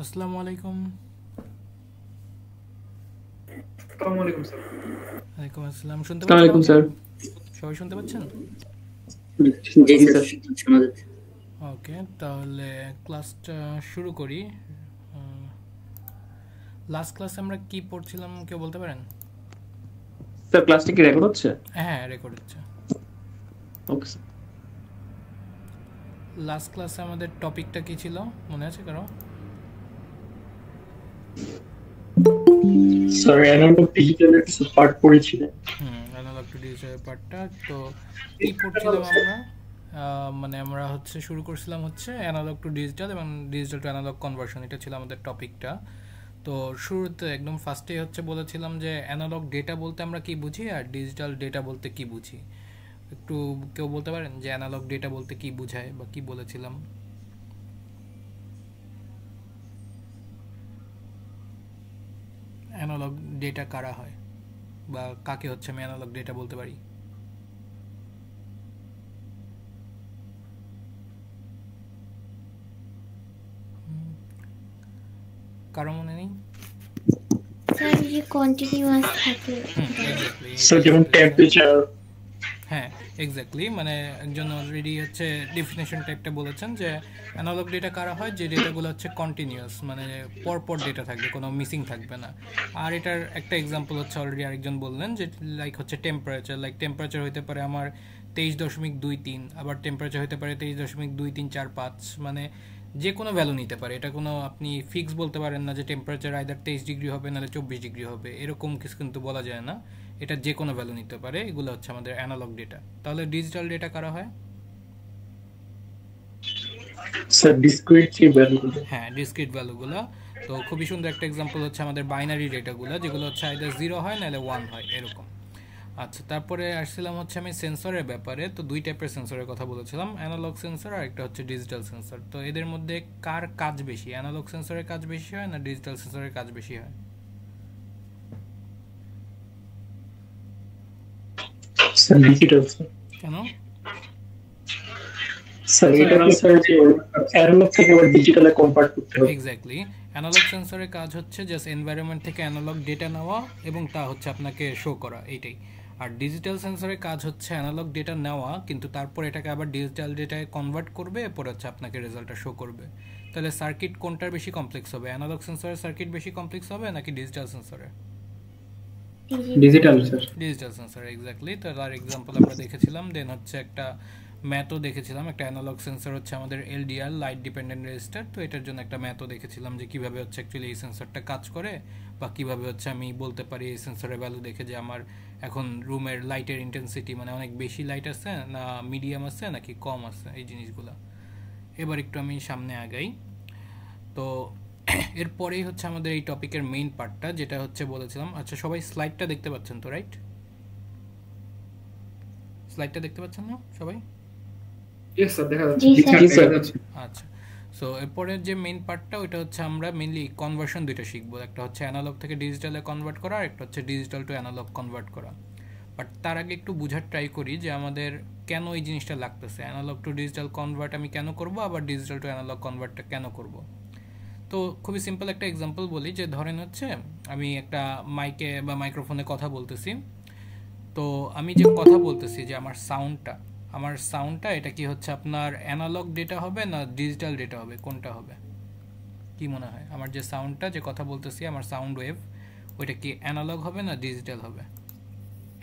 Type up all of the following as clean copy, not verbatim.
আসসালামু আলাইকুম। আসসালামু আলাইকুম স্যার। ওয়ালাইকুম আসসালাম। শুনতে আসসালামু পাচ্ছেন আলাইকুম আমাকে? স্যার। সবাই শুনতে পাচ্ছেন? জি জি স্যার, স্যার। শোনা যাচ্ছে। ওকে, তাহলে ক্লাসটা শুরু করি। লাস্ট ক্লাসে আমরা কি পড়ছিলাম কেউ বলতে পারেন? স্যার ক্লাসটা কি রেকর্ড হচ্ছে? হ্যাঁ, রেকর্ড হচ্ছে। Okay sir. লাস্ট ক্লাসে আমাদের টপিকটা কি ছিল মনে আছে কারো? স্যার অ্যানালগ ডিজিটালের কিছু পার্ট পড়েছিলেন। অ্যানালগ টু ডিজিটাল পার্টটা। তো কি পড়ছিলাম আমরা? মানে আমরা শুরু করছিলাম অ্যানালগ টু ডিজিটাল এবং ডিজিটাল টু অ্যানালগ কনভার্সন, এটা ছিল আমাদের টপিকটা। তো শুরুতে একদম ফার্স্টেই বলেছিলাম যে অ্যানালগ ডেটা বলতে আমরা কি বুঝি আর ডিজিটাল ডেটা বলতে কি বুঝি। একটু কেউ বলতে পারেন যে অ্যানালগ ডেটা বলতে কি বোঝায় বা কি বলেছিলাম? অ্যানালগ ডেটা কারা হয় বা কাকে আমি অ্যানালগ ডেটা বলতে পারি? কারো মনে নেই? স্যার যে কন্টিনিউয়াস থাকে এক্স্যাক্টলি, স্যার যেমন টেম্পারেচার। হ্যাঁ এক্স্যাক্টলি, মানে একজন অলরেডি ডেফিনেশন টাইপটা বলেছেন যে অ্যানালগ ডেটা কারা হয়, যে ডেটাগুলো কন্টিনিউয়াস, মানে পরপর ডেটা থাকবে, কোনো মিসিং থাকবে না। আর এটার একটা এক্সাম্পল অলরেডি আরেকজন বললেন যে লাইক টেম্পারেচার। লাইক টেম্পারেচার হতে পারে আমার 23.23, আবার টেম্পারেচার হতে পারে 23.2345, মানে যে কোনো ভ্যালু নিতে পারে। এটা কোনো আপনি ফিক্স বলতে পারেন না যে টেম্পারেচার আইদার 23 ডিগ্রি হবে নাহলে 24 ডিগ্রি হবে, এরকম কিছু কিন্তু বলা যায় না। এটা যে কোনো ভ্যালু নিতে পারে। এগুলো আমাদের অ্যানালগ ডেটা। তাহলে ডিজিটাল ডেটা কারা হয়? স্যার ডিসক্রিট যে ভ্যালুগুলো। হ্যাঁ, ডিসক্রিট ভ্যালুগুলো। তো খুবই সুন্দর একটা এক্সাম্পল আমাদের বাইনারি ডেটাগুলো, যেগুলো আইদার 0 হয় নাহলে 1 হয়, এরকম। আচ্ছা, তারপরে আসছিলাম আমি সেন্সরের ব্যাপারে। তো দুই টাইপের সেন্সরের কথা বলেছিলাম, অ্যানালগ সেন্সর আর একটা ডিজিটাল সেন্সর। তো এদের মধ্যে কার কাজ বেশি? অ্যানালগ সেন্সরের কাজ বেশি হয় না ডিজিটাল সেন্সরের কাজ বেশি হয়? Sir digital sir. কেন? স্যার এটা কি স্যার যে অ্যানালগ থেকে আবার ডিজিটালে কনভার্ট করতে হবে? এক্স্যাক্টলি, অ্যানালগ সেন্সরের কাজ জাস্ট এনভায়রনমেন্ট থেকে অ্যানালগ ডেটা নেওয়া এবং তা আপনাকে শো করা, এইটাই। আর ডিজিটাল সেন্সরের কাজ অ্যানালগ ডেটা নেওয়া, কিন্তু তারপর এটাকে আবার ডিজিটাল ডেটায় কনভার্ট করবে, এরপর আপনাকে রেজাল্টটা শো করবে। তাহলে সার্কিট কোনটার বেশি কমপ্লেক্স হবে? অ্যানালগ সেন্সরের সার্কিট বেশি কমপ্লেক্স হবে নাকি ডিজিটাল সেন্সরের? Digital sir. Digital sensor, exactly. তো তার এক্সাম্পল আমরা দেখেছিলাম। দেন একটা ম্যাথও দেখেছিলাম। একটা অ্যানালগ সেন্সর আমাদের এলডিআর, লাইট ডিপেন্ডেন্ট রেজিস্টার। তো এটার জন্য একটা ম্যাথও দেখেছিলাম যে কীভাবে অ্যাকচুয়ালি এই সেন্সরটা কাজ করে, বা কীভাবে আমি বলতে পারি এই সেন্সরের ভ্যালু দেখে যে আমার এখন রুমের লাইটের ইন্টেন্সিটি, মানে অনেক বেশি লাইট আছে না মিডিয়াম আছে নাকি কম আছে, এই জিনিসগুলো। এবার একটু আমি সামনে আগাই। তো এরপরেই আমাদের এই টপিকের মেইন পার্টটা, যেটা বলেছিলাম। আচ্ছা, সবাই স্লাইডটা দেখতে পাচ্ছেন তো, রাইট? স্লাইডটা দেখতে পাচ্ছেন না সবাই? ইয়েস স্যার, দেখা যাচ্ছে। জি স্যার। আচ্ছা, সো এরপরের যে মেইন পার্টটা, ওইটা আমরা মেইনলি কনভার্সন দুইটা শিখবো। একটা অ্যানালগ থেকে ডিজিটালে কনভার্ট করা, আর একটা ডিজিটাল টু অ্যানালগ কনভার্ট করা। বাট তার আগে একটু বোঝার ট্রাই করি যে আমাদের কেন এই জিনিসটা লাগতেছে। অ্যানালগ টু ডিজিটাল কনভার্ট আমি কেন করব, আবার ডিজিটাল টু অ্যানালগ কনভার্টটা কেন করব। তো খুবই সিম্পল একটা এক্সাম্পল বলি, যে ধরেন আমি একটা মাইকে বা মাইক্রোফোনে কথা বলতেছি। তো আমি যে কথা বলতেছি, যে আমার সাউন্ডটা এটা কি আপনার অ্যানালগ ডেটা হবে না ডিজিটাল ডেটা হবে, কোনটা হবে? কি মনে হয় আমার যে সাউন্ডটা, যে কথা বলতেছি, আমার সাউন্ড ওয়েভ, ওইটা কি অ্যানালগ হবে না ডিজিটাল হবে?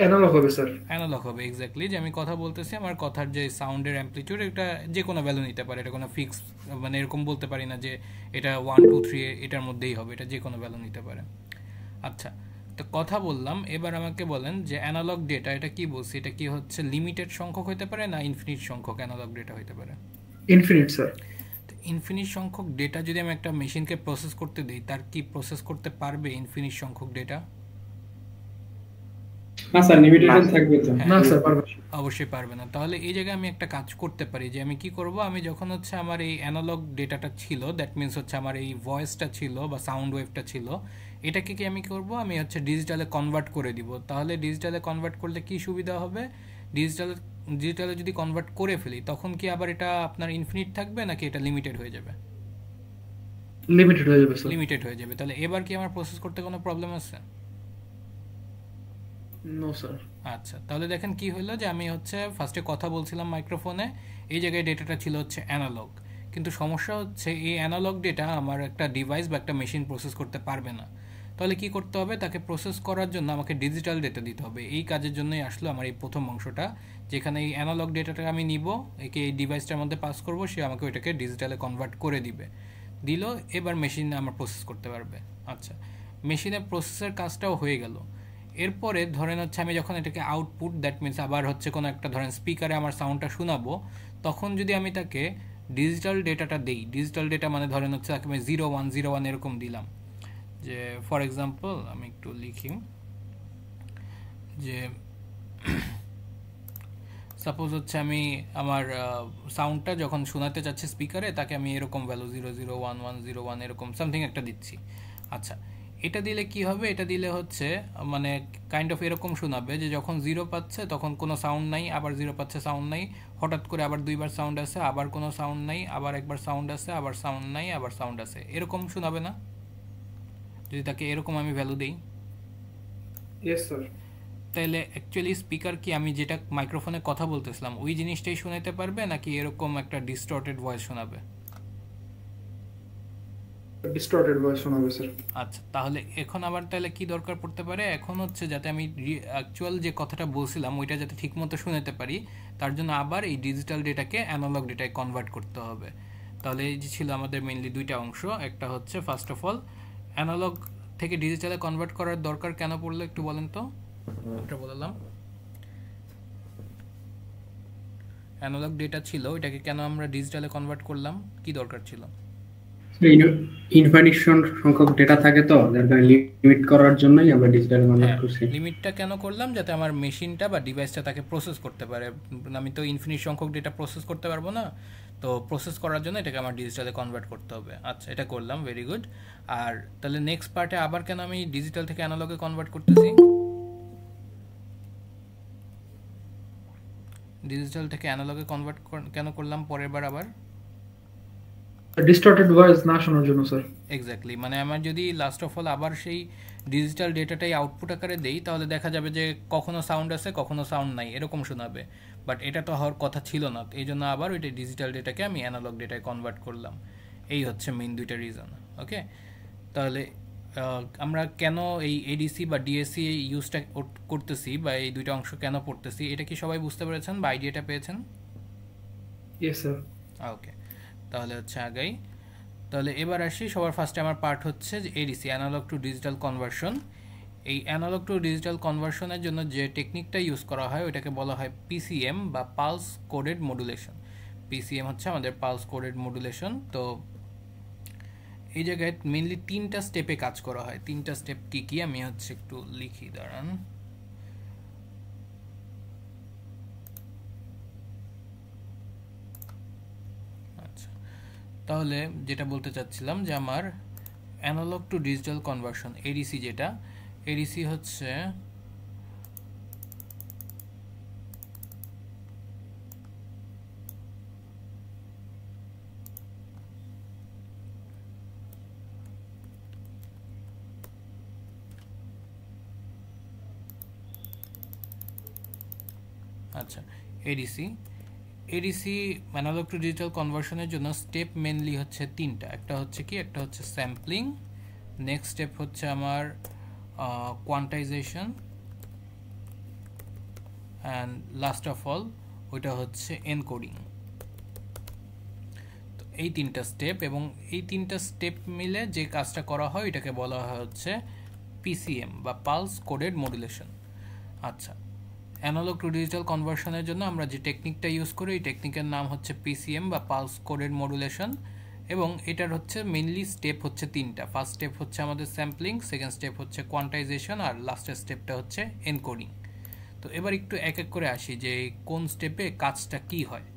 অ্যানালগ হবে স্যার। অ্যানালগ হবে, এক্স্যাক্টলি। যে আমি কথা বলতেছি, আমার কথার যে সাউন্ডের অ্যামপ্লিটিউড, এটা যে কোনো ভ্যালু নিতে পারে। এটা কোনো ফিক্স, মানে এরকম বলতে পারি না যে এটা 1 2 3 এটার মধ্যেই হবে, এটা যে কোনো ভ্যালু নিতে পারে। আচ্ছা, তো কথা বললাম। এবার আমাকে বলেন যে অ্যানালগ ডেটা, এটা কি বলছি, এটা কি লিমিটেড সংখ্যক হতে পারে না ইনফিনিট সংখ্যক অ্যানালগ ডেটা হতে পারে? Infinite sir. তো ইনফিনিট সংখ্যক ডেটা যদি আমি একটা মেশিনকে প্রসেস করতে দিই, তার কি প্রসেস করতে পারবে ইনফিনিট সংখ্যক ডেটা? না স্যার, লিমিটেশন থাকবে তো। না স্যার, পারবে না। অবশ্যই পারবে না। তাহলে এই জায়গায় আমি একটা কাজ করতে পারি, যে আমি কি করব, আমি যখন আমার এই অ্যানালগ ডেটাটা ছিল, দ্যাট মিনস আমার এই ভয়েসটা ছিল বা সাউন্ড ওয়েভটা ছিল, এটাকে কি আমি করব, আমি ডিজিটালে কনভার্ট করে দিব। তাহলে ডিজিটালে কনভার্ট করলে কি সুবিধা হবে? ডিজিটালে ডিজিটালে যদি কনভার্ট করে ফেলি, তখন কি আবার এটা আপনার ইনফিনিট থাকবে নাকি এটা লিমিটেড হয়ে যাবে? লিমিটেড হয়ে যাবে স্যার। লিমিটেড হয়ে যাবে। তাহলে এবার কি আমার প্রসেস করতে কোনো প্রবলেম আছে? No sir. আচ্ছা, তাহলে দেখেন কি হলো যে আমি হচ্ছে ফার্স্টে কথা বলছিলাম মাইক্রোফোনে, এই জায়গায় ডেটাটা ছিল হচ্ছে অ্যানালগ, কিন্তু সমস্যা হচ্ছে এই অ্যানালগ ডেটা আমার একটা ডিভাইস বা একটা মেশিন প্রসেস করতে পারবে না। তাহলে কি করতে হবে? তাকে প্রসেস করার জন্য আমাকে ডিজিটাল ডেটা দিতে হবে। এই কাজের জন্যই আসলো আমার এই প্রথম অংশটা, যেখানে এই অ্যানালগ ডেটাটা আমি নিব, একে এই ডিভাইসটার মধ্যে পাস করব, সে আমাকে ওইটাকে ডিজিটালে কনভার্ট করে দিবে। দিল, এবার মেশিন আমার প্রসেস করতে পারবে। আচ্ছা, মেশিনের প্রসেসের কাজটাও হয়ে গেল। এরপরে ধরেন হচ্ছে আমি যখন এটাকে আউটপুট, দ্যাট মিনস আবার হচ্ছে কোনো একটা ধরেন স্পিকারে আমার সাউন্ডটা শোনাবো, তখন যদি আমি তাকে ডিজিটাল ডেটাটা দিই, ডিজিটাল ডেটা মানে ধরেন হচ্ছে তাকে আমি 0101 এরকম দিলাম, যে ফর এক্সাম্পল আমি একটু লিখি, যে সাপোজ হচ্ছে আমি আমার সাউন্ডটা যখন শোনাতে চাচ্ছি স্পিকারে, তাকে আমি এরকম ভ্যালু 001101 এরকম সামথিং একটা দিচ্ছি। আচ্ছা, এটা দিলে কি হবে? এটা দিলে হচ্ছে মানে কাইন্ড অফ এরকম শোনাবে যে যখন 0 পাচ্ছে তখন কোনো সাউন্ড নাই, আবার 0 পাচ্ছে সাউন্ড নাই, হঠাৎ করে আবার দুইবার সাউন্ড আছে, আবার কোনো সাউন্ড নাই, আবার একবার সাউন্ড আছে, আবার সাউন্ড নাই, আবার সাউন্ড আছে, এরকম শোনাবে না যদি তাকে এরকম আমি ভ্যালু দিই? Yes sir. তাহলে অ্যাকচুয়ালি স্পিকার কি আমি যেটা মাইক্রোফোনে কথা বলতেছিলাম ওই জিনিসটাই শোনাতে পারবে, নাকি এরকম একটা ডিস্টর্টেড ভয়েস শোনাবে? ডিস্টর্টেড ভয়েস শোনাবে স্যার। আচ্ছা, তাহলে এখন আবার তাহলে কি দরকার পড়তে পারে? এখন হচ্ছে যাতে আমি অ্যাকচুয়াল যে কথাটা বলছিলাম ওইটা যাতে ঠিকমতো শুনতে পারি, তার জন্য আবার এই ডিজিটাল ডেটাকে অ্যানালগ ডেটায় কনভার্ট করতে হবে। তাহলে এই যে ছিল আমাদের মেইনলি দুইটা অংশ, একটা হচ্ছে ফার্স্ট অফ অল অ্যানালগ থেকে ডিজিটালে কনভার্ট করার দরকার কেন পড়লো একটু বলেন তো। এটা বললাম অ্যানালগ ডেটা ছিল, এটাকে কেন আমরা ডিজিটালে কনভার্ট করলাম, কি দরকার ছিল? ইনফাইনিট সংখ্যক ডেটা থাকে, তো যার কারণে লিমিট করার জন্যই আমরা ডিজিটাল কনভার্ট করছি। লিমিটটা কেন করলাম? যাতে আমার মেশিনটা বা ডিভাইসটা তাকে প্রসেস করতে পারে। আমি তো ইনফিনিট সংখ্যক ডেটা প্রসেস করতে পারবো না, তো প্রসেস করার জন্য এটাকে আমার ডিজিটালে কনভার্ট করতে হবে। আচ্ছা, এটা করলাম, ভেরি গুড। আর তাহলে নেক্সট পার্টে আবার কেন আমি ডিজিটাল থেকে অ্যানালগে কনভার্ট করতেছি? ডিজিটাল থেকে অ্যানালগে কনভার্ট কেন করলাম পরের বার আবার? ডিস্টর্টেড ভয়েস না শোনার জন্য স্যার। এক্স্যাক্টলি, মানে আমার যদি লাস্ট অফ অল আবার সেই ডিজিটাল ডেটাটাই আউটপুট আকারে দেই, তাহলে দেখা যাবে যে কখনো সাউন্ড আছে কখনো সাউন্ড নাই এরকম শোনাবে, বাট এটা তো হওয়ার কথা ছিল না। এই জন্য আবার ওইটা ডিজিটাল ডেটাকে আমি অ্যানালগ ডেটায় কনভার্ট করলাম। এই হচ্ছে মেইন দুইটা রিজন। ওকে, তাহলে আমরা কেন এই এডিসি বা ডিএসসি ইউজটা করতেছি বা এই দুইটা অংশ কেন পড়তেছি, এটা কি সবাই বুঝতে পেরেছেন বা আইডিয়াটা পেয়েছেন? Yes sir. ওকে, তাহলে হচ্ছে আগাই। তাহলে এবার আসি, সবার ফার্স্টে আমার পার্ট হচ্ছে যে ADC, analogue to digital conversion. এই অ্যানালগ টু ডিজিটাল কনভার্সনের জন্য যে টেকনিকটা ইউজ করা হয় ওইটাকে বলা হয় পিসিএম বা পালস কোডেড মডুলেশন। পিসিএম হচ্ছে আমাদের পালস কোডেড মডুলেশন। তো এই জায়গায় মেইনলি 3টা স্টেপে কাজ করা হয়। 3টা স্টেপ কী কী আমি হচ্ছে একটু লিখি, দাঁড়ান। আচ্ছা, তাহলে যেটা বলতে চাচ্ছিলাম যে আমার analogue to digital conversion ADC, যেটা এডিসি হচ্ছে আচ্ছা ADC ADC analogue to digital কনভার্সনের জন্য স্টেপ মেনলি হচ্ছে 3টা। একটা হচ্ছে কি, একটা হচ্ছে স্যাম্পলিং, নেক্সট স্টেপ হচ্ছে আমার quantisation, and last of all ওইটা হচ্ছে এনকোডিং। তো এই 3টা স্টেপ, এবং এই 3টা স্টেপ মিলে যে কাজটা করা হয় এটাকে বলা হয় হচ্ছে পিসিএম বা পালস কোডেড মডুলেশন। আচ্ছা, অ্যানালগ টু ডিজিটাল কনভার্সনের জন্য আমরা যে টেকনিকটা ইউজ করি এই টেকনিকের নাম হচ্ছে পিসিএম বা পালস কোডেড মডুলেশন, এবং এটার হচ্ছে মেইনলি স্টেপ হচ্ছে 3টা। ফার্স্ট স্টেপ হচ্ছে আমাদের স্যাম্পলিং, সেকেন্ড স্টেপ হচ্ছে কোয়ান্টাইজেশন, আর লাস্টের স্টেপটা হচ্ছে এনকোডিং। তো এবার একটু এক এক করে আসি যে কোন স্টেপে কাজটা কি হয়।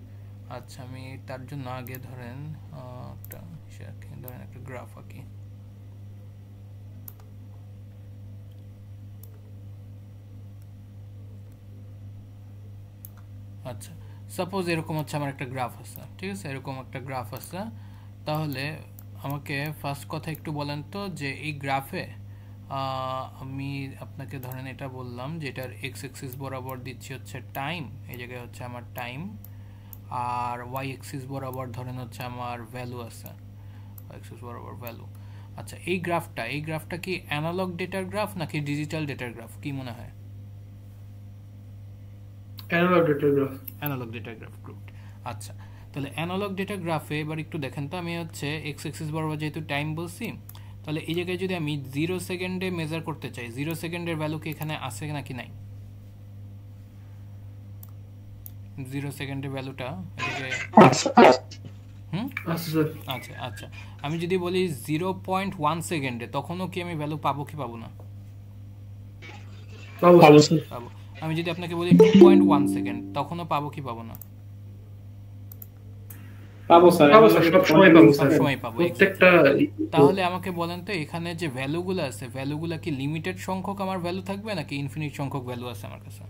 আচ্ছা, আমি তার জন্য আগে ধরেন একটা গ্রাফ আঁকি। আচ্ছা, সাপোজ এরকম হচ্ছে আমার একটা গ্রাফ আছে, ঠিক আছে, এরকম একটা গ্রাফ আছে। তাহলে আমাকে ফার্স্ট কথা একটু বলেন তো যে এই গ্রাফে আমি আপনাকে ধরেন এটা বললাম যে এটার এক্স এক্সিস বরাবর দিচ্ছি হচ্ছে টাইম, এই জায়গায় হচ্ছে আমার টাইম, আর ওয়াই এক্সিস বরাবর ধরেন হচ্ছে আমার ভ্যালু আছে, ওয়াই এক্সিস বরাবর ভ্যালু। আচ্ছা, এই গ্রাফটা কি অ্যানালগ ডেটার গ্রাফ নাকি ডিজিটাল ডেটার গ্রাফ, কি মনে হয়? Analog data graph. Analog data graph, good. আচ্ছা, তাহলে অ্যানালগ ডেটা গ্রাফে এবার একটু দেখেন তো, আমি হচ্ছে এক্স এক্সিস বরাবর যেহেতু টাইম বলছি, তাহলে এই জায়গায় যদি আমি 0 সেকেন্ডে মেজার করতে চাই, 0 সেকেন্ডের ভ্যালু কি এখানে আছে নাকি নাই? 0 সেকেন্ডের ভ্যালুটা আচ্ছা আচ্ছা, আমি যদি বলি 0.1 সেকেন্ডে, তখনও কি আমি ভ্যালু পাবো কি পাবো না? পাবো। আমি যদি আপনাকে বলি 2.1 সেকেন্ড, তখনও পাবো কি পাবো না? পাবো স্যার, সব সময় পাবো স্যার, সময় পাবো প্রত্যেকটা। তাহলে আমাকে বলেন তো এখানে যে ভ্যালুগুলো আছে, ভ্যালুগুলো কি লিমিটেড সংখ্যক আমার ভ্যালু থাকবে নাকি ইনফিনিট সংখ্যক ভ্যালু আছে আমার কাছে?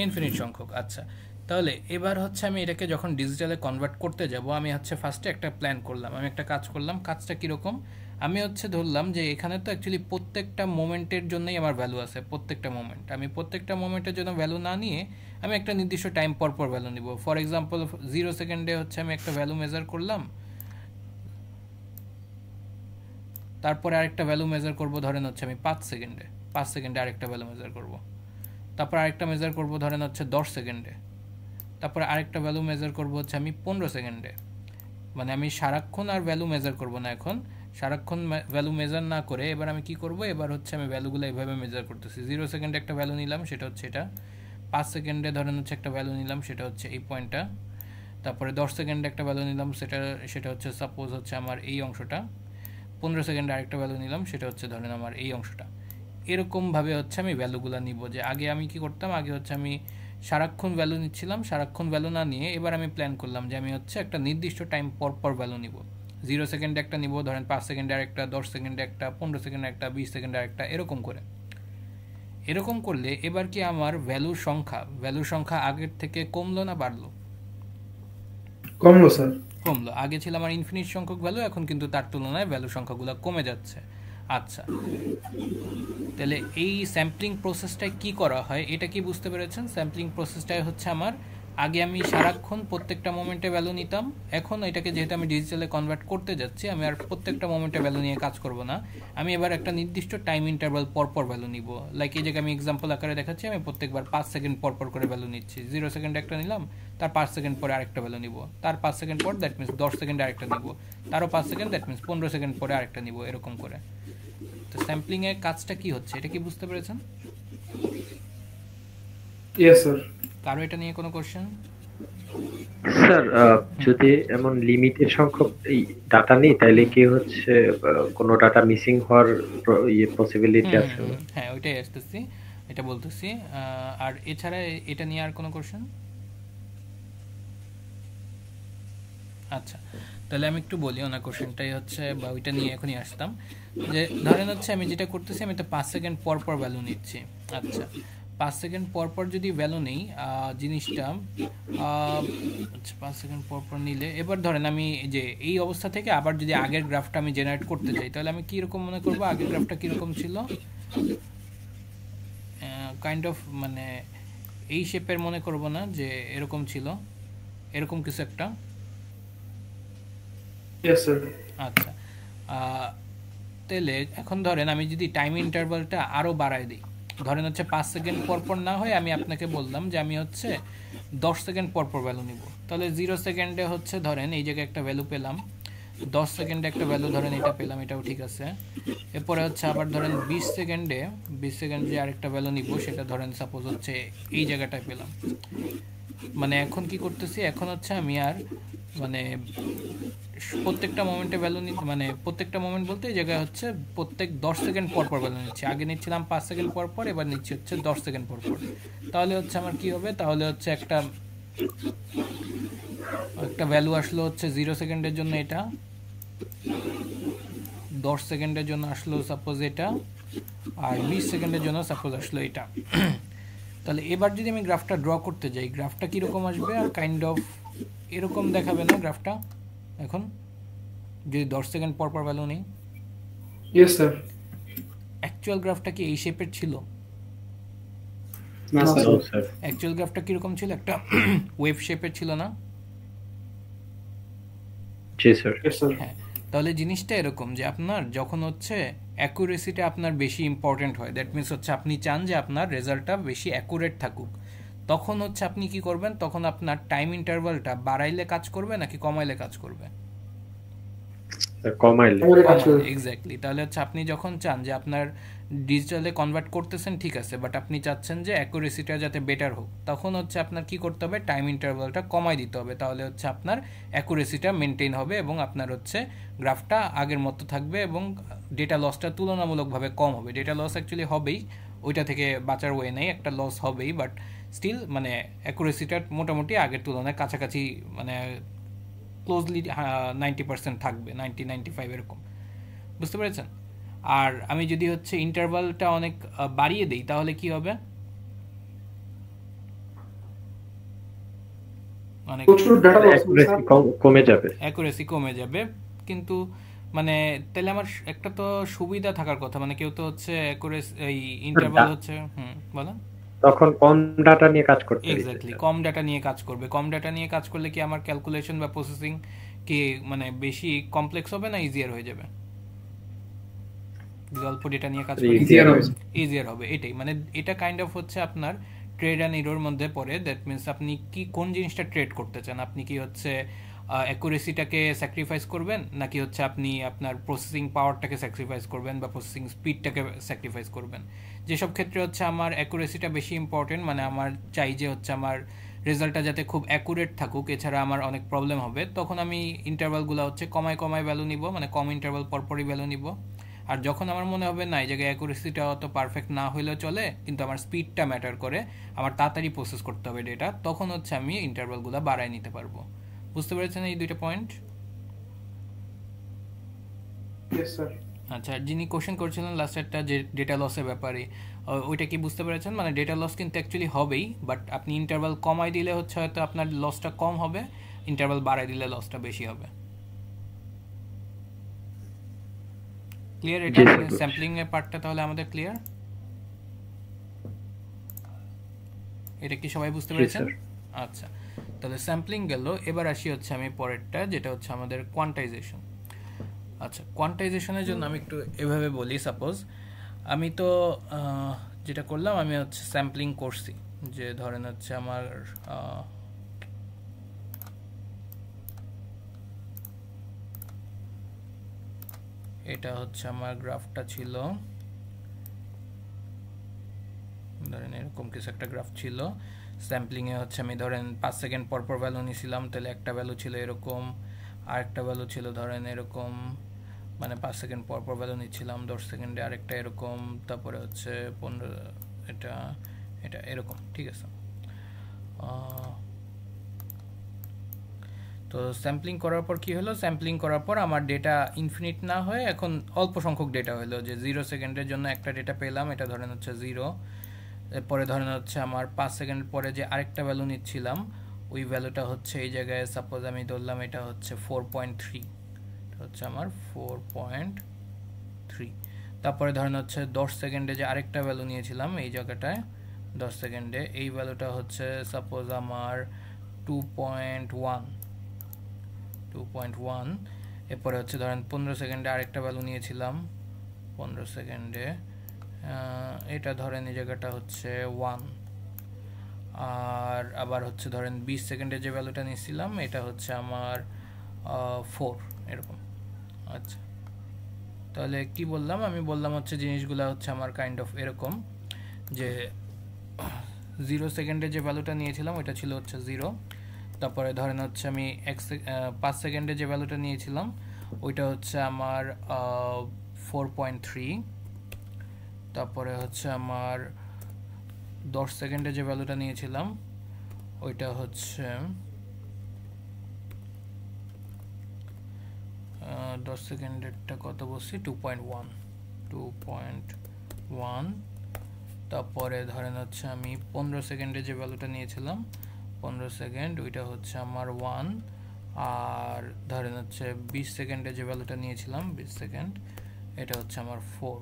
ইনফিনিট সংখ্যক। আচ্ছা, তাহলে এবার হচ্ছে আমি এটাকে যখন ডিজিটালে কনভার্ট করতে যাব, আমি হচ্ছে ফার্স্টে একটা প্ল্যান করলাম, আমি একটা কাজ করলাম। কাজটা কীরকম? আমি হচ্ছে ধরলাম যে এখানে তো অ্যাকচুয়ালি প্রত্যেকটা মোমেন্টের জন্যই আমার ভ্যালু আছে, প্রত্যেকটা মোমেন্ট। আমি প্রত্যেকটা মোমেন্টের জন্য ভ্যালু না নিয়ে আমি একটা নির্দিষ্ট টাইম পর পর ভ্যালু নিব। ফর এক্সাম্পল 0 সেকেন্ডে হচ্ছে আমি একটা ভ্যালু মেজার করলাম, তারপরে আরেকটা ভ্যালু মেজার করব, ধরেন হচ্ছে আমি 5 সেকেন্ডে আরেকটা ভ্যালু মেজার করব, তারপর আরেকটা মেজার করব ধরেন হচ্ছে 10 সেকেন্ডে, তারপরে আরেকটা ভ্যালু মেজার করব হচ্ছে আমি 15 সেকেন্ডে। মানে আমি সারাক্ষণ আর ভ্যালু মেজার করব না, এখন সারাক্ষণ ভ্যালু মেজার না করে এবার আমি কি করব, এবার হচ্ছে আমি ভ্যালুগুলো এইভাবে মেজার করতেছি। 0 সেকেন্ডে একটা ভ্যালু নিলাম, সেটা হচ্ছে এটা। 5 সেকেন্ডে ধরেন হচ্ছে একটা ভ্যালু নিলাম, সেটা হচ্ছে এই পয়েন্টটা। তারপরে 10 সেকেন্ডে একটা ভ্যালু নিলাম, সেটা হচ্ছে সাপোজ হচ্ছে আমার এই অংশটা। 15 সেকেন্ডে আরেকটা ভ্যালু নিলাম, সেটা হচ্ছে ধরেন আমার এই অংশটা। এরকমভাবে হচ্ছে আমি ভ্যালুগুলো নিব। যে আগে আমি কি করতাম, আগে হচ্ছে আমি সারাক্ষণ ভ্যালু নিচ্ছিলাম, সারাক্ষণ ভ্যালু না নিয়ে এবার আমি প্ল্যান করলাম যে আমি হচ্ছে একটা নির্দিষ্ট টাইম পর পর ভ্যালু নিব। 0 সেকেন্ডে একটা নিব, ধরেন 5 সেকেন্ডে আরেকটা, 10 সেকেন্ডে একটা, 15 সেকেন্ডে একটা, 20 সেকেন্ডে আরেকটা, এরকম করে। এরকম করলে এবার কি আমার ভ্যালুর সংখ্যা আগের থেকে কমলো না বাড়লো? কমলো স্যার। কমলো। আগে ছিল আমার ইনফিনিট সংখ্যক ভ্যালু, এখন কিন্তু তার তুলনায় ভ্যালু সংখ্যাগুলো কমে যাচ্ছে। আচ্ছা, তাহলে এই স্যাম্পলিং প্রসেসটায় কি করা হয় এটা কি বুঝতে পেরেছেন? স্যাম্পলিং প্রসেসটাই হচ্ছে আমার, আগে আমি সারাক্ষণ প্রত্যেকটা মোমেন্টে ভ্যালু নিতাম, এখন এটাকে যেহেতু আমি ডিজিটালে কনভার্ট করতে যাচ্ছি, আমি আর প্রত্যেকটা মোমেন্টে ভ্যালু নিয়ে কাজ করব না, আমি এবার একটা নির্দিষ্ট টাইম ইন্টারভাল পর পর ভ্যালু নিব। লাইক এই জায়গায় আমি এক্সাম্পল আকারে দেখাচ্ছি, আমি প্রত্যেকবার 5 সেকেন্ড পর পর করে ভ্যালু নিচ্ছি। 0 সেকেন্ডে একটা নিলাম, তার 5 সেকেন্ড পরে আরেকটা ভ্যালু নিব, তার 5 সেকেন্ড পর, দ্যাট মিনস 10 সেকেন্ডে আরেকটা নিব, তারও 5 সেকেন্ড, দ্যাট মিনস 15 সেকেন্ড পরে আরেকটা নিব, এরকম করে। তো স্যাম্পলিং এর কাজটা কি হচ্ছে এটা কি বুঝতে পেরেছেন? Yes sir. কারো এটা নিয়ে কোনো কোশ্চেন? স্যার যদি এমন লিমিটেড সংখ্যক এই ডাটা নেই, তাহলে কি হচ্ছে কোনো ডাটা মিসিং হওয়ার পসিবিলিটি আছে? হ্যাঁ, ওইটাই আসতেছি, এটা বলতেছি। আর এছাড়া এটা নিয়ে আর কোনো কোশ্চেন? আচ্ছা, তাহলে আমি একটু বলি ওনার কোশ্চেনটাই হচ্ছে, বা ওইটা নিয়ে এখনই আসতাম। যে ধরেন হচ্ছে আমি যেটা করতেছি, আমি তো 5 সেকেন্ড পর পর ভ্যালু নিচ্ছি। আচ্ছা, 5 সেকেন্ড পর পর যদি ভ্যালু নেই জিনিসটা, আচ্ছা 5 সেকেন্ড পর পর নিলে, এবার ধরেন আমি যে এই অবস্থা থেকে আবার যদি আগের গ্রাফটা আমি জেনারেট করতে চাই, তাহলে আমি কীরকম মনে করবো, আগের গ্রাফটা কীরকম ছিল, কাইন্ড অফ মানে এই শেপের মনে করব না, যে এরকম ছিল, এরকম কিছু একটা। আচ্ছা, তাহলে এখন ধরেন আমি যদি টাইম ইন্টারভালটা আরও বাড়ায় দিই, ধরেন হচ্ছে 5 সেকেন্ড পর পর না হয় আমি আপনাকে বললাম যে আমি হচ্ছে 10 সেকেন্ড পর পর ভ্যালু নিব। তাহলে 0 সেকেন্ডে হচ্ছে ধরেন এই জায়গায় একটা ভ্যালু পেলাম, 10 সেকেন্ডে একটা ভ্যালু ধরেন এটা পেলাম, এটাও ঠিক আছে। এরপরে হচ্ছে আবার ধরেন 20 সেকেন্ডে যে আরেকটা ভ্যালু নিব, সেটা ধরেন সাপোজ হচ্ছে এই জায়গাটায় পেলাম। মানে এখন কি করতেছি, এখন হচ্ছে আমি আর মানে প্রত্যেকটা মোমেন্টে ভ্যালু মানে প্রত্যেকটা মোমেন্ট বলতে এই জায়গায় হচ্ছে প্রত্যেক 10 সেকেন্ড পর পর ভ্যালু নিচ্ছি। আগে নিচ্ছিলাম 5 সেকেন্ড পর পর, এবার নিচ্ছি হচ্ছে 10 সেকেন্ড পর পর। তাহলে হচ্ছে আমার কি হবে, তাহলে হচ্ছে একটা ভ্যালু আসলো হচ্ছে 0 সেকেন্ডের জন্য এটা, 10 সেকেন্ডের জন্য আসলো সাপোজ এটা, আর 20 সেকেন্ডের জন্য সাপোজ আসলো এটা। তাহলে এবার যদি আমি গ্রাফটা ড্র করতে যাই, গ্রাফটা কীরকম আসবে, আর কাইন্ড অফ এরকম দেখাবে না গ্রাফটা? এখন যদি 10 সেকেন্ড পর পর ভ্যালু নেই, ইয়েস স্যার। অ্যাকচুয়াল গ্রাফটা কি এই শেপের ছিল? না স্যার, নো স্যার। অ্যাকচুয়াল গ্রাফটা কীরকম ছিল? একটা ওয়েভ শেপের ছিল না? জি স্যার। Yes sir. হ্যাঁ, তাহলে জিনিসটা এরকম যে আপনার যখন হচ্ছে অ্যাকুরেসিটা আপনার বেশি ইম্পর্টেন্ট হয়, দ্যাট মিনস হচ্ছে আপনি চান যে আপনার রেজাল্টটা বেশি অ্যাকুরেট থাকুক, তখন হচ্ছে আপনি কি করবেন, তখন আপনার টাইম ইন্টারভালটা বাড়াইলে কাজ করবে নাকি কমাইলে কাজ করবে? কমাইলে। এক্স্যাক্টলি। তাহলে হচ্ছে আপনি যখন চান যে আপনার ডিজিটালে কনভার্ট করতেছেন ঠিক আছে, বাট আপনি চাচ্ছেন যে অ্যাকুরেসিটা যাতে বেটার হোক, তখন হচ্ছে আপনার কি করতে হবে, টাইম ইন্টারভালটা কমাই দিতে হবে। তাহলে হচ্ছে আপনার অ্যাকুরেসিটা মেনটেন হবে এবং আপনার হচ্ছে গ্রাফটা আগের মতো থাকবে এবং ডেটা লসটা তুলনামূলকভাবে কম হবে। ডেটা লস অ্যাকচুয়ালি হবেই, ওইটা থেকে বাঁচার ওয়ে নেই, একটা লস হবেই, বাট স্টিল মানে অ্যাকুরেসিটা মোটামুটি আগের তুলনায় কাছাকাছি, মানে ক্লোজলি 90% থাকবে, 90-95 এরকম। বুঝতে পেরেছেন? আর আমি যদি হচ্ছে ইন্টারভালটা অনেক বাড়িয়ে দিই তাহলে কি হবে? অনেক কমে যাবে, অ্যাকুরেসি কমে যাবে। কিন্তু মানে তাহলে আমার একটা তো সুবিধা থাকার কথা, মানে কেউ তো হচ্ছে অ্যাকুরেসি এই ইন্টারভাল হচ্ছে বলেন তখন কম ডাটা নিয়ে কাজ করতে হবে। এক্স্যাক্টলি, কম ডাটা নিয়ে কাজ করবে। কম ডাটা নিয়ে কাজ করলে কি আমার ক্যালকুলেশন বা প্রসেসিং কি মানে বেশি কমপ্লেক্স হবে না ইজিয়ার হয়ে যাবে? অল্প ডেটা নিয়ে কাজ করলে ইজিয়ার হবে, এটাই মানে এটা কাইন্ড অফ হচ্ছে আপনার ট্রেড অ্যান্ড এরর মধ্যে পড়ে। দ্যাট মিনস আপনি কি কোন জিনিসটা ট্রেড করতে চান, আপনি কি হচ্ছে অ্যাকুরেসিটাকে স্যাক্রিফাইস করবেন নাকি হচ্ছে আপনি আপনার প্রসেসিং পাওয়ারটাকে স্যাক্রিফাইস করবেন বা প্রসেসিং স্পিডটাকে স্যাক্রিফাইস করবেন। যেসব ক্ষেত্রে হচ্ছে আমার অ্যাকুরেসিটা বেশি ইম্পর্টেন্ট, মানে আমার চাই যে হচ্ছে আমার রেজাল্টটা যাতে খুব অ্যাকুরেট থাকুক, এছাড়া আমার অনেক প্রবলেম হবে, তখন আমি ইন্টারভালগুলো হচ্ছে কমায় কমায় ভ্যালু নিব, মানে কম ইন্টারভাল পরপরই ভ্যালু নিব। আর যখন আমার মনে হবে না এই জায়গায় অ্যাকুরেসিটা অত পারফেক্ট না হলেও চলে, কিন্তু আমার স্পিডটা ম্যাটার করে, আমার তাড়াতাড়ি প্রসেস করতে হবে ডেটা, তখন হচ্ছে আমি ইন্টারভালগুলো বাড়ায় নিতে পারবো। বুঝতে পেরেছেন এই দুইটা পয়েন্ট? আচ্ছা, যিনি কোশ্চেন করছিলেন লাস্টেরটা যে ডেটা লসের ব্যাপারে, ওইটা কি বুঝতে পেরেছেন? মানে ডেটা লস কিন্তু অ্যাকচুয়ালি হবেই, বাট আপনি ইন্টারভাল কমাই দিলে হচ্ছে হয়তো আপনার লসটা কম হবে, ইন্টারভাল বাড়াই দিলে লসটা বেশি হবে। ক্লিয়ার? এটা স্যাম্পলিং এর পার্টটা তাহলে আমাদের ক্লিয়ার? এটা কি সবাই বুঝতে পেরেছেন? আচ্ছা, তাহলে স্যাম্পলিং গেল। এবার আসি হচ্ছে আমি পরেরটা, যেটা হচ্ছে আমাদের কোয়ান্টাইজেশন। আচ্ছা, কোয়ান্টাইজেশনের জন্য আমি একটু এভাবে বলি, সাপোজ আমি তো যেটা করলাম, আমি হচ্ছে স্যাম্পলিং করছি, যে ধরেন হচ্ছে আমার এটা হচ্ছে আমার গ্রাফটা ছিল, ধরেন এরকম কিছু একটা গ্রাফ ছিল। স্যাম্পলিংয়ে হচ্ছে আমি ধরেন 5 সেকেন্ড পর পর ভ্যালু নিয়েছিলাম, তাহলে একটা ভ্যালু ছিল এরকম, আর একটা ভ্যালু ছিল ধরেন এরকম, মানে 5 সেকেন্ড পর পর ভ্যালু নিচ্ছিলাম, 10 সেকেন্ডে আরেকটা এরকম, তারপরে হচ্ছে 15, এটা এটা এরকম, ঠিক আছে। তো স্যাম্পলিং করার পর কি হলো, স্যাম্পলিং করার পর আমার ডেটা ইনফিনিট না হয়ে এখন অল্প সংখ্যক ডেটা হলো, যে 0 সেকেন্ডের জন্য একটা ডেটা পেলাম, এটা ধরেন হচ্ছে 0। এরপরে ধরেন হচ্ছে আমার 5 সেকেন্ড পরে যে আরেকটা ভ্যালু নিচ্ছিলাম, ওই ভ্যালুটা হচ্ছে এই জায়গায় সাপোজ আমি ধরলাম এটা হচ্ছে 4.3, হচ্ছে আমার 4.3। তারপরে ধরেন হচ্ছে 10 সেকেন্ডে যে আরেকটা ভ্যালু নিয়েছিলাম এই জায়গাটায়, 10 সেকেন্ডে এই ভ্যালুটা হচ্ছে সাপোজ আমার 2.1। এরপরে হচ্ছে ধরেন 15 সেকেন্ডে আরেকটা ভ্যালু নিয়েছিলাম, 15 সেকেন্ডে এটা ধরেন এই জায়গাটা হচ্ছে 1। আর আবার হচ্ছে ধরেন 20 সেকেন্ডে যে ভ্যালুটা নিয়েছিলাম এটা হচ্ছে আমার 4, এরকম। আচ্ছা, তাহলে কি বললাম, আমি বললাম হচ্ছে জিনিসগুলো হচ্ছে আমার কাইন্ড অফ এরকম, যে 0 সেকেন্ডে যে ভ্যালুটা নিয়েছিলাম ওইটা ছিল হচ্ছে 0। তারপরে ধরেন হচ্ছে আমি 5 সেকেন্ডে যে ভ্যালুটা নিয়েছিলাম ওইটা হচ্ছে আমার 4.3। তারপরে হচ্ছে আমার 10 সেকেন্ডে যে ভ্যালুটা নিয়েছিলাম ওইটা হচ্ছে 10 সেকেন্ডেরটা কত বলছি, 2.1। তারপরে ধরেন হচ্ছে আমি 15 সেকেন্ডে যে ভ্যালুটা নিয়েছিলাম, 15 সেকেন্ড, ওইটা হচ্ছে আমার 1। আর ধরেন হচ্ছে 20 সেকেন্ডে যে ভ্যালুটা নিয়েছিলাম 20 সেকেন্ড, এটা হচ্ছে আমার 4।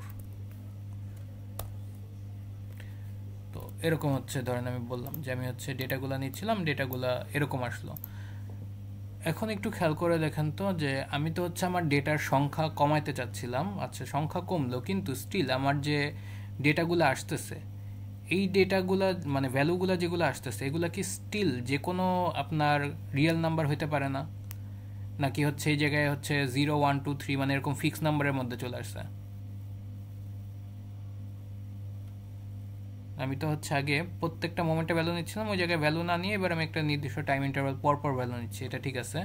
তো এরকম হচ্ছে ধরেন আমি বললাম যে আমি হচ্ছে ডেটাগুলো নিচ্ছিলাম, ডেটাগুলো এরকম আসলো। এখন একটু খেয়াল করে দেখেন তো যে আমি তো হচ্ছে আমার ডেটার সংখ্যা কমাইতে চাচ্ছিলাম, আচ্ছা সংখ্যা কমলো, কিন্তু স্টিল আমার যে ডেটাগুলো আসতেছে, এই ডেটাগুলো মানে ভ্যালুগুলো যেগুলো আসতেছে এগুলো কি স্টিল যে কোনো আপনার রিয়েল নাম্বার হতে পারে না, নাকি হচ্ছে এই জায়গায় হচ্ছে 0 1 2 3 মানে এরকম ফিক্স নাম্বারের মধ্যে চলে আসছে? আমি তো হচ্ছে আগে প্রত্যেকটা মোমেন্টে ভ্যালু নিচ্ছিলাম, ওই জায়গায় ভ্যালু না নিয়ে এবার আমি একটা নির্দিষ্ট টাইম ইন্টারভাল পর পর ভ্যালু নিচ্ছি, এটা ঠিক আছে,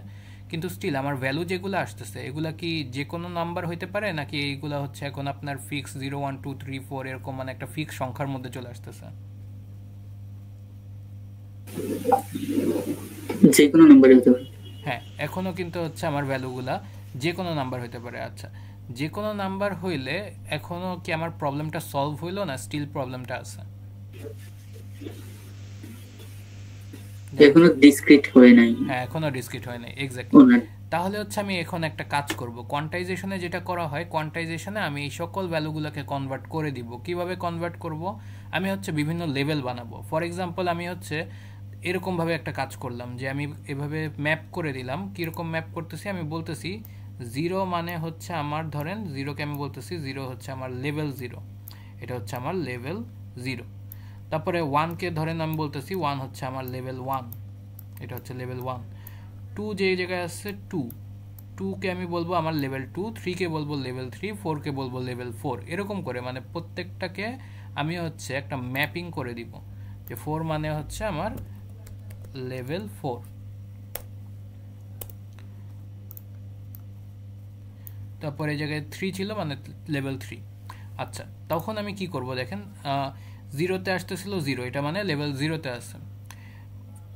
কিন্তু স্টিল আমার ভ্যালু যেগুলো আসতেছে এগুলা কি যে কোনো নাম্বার হইতে পারে, নাকি এইগুলা হচ্ছে এখন আপনার ফিক্স 0 1 2 3 4 এরকম মানে একটা ফিক্স সংখ্যার মধ্যে চলে আসতেছে? যে কোনো নাম্বারই হতে পারে। হ্যাঁ, এখনও কিন্তু হচ্ছে আমার ভ্যালুগুলা যে কোনো নাম্বার হইতে পারে। আচ্ছা, যে কোনো নাম্বার হইলে এখনও কি আমার প্রবলেমটা সলভ হইলো না স্টিল প্রবলেমটা আছে? এখনো ডিসক্রিট হয় নাই। হ্যাঁ, এখনো ডিসক্রিট হয় নাই, ও এক্স্যাক্টলি। না, তাহলে হচ্ছে আমি এখন একটা কাজ করব, কোয়ান্টাইজেশনে যেটা করা হয়, কোয়ান্টাইজেশনে আমি এই সকল ভ্যালুগুলোকে কনভার্ট করে দিব। কিভাবে কনভার্ট করব? আমি হচ্ছে বিভিন্ন লেভেল বানাবো। ফর এক্সাম্পল আমি হচ্ছে এরকমভাবে একটা কাজ করলাম যে আমি এভাবে ম্যাপ করে দিলাম। কীরকম ম্যাপ করতেছি আমি বলতেছি, 0 মানে হচ্ছে আমার ধরেন 0কে আমি বলতেছি 0 হচ্ছে আমার লেভেল 0, এটা হচ্ছে আমার লেভেল 0। তারপরে 1কে ধরেন আমি বলতেছি 1 হচ্ছে আমার লেভেল 1, এটা হচ্ছে লেভেল 1। 2 যে জায়গায় আছে 2কে আমি বলবো আমার লেভেল 2, 3কে বলবো লেভেল 3, 4কে বলবো লেভেল 4, এরকম করে মানে প্রত্যেকটাকে আমি হচ্ছে একটা ম্যাপিং করে দিব যে 4 মানে হচ্ছে আমার লেভেল 4। তারপরে এই জায়গায় 3 ছিল মানে লেভেল 3। আচ্ছা, তখন আমি কি করব দেখেন, 0তে আসতেছিল 0, এটা মানে লেভেল 0তে আছে।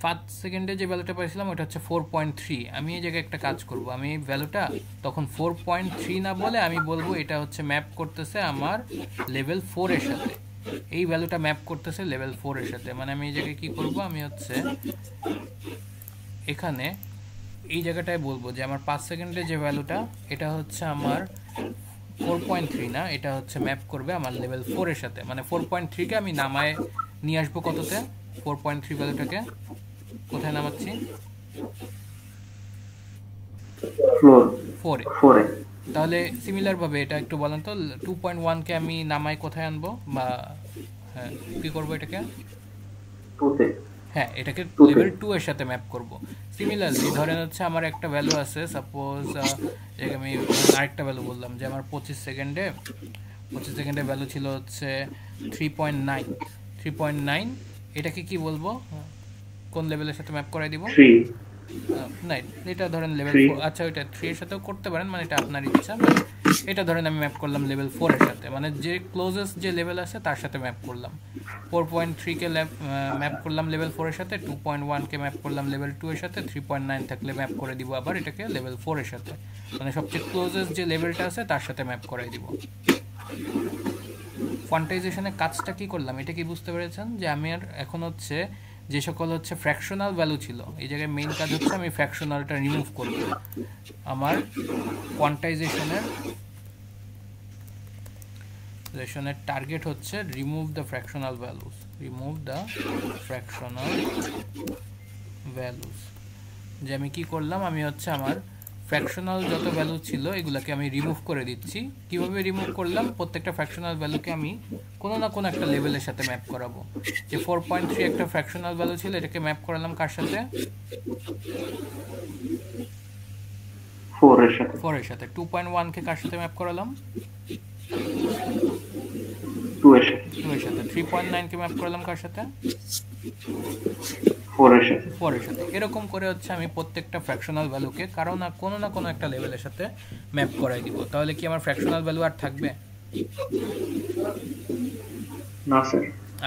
5 সেকেন্ডে যে ভ্যালুটা পাইছিলাম ওটা হচ্ছে 4.3। আমি এই জায়গায় একটা কাজ করব, আমি এই ভ্যালুটা তখন 4.3 না বলে আমি বলবো এটা হচ্ছে ম্যাপ করতেছে আমার লেভেল 4 এর সাথে, এই ভ্যালুটা ম্যাপ করতেছে লেভেল 4 এর সাথে। মানে আমি এই জায়গায় কি করব, আমি হচ্ছে এখানে এই জায়গাটায় বলবো যে আমার 5 সেকেন্ডে যে ভ্যালুটা এটা হচ্ছে আমার 4.3 না, এটা হচ্ছে ম্যাপ করবে আমার লেভেল 4 এর সাথে। মানে 4.3কে আমি নামায় নিয়ে আসবো কততে, 4.3 ভ্যালুটাকে কোথায় নামাচ্ছি, 4 এ। তাহলে সিমিলার ভাবে এটা একটু বলেন তো, 2.1 কে আমি নামাই কোথায় আনবো, বা হ্যাঁ কি করবো এটাকে, 2তে। হ্যাঁ, এটাকে লেভেল 2 এর সাথে ম্যাপ করব। সিমিলারলি ধরেন হচ্ছে আমার একটা ভ্যালু আছে, সাপোজ আমি আরেকটা ভ্যালু বললাম যে আমার 25 সেকেন্ডে ভ্যালু ছিল হচ্ছে 3.9। এটাকে কি বলবো, কোন লেভেলের সাথে ম্যাপ করাই দিব? 3 না, এটা ধরেন লেভেল 4। আচ্ছা, ওইটা 3 এর সাথেও করতে পারেন, মানে এটা আপনার ইচ্ছা। এটা ধরেন আমি ম্যাপ করলাম লেভেল 4 এর সাথে, মানে যে ক্লোজেস্ট যে লেভেল আছে তার সাথে ম্যাপ করলাম। 4.3 কে ম্যাপ করলাম লেভেল 4 এর সাথে, 2.1 কে ম্যাপ করলাম লেভেল 2 এর সাথে, 3.9 থাকলে ম্যাপ করে দিব আবার এটাকে লেভেল 4 এর সাথে, মানে সবচেয়ে ক্লোজেস্ট যে লেভেলটা আছে তার সাথে ম্যাপ করাই দিব। কোয়ান্টাইজেশনের কাজটা কি করলাম এটা কি বুঝতে পেরেছেন? যে আমি আর এখন হচ্ছে যে সকল হচ্ছে ফ্র্যাকশনাল ভ্যালু ছিল, এই জায়গায় মেইন কাজ হচ্ছে আমি ফ্র্যাকশনালটা রিমুভ করব। আমার কোয়ান্টাইজেশনের টার্গেট হচ্ছে রিমুভ দ্য ফ্র্যাকশনাল ভ্যালুস। যে আমি কি করলাম, আমি হচ্ছে আমার ফ্র্যাকশনাল যত ভ্যালু ছিল এগুলোকে আমি রিমুভ করে দিচ্ছি। কিভাবে রিমুভ করলাম, প্রত্যেকটা ফ্র্যাকশনাল ভ্যালুকে আমি কোনো না কোনো একটা লেভেলের সাথে ম্যাপ করাবো। যে 4.3 একটা ফ্র্যাকশনাল ভ্যালু ছিল, এটাকে ম্যাপ করালাম কার সাথে, 4 এর সাথে। 2.1 কে কার সাথে ম্যাপ করালাম, 2 এর সাথে। 3.9 কে ম্যাপ করালাম কার সাথে, 4 এর সাথে। এরকম করে হচ্ছে আমি প্রত্যেকটা ফ্র্যাকশনাল ভ্যালুকে কারো না কোনো একটা লেভেলের সাথে ম্যাপ করাই দিব। তাহলে কি আমার ফ্র্যাকশনাল ভ্যালু আর থাকবে না স্যার?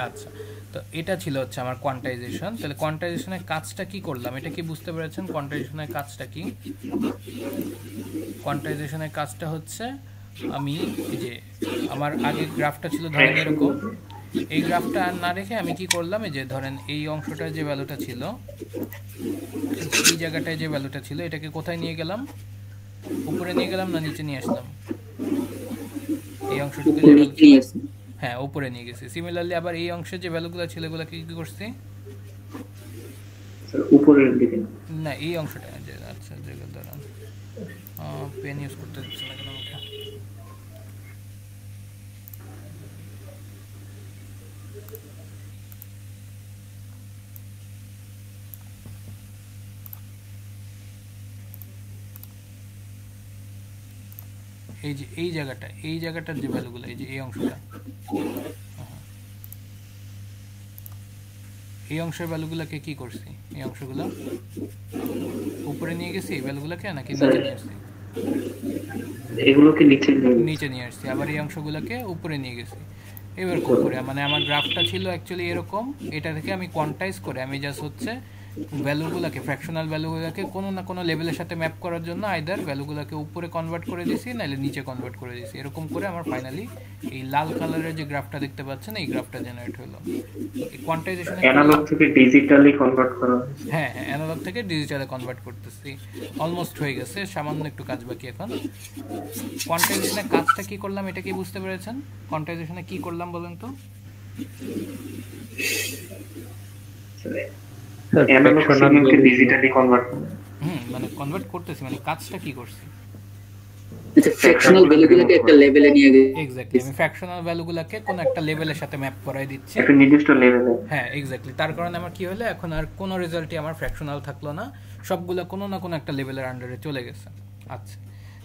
আচ্ছা, তো এটা ছিল হচ্ছে আমার কোয়ান্টাইজেশন। তাহলে কোয়ান্টাইজেশনের কাজটা কি করলাম এটা কি বুঝতে পেরেছেন? কোয়ান্টাইজেশনের কাজটা কি? কোয়ান্টাইজেশনের কাজটা হচ্ছে আমি এই যে আমার আগে গ্রাফটা ছিল ধরেন এরকম, এই গ্রাফটা আর না রেখে আমি কি করলাম, এই যে ধরেন এই অংশটার যে ভ্যালুটা ছিল, এই জায়গাটায় যে ভ্যালুটা ছিল, এটাকে কোথায় নিয়ে গেলাম, উপরে নিয়ে গেলাম না নিচে নিয়ে আসলাম, এই অংশটুকু যে value ছিল, হ্যাঁ উপরে নিয়ে গেছি। সিমিলারলি আবার এই অংশের যে ভ্যালুগুলো ছিল এগুলোকে কি করছি, উপরের দিকে না এই অংশটা যে, আচ্ছা যেগুলো দাঁড়ান পেন ইউজ করতে দিচ্ছে না কেন আমাকে, এই যে এই জায়গাটা, এই জায়গাটার যে ভ্যালুগুলো, এই যে এই অংশটা, এই অংশের ভ্যালুগুলোকে কি করছি, এই অংশগুলো উপরে নিয়ে গেছি এই ভ্যালুগুলোকে, নাকি নিচে নিয়ে আসছি, এগুলোকে নিচে নিয়ে আসছি, আবার এই অংশগুলোকে উপরে নিয়ে গেছি। এবার করে মানে আমার গ্রাফটা ছিল অ্যাকচুয়ালি এরকম, এটা থেকে আমি কোয়ান্টাইজ করে আমি জাস্ট হচ্ছে ভ্যালুগুলোকে, ফ্র্যাকশনাল ভ্যালুগুলোকে কোনো না কোনো লেভেলের সাথে ম্যাপ করার জন্য আইদার ভ্যালুগুলোকে উপরে কনভার্ট করে দিয়েছি, নাহলে নিচে কনভার্ট করে দিয়েছি। এরকম করে আমার ফাইনালি এই লাল কালারের যে গ্রাফটা দেখতে পাচ্ছেন এই গ্রাফটা জেনারেট হলো। এই কোয়ান্টাইজেশনে অ্যানালগ থেকে ডিজিটালি কনভার্ট করা হয়েছে। হ্যাঁ হ্যাঁ, অ্যানালগ থেকে ডিজিটালে কনভার্ট করতেছি, অলমোস্ট হয়ে গেছে, সামান্য একটু কাজ বাকি এখন। কোয়ান্টাইজেশনে কাজটা কি করলাম এটা কি বুঝতে পেরেছেন? কোয়ান্টাইজেশনে কি করলাম বলেন তো? অ্যানালগ সিগন্যালকে ডিজিটালি কনভার্ট মানে কনভার্ট করতেছি, মানে কাজটা কি করছি, আচ্ছা ফ্র্যাকশনাল ভ্যালুগুলোকে একটা লেভেলে নিয়ে গেছে। এক্স্যাক্টলি আমি ফ্র্যাকশনাল ভ্যালুগুলোকে কোন একটা লেভেলের সাথে ম্যাপ করাই দিচ্ছি, একটা নির্দিষ্ট লেভেলে। হ্যাঁ এক্স্যাক্টলি। তার কারণে আমার কি হলো, এখন আর কোনো রেজাল্টই আমার ফ্র্যাকশনাল থাকলো না, সবগুলো কোনো না কোনো একটা লেভেলের আন্ডারে চলে গেছে। আচ্ছা,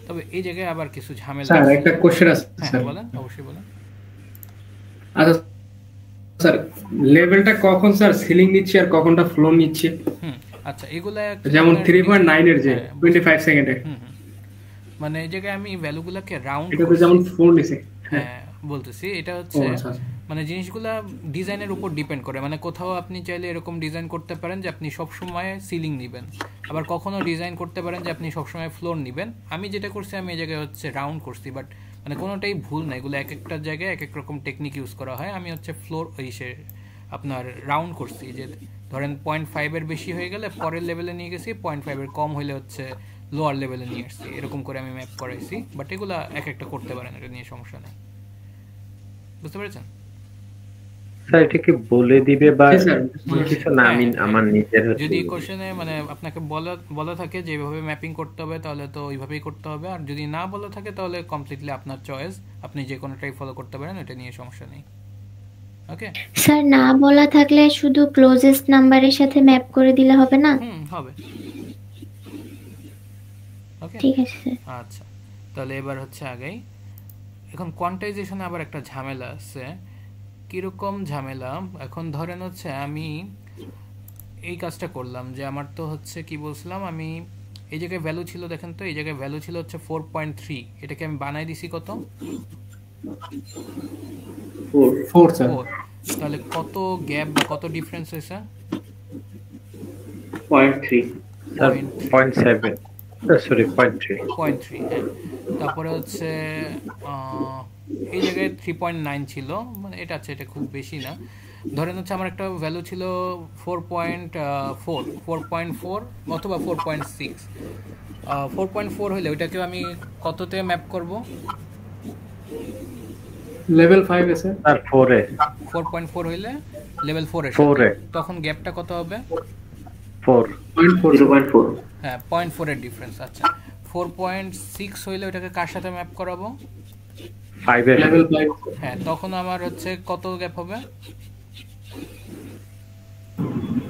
তবে এই জায়গায় আবার কিছু ঝামেলা স্যার আছে। একটা কোশ্চেন আছে হ্যাঁ স্যার। বলেন, অবশ্যই বলেন। আচ্ছা স্যার, লেভেলটা কখন স্যার সিলিং নিচ্ছে আর কখনটা ফ্লোর নিচ্ছে? আচ্ছা এগুলা যেমন 3.9 এর যে 25 সেকেন্ডে, মানে এই জায়গায় আমি ভ্যালুগুলোকে রাউন্ড এটা তো যেমন ফ্লোর নিছে। হ্যাঁ বলতেছি, এটা হচ্ছে মানে জিনিসগুলা ডিজাইনের উপর ডিপেন্ড করে। মানে কোথাও আপনি চাইলে এরকম ডিজাইন করতে পারেন যে আপনি সবসময় সিলিং নেবেন, আবার কখনো ডিজাইন করতে পারেন যে আপনি সবসময় ফ্লোর নেবেন। আমি যেটা করছি, আমি এই জায়গায় হচ্ছে রাউন্ড করছি, বাট মানে কোনোটাই ভুল না, এগুলো এক একটা জায়গায় এক এক রকম টেকনিক ইউজ করা হয়। আমি হচ্ছে ফ্লোর ইসে আপনার রাউন্ড করছি, যে ধরেন 0.5 বেশি হয়ে গেলে পরের লেভেলে নিয়ে গেছি, 0.5 কম হলে হচ্ছে লোয়ার লেভেলে নিয়ে আসছি, এরকম করে আমি ম্যাপ করাইছি। বাট এগুলা এক একটা করতে পারেন, এটা নিয়ে সমস্যা নেই, বুঝতে পেরেছেন? স্যার এটা কি বলে দিবে বা স্যার কিছু না? আমি আমার নিজের যদি কোশ্চেনে মানে আপনাকে বলা থাকে যে এইভাবে ম্যাপিং করতে হবে, তাহলে তো ওইভাবেই করতে হবে। আর যদি না বলা থাকে তাহলে কমপ্লিটলি আপনার চয়েস, আপনি যে কোনোটাই ফলো করতে পারেন, এটা নিয়ে সমস্যা নেই। ওকে স্যার, না বলা থাকলে শুধু ক্লোজেস্ট নাম্বারের সাথে ম্যাপ করে দিলে হবে না? হবে। ওকে ঠিক আছে স্যার। আচ্ছা, তাহলে এবার হচ্ছে আগেই, এখন কোয়ান্টাইজেশনে আবার একটা ঝামেলা আছে। কিরকম ঝামেলা? এখন ধরেন হচ্ছে আমি এই কাজটা করলাম যে আমার তো হচ্ছে কি বলছিলাম, আমি এই জায়গায় ভ্যালু ছিল, দেখেন তো এই জায়গায় ভ্যালু ছিল হচ্ছে 4.3, এটাকে আমি বানাই দিছি কত? 4 স্যার। 4। তাহলে কত গ্যাপ বা কত ডিফারেন্স হয়েছে? 0.3 0.7 সরি 0.3 হ্যাঁ। তারপরে হচ্ছে এই জায়গায় 3.9 ছিল, মানে এটা আছে, এটা খুব বেশি না। ধরেন হচ্ছে আমার একটা ভ্যালু ছিল 4.4 অথবা 4.6। 4.4 হলে ওইটাকে আমি কততে ম্যাপ করব? লেভেল 5 এ স্যার। আর 4 এ 4.4 হইলে লেভেল 4 এর 4 এ তখন গ্যাপটা কত হবে? 0.4 হ্যাঁ 0.4 এর ডিফারেন্স। আচ্ছা 4.6 হইলে ওটাকে কার সাথে ম্যাপ করাবো? 5 এর লেভেল 5। হ্যাঁ তখন আমার হচ্ছে কত গ্যাপ হবে?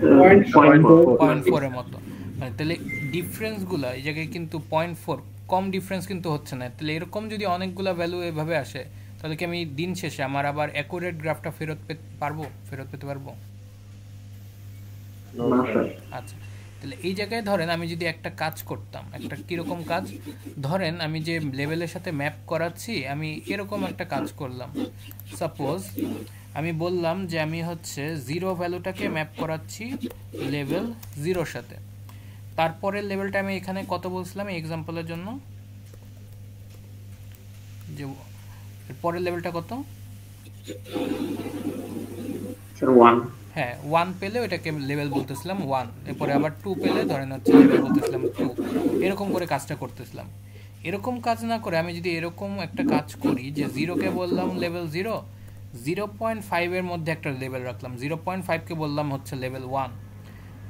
0.4 এর মতো। মানে তাহলে ডিফারেন্সগুলো এই জায়গায় কিন্তু 0.4 কম ডিফারেন্স কিন্তু হচ্ছে না। তাহলে এরকম যদি অনেকগুলো ভ্যালু এভাবে আসে, তাহলে কি আমি দিন শেষে আমার আবার অ্যাকুরেট গ্রাফটা ফেরত পেতে পারবো? আচ্ছা, তাহলে এই জায়গায় ধরেন আমি যদি একটা কাজ করতাম, একটা কিরকম কাজ, ধরেন আমি যে লেভেলের সাথে ম্যাপ করাচ্ছি, আমি এরকম একটা কাজ করলাম। সাপোজ আমি বললাম যে আমি হচ্ছে 0 ভ্যালুটাকে ম্যাপ করাচ্ছি লেভেল 0 সাথে। তারপরের লেভেলটা আমি এখানে কত বলছিলাম এই এক্সাম্পলের জন্য, যে পরের লেভেলটা কত? স্যার 1 হ্যাঁ 1 পেলে ওটাকে লেভেল বলতেছিলাম 1, এরপরে আবার 2 পেলে ধরেন হচ্ছে লেভেল বলতেছিলাম 2, এরকম করে কাজটা করতেছিলাম। এরকম কাজ না করে আমি যদি এরকম একটা কাজ করি যে 0-কে বললাম লেভেল 0, 0.5 এর মধ্যে একটা লেভেল রাখলাম, 0.5-কে বললাম হচ্ছে লেভেল 1,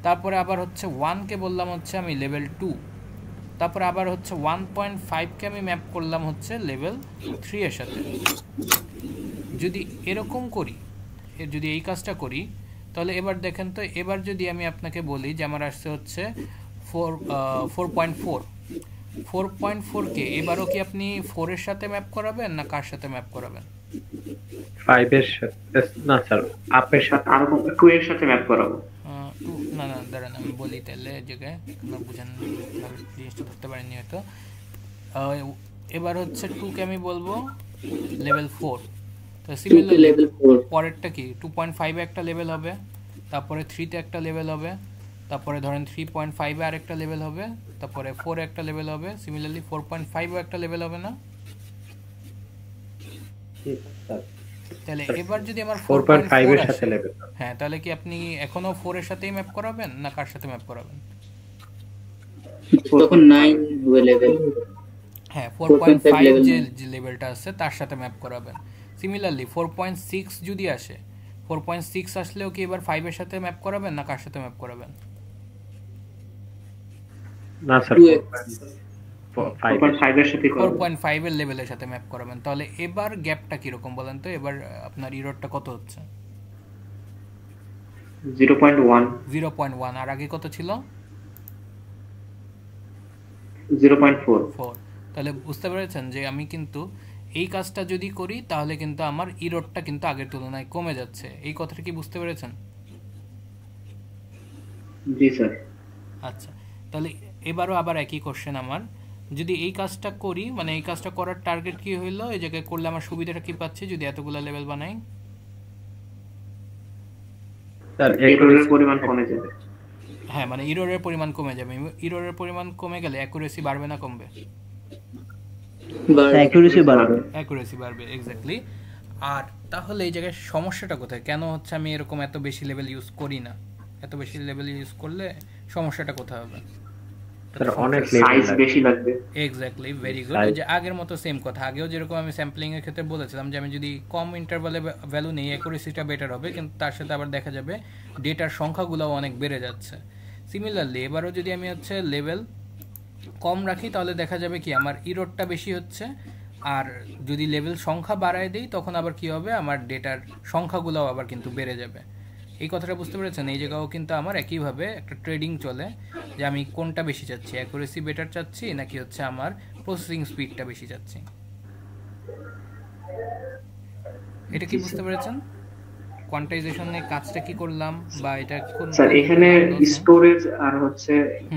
তারপরে আবার হচ্ছে 1-কে বললাম হচ্ছে আমি লেভেল 2, তারপরে আবার হচ্ছে 1.5-কে আমি ম্যাপ করলাম হচ্ছে লেভেল 3 এর সাথে। যদি এরকম করি, যদি এই কাজটা করি, তাহলে এবার দেখেন তো, এবার যদি আমি আপনাকে বলি যে আমার আসছে হচ্ছে 4.4কে এবারও কি আপনি 4 এর সাথে ম্যাপ করাবেন না কার সাথে ম্যাপ করাবেন? 5 এর সাথে না স্যার, আপের সাথে আর 2 এর সাথে ম্যাপ করাবো। না না দাঁড়ান আমি বলি তাহলে, এই জায়গায় আপনারা বুঝেন জিনিসটা ধরতে পারেননি হয়তো। এবার হচ্ছে 2-কে আমি বলবো লেভেল 4, তো সিমিলারলি লেভেল 4 পরেরটা কি 2.5-এ একটা লেভেল হবে, তারপরে 3-তে একটা লেভেল হবে, তারপরে ধরেন 3.5-এ আরেকটা লেভেল হবে, তারপরে 4-এ একটা লেভেল হবে, সিমিলারলি 4.5-এও একটা লেভেল হবে না? তাহলে এবার যদি আমার 4.5 এর আসে, সাথে লেভেল, হ্যাঁ তাহলে কি আপনি এখনো 4 এর সাথেই ম্যাপ করাবেন না কার সাথে ম্যাপ করাবেন? তখন 9 লেভেল, হ্যাঁ 4.5 4.5 level যে লেভেলটা আছে তার সাথে ম্যাপ করাবেন। সিমিলারলি 4.6 যদি আসে, 4.6 আসলেও কি এবার 5 এর সাথে ম্যাপ করাবেন না কার সাথে ম্যাপ করাবেন? না স্যার 4.5 এর সাথে করব। 4.5 এর লেভেলের সাথে ম্যাপ করাবেন। তাহলে এবার গ্যাপটা কি রকম বলেন তো, এবার আপনার এররটা কত হচ্ছে? 0.1 0.1, আর আগে কত ছিল? 0.4 4। তাহলে বুঝতে পেরেছেন যে আমি কিন্তু এই কাজটা যদি করি তাহলে কিন্তু আমার ইররটা কিন্তু আগের তুলনায় কমে যাচ্ছে। এই কথাটা কি বুঝতে পেরেছেন? জি স্যার। আচ্ছা, তাহলে এবারও আবার একই কোশ্চেন আমার, যদি এই কাজটা করি, মানে এই কাজটা করার টার্গেট কি হইলো, এই জায়গায় করলে আমার সুবিধাটা কি পাচ্ছি যদি এতগুলো লেভেল বানাই? স্যার এররের পরিমাণ কমে যাবে। হ্যাঁ মানে ইররের পরিমাণ কমে যাবে। ইররের পরিমাণ কমে গেলে অ্যাকুরেসি বাড়বে না কমবে? অ্যাকুরেসি বাড়বে। অ্যাকুরেসি বাড়বে, এক্স্যাক্টলি। আর তাহলে এই জায়গায় সমস্যাটা কোথায়, কেন হচ্ছে আমি এরকম এত বেশি লেভেল ইউজ করি না? এত বেশি লেভেল ইউজ করলে সমস্যাটা কোথায় হবে? স্যার অনেক সাইজ বেশি লাগবে। Exactly, very good. যে আগের মতো সেম কথা, আগেও যেরকম আমি স্যাম্পলিং এর ক্ষেত্রে বলেছিলাম যে আমি যদি কম ইন্টারভালে ভ্যালু নেই অ্যাকুরেসিটা বেটার হবে, কিন্তু তার সাথে আবার দেখা যাবে ডেটার সংখ্যাগুলোও অনেক বেড়ে যাচ্ছে। সিমিলারলি এবারও যদি আমি হচ্ছে লেভেল কম রাখি তাহলে দেখা যাবে কি আমার ইররটা বেশি হচ্ছে, আর যদি লেভেল সংখ্যা বাড়ায় দিই তখন আবার কি হবে, আমার ডেটার সংখ্যাগুলোও আবার কিন্তু বেড়ে যাবে। এই কথাটা বুঝতে পেরেছেন? এই জায়গাও কিন্তু আমার একইভাবে একটা ট্রেডিং চলে যে আমি কোনটা বেশি চাচ্ছি, অ্যাকুরেসি বেটার চাচ্ছি নাকি হচ্ছে আমার প্রসেসিং স্পিডটা বেশি চাচ্ছি। এটা কি বুঝতে পেরেছেন? কোয়ান্টাইজেশনের কাজটা কি করলাম, বা এটা কোন স্যার এখানে স্টোরেজ আর হচ্ছে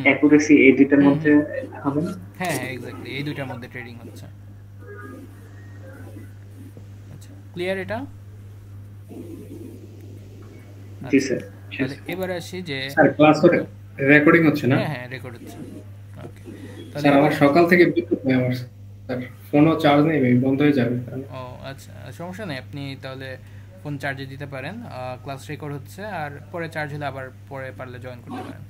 অ্যাকুরেসি এই দুইটার মধ্যে হবে না? হ্যাঁ হ্যাঁ এক্স্যাক্টলি, এই দুইটার মধ্যে ট্রেডিং হচ্ছে। আচ্ছা, ক্লিয়ার এটা? জি স্যার। তাহলে এবার আসি যে স্যার ক্লাস রেকর্ডিং হচ্ছে না? হ্যাঁ হ্যাঁ রেকর্ড হচ্ছে। ওকে, তাহলে স্যার আমার সকাল থেকে বিদ্যুৎ নেই, আমার স্যার ফোনও চার্জ নেই, বন্ধ হয়ে যাবে। ও আচ্ছা, সমস্যা নেই, আপনি তাহলে ফোন চার্জে দিতে পারেন। ক্লাস রেকর্ড হচ্ছে, আর পরে চার্জ হলে আবার পরে পারলে জয়েন করতে পারেন।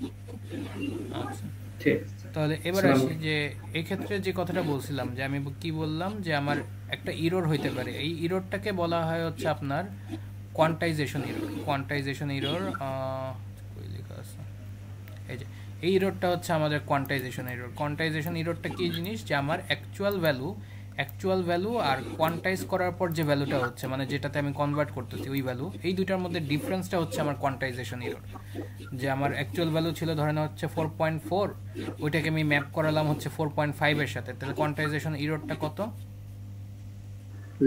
আচ্ছা ঠিক। তাহলে এবার আসি যে এই ক্ষেত্রে যে কথাটা বলছিলাম যে আমি কি বললাম যে আমার একটা ইরর হইতে পারে, এই ইররটাকে বলা হয় হচ্ছে আপনার কোয়ান্টাইজেশন ইরর। কোয়ান্টাইজেশন ইরর কই লেখা আছে, এই যে এই ইররটা হচ্ছে আমাদের কোয়ান্টাইজেশন ইরর। কোয়ান্টাইজেশন ইররটা কি জিনিস, যে আমার অ্যাকচুয়াল ভ্যালু আর কোয়ান্টাইজ করার পর যে ভ্যালুটা হচ্ছে, মানে যেটাতে আমি কনভার্ট করতেছি ওই ভ্যালু, এই দুইটার মধ্যে ডিফারেন্সটা হচ্ছে আমার কোয়ান্টাইজেশন ইরর। যে আমার অ্যাকচুয়াল ভ্যালু ছিল ধরে নেওয়া হচ্ছে 4.4, ওইটাকে আমি ম্যাপ করালাম হচ্ছে 4.5 এর সাথে, তাহলে কোয়ান্টাইজেশন ইররটা কত?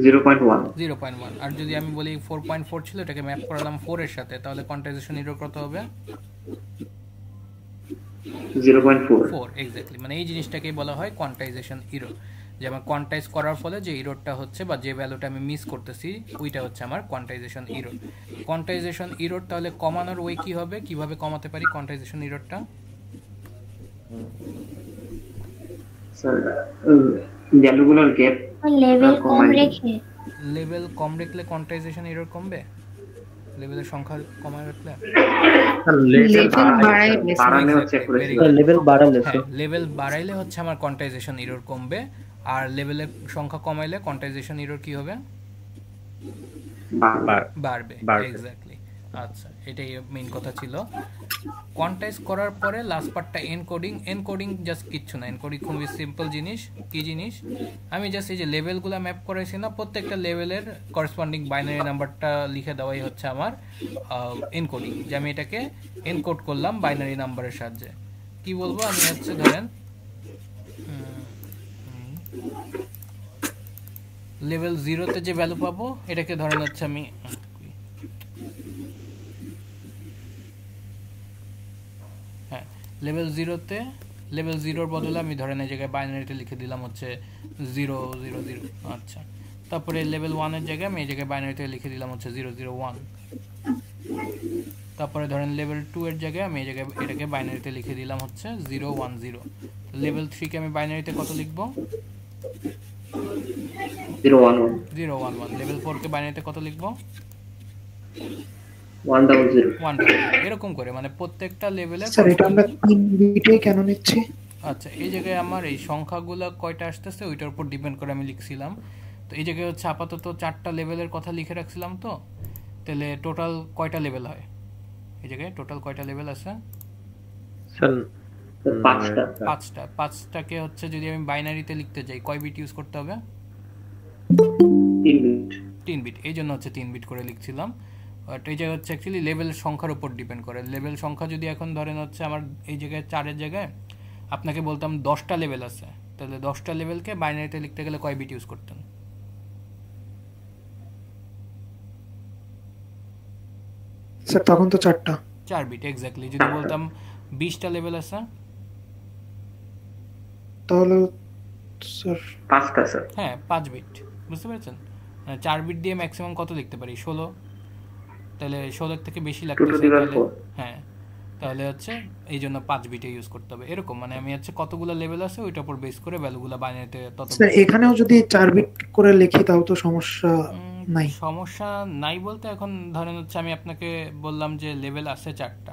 0.1। আর যদি আমি বলি 4.4 ছিল, এটাকে ম্যাপ করালাম 4 এর সাথে, তাহলে কোয়ান্টাইজেশন ইরর কত হবে? 0.4, এক্স্যাক্টলি। মানে এই জিনিসটাকেই বলা হয় কোয়ান্টাইজেশন ইরর, যে আমার কোয়ান্টাইজ করার ফলে যে ইররটা হচ্ছে বা যে ভ্যালুটা আমি মিস করতেছি ওইটা হচ্ছে আমার কোয়ান্টাইজেশন ইরর। কোয়ান্টাইজেশন ইরর তাহলে কমানোর ওয়ে কি হবে, কিভাবে কমাতে পারি কোয়ান্টাইজেশন ইররটা? স্যার ভ্যালুগুলোর গ্যাপ লেভেল কম রেখে। লেভেল কম রাখলে কোয়ান্টাইজেশন ইরর কমবে? লেভেলের সংখ্যা কমায় রাখলে লেভেল বাড়াইলে বাড়ানো হচ্ছে accuracy। লেভেল বাড়ালে হ্যাঁ লেভেল বাড়াইলে হচ্ছে আমার কোয়ান্টাইজেশন এরর কমবে, আর লেভেলের সংখ্যা কমাইলে কোয়ান্টাইজেশন এরর কি হবে? বাড়বে। এক্স্যাক্টলি। আচ্ছা, এটাই মেইন কথা ছিল। কোয়ান্টাইজ করার পরে লাস্ট পার্টটা এনকোডিং। এনকোডিং জাস্ট কিচ্ছু না, এনকোডিং খুবই সিম্পল জিনিস। কি জিনিস? আমি জাস্ট এই যে লেভেলগুলো ম্যাপ করাইছি না, প্রত্যেকটা লেভেলের করেসপন্ডিং বাইনারি নাম্বারটা লিখে দেওয়াই হচ্ছে আমার এনকোডিং। যে আমি এটাকে এনকোড করলাম বাইনারি নাম্বারের সাহায্যে। কি বলবো আমি হচ্ছে ধরেন লেভেল 0-তে যে ভ্যালু পাবো এটাকে ধরেন হচ্ছে আমি লেভেল 0-তে লেভেল 0-র বদলে আমি ধরেন এই জায়গায় বাইনারিতে লিখে দিলাম হচ্ছে 000। আচ্ছা, তারপরে লেভেল 1-এর জায়গায় আমি এই জায়গায় বাইনারিতে লিখে দিলাম হচ্ছে 001। তারপরে ধরেন লেভেল 2-এর জায়গায় আমি এই জায়গায় এটাকে বাইনারিতে লিখে দিলাম হচ্ছে 010। লেভেল 3-কে আমি বাইনারিতে কত লিখব? 011। লেভেল 4-কে বাইনারিতে কত লিখব? 100। এরকম করে মানে প্রত্যেকটা লেভেলে। স্যার এটা আমরা 3 বিটে কেন নিচ্ছি? আচ্ছা, এই জায়গায় আমার এই সংখ্যাগুলো কয়টা আসতেছে ওইটার উপর ডিপেন্ড করে আমি লিখছিলাম। তো এই জায়গায় হচ্ছে আপাতত 4টা লেভেলের কথা লিখে রাখছিলাম। তো তাহলে টোটাল কয়টা লেভেল হয়? এই জায়গায় টোটাল কয়টা লেভেল আছে? স্যার 5টা। 5টাকে হচ্ছে যদি আমি বাইনারিতে লিখতে যাই কয় বিট ইউজ করতে হবে? 3 বিট। এই জন্য হচ্ছে 3 বিট করে লিখছিলাম। বাট এই জায়গায় হচ্ছে অ্যাকচুয়ালি লেভেল সংখ্যার উপর ডিপেন্ড করে। লেভেল সংখ্যা যদি এখন ধরেন হচ্ছে আমার এই জায়গায় 4-এর জায়গায় আপনাকে বলতাম 10টা লেভেল আছে, তাহলে 10টা লেভেলকে বাইনারিতে লিখতে গেলে কয় বিট ইউজ করতেন? স্যার তখন তো 4টা। 4 বিট এক্স্যাক্টলি। যদি বলতাম 20টা লেভেল আছে তাহলে স্যার 5টা স্যার। হ্যাঁ 5 বিট। বুঝতে পেরেছেন? 4 বিট দিয়ে ম্যাক্সিমাম কত লিখতে পারি? 16। তাহলে 16 থেকে বেশি লাগতেছে তাহলে হ্যাঁ, তাহলে হচ্ছে এই জন্য 5 বিটে ইউজ করতে হবে। এরকম মানে আমি হচ্ছে কতগুলো লেভেল আছে ওইটার উপর বেস করে ভ্যালুগুলো বাইনারিতে তত। স্যার এখানেও যদি 4 বিট করে লিখি তাও তো সমস্যা নাই? সমস্যা নাই বলতে এখন ধরেন হচ্ছে আমি আপনাকে বললাম যে লেভেল আছে 4টা,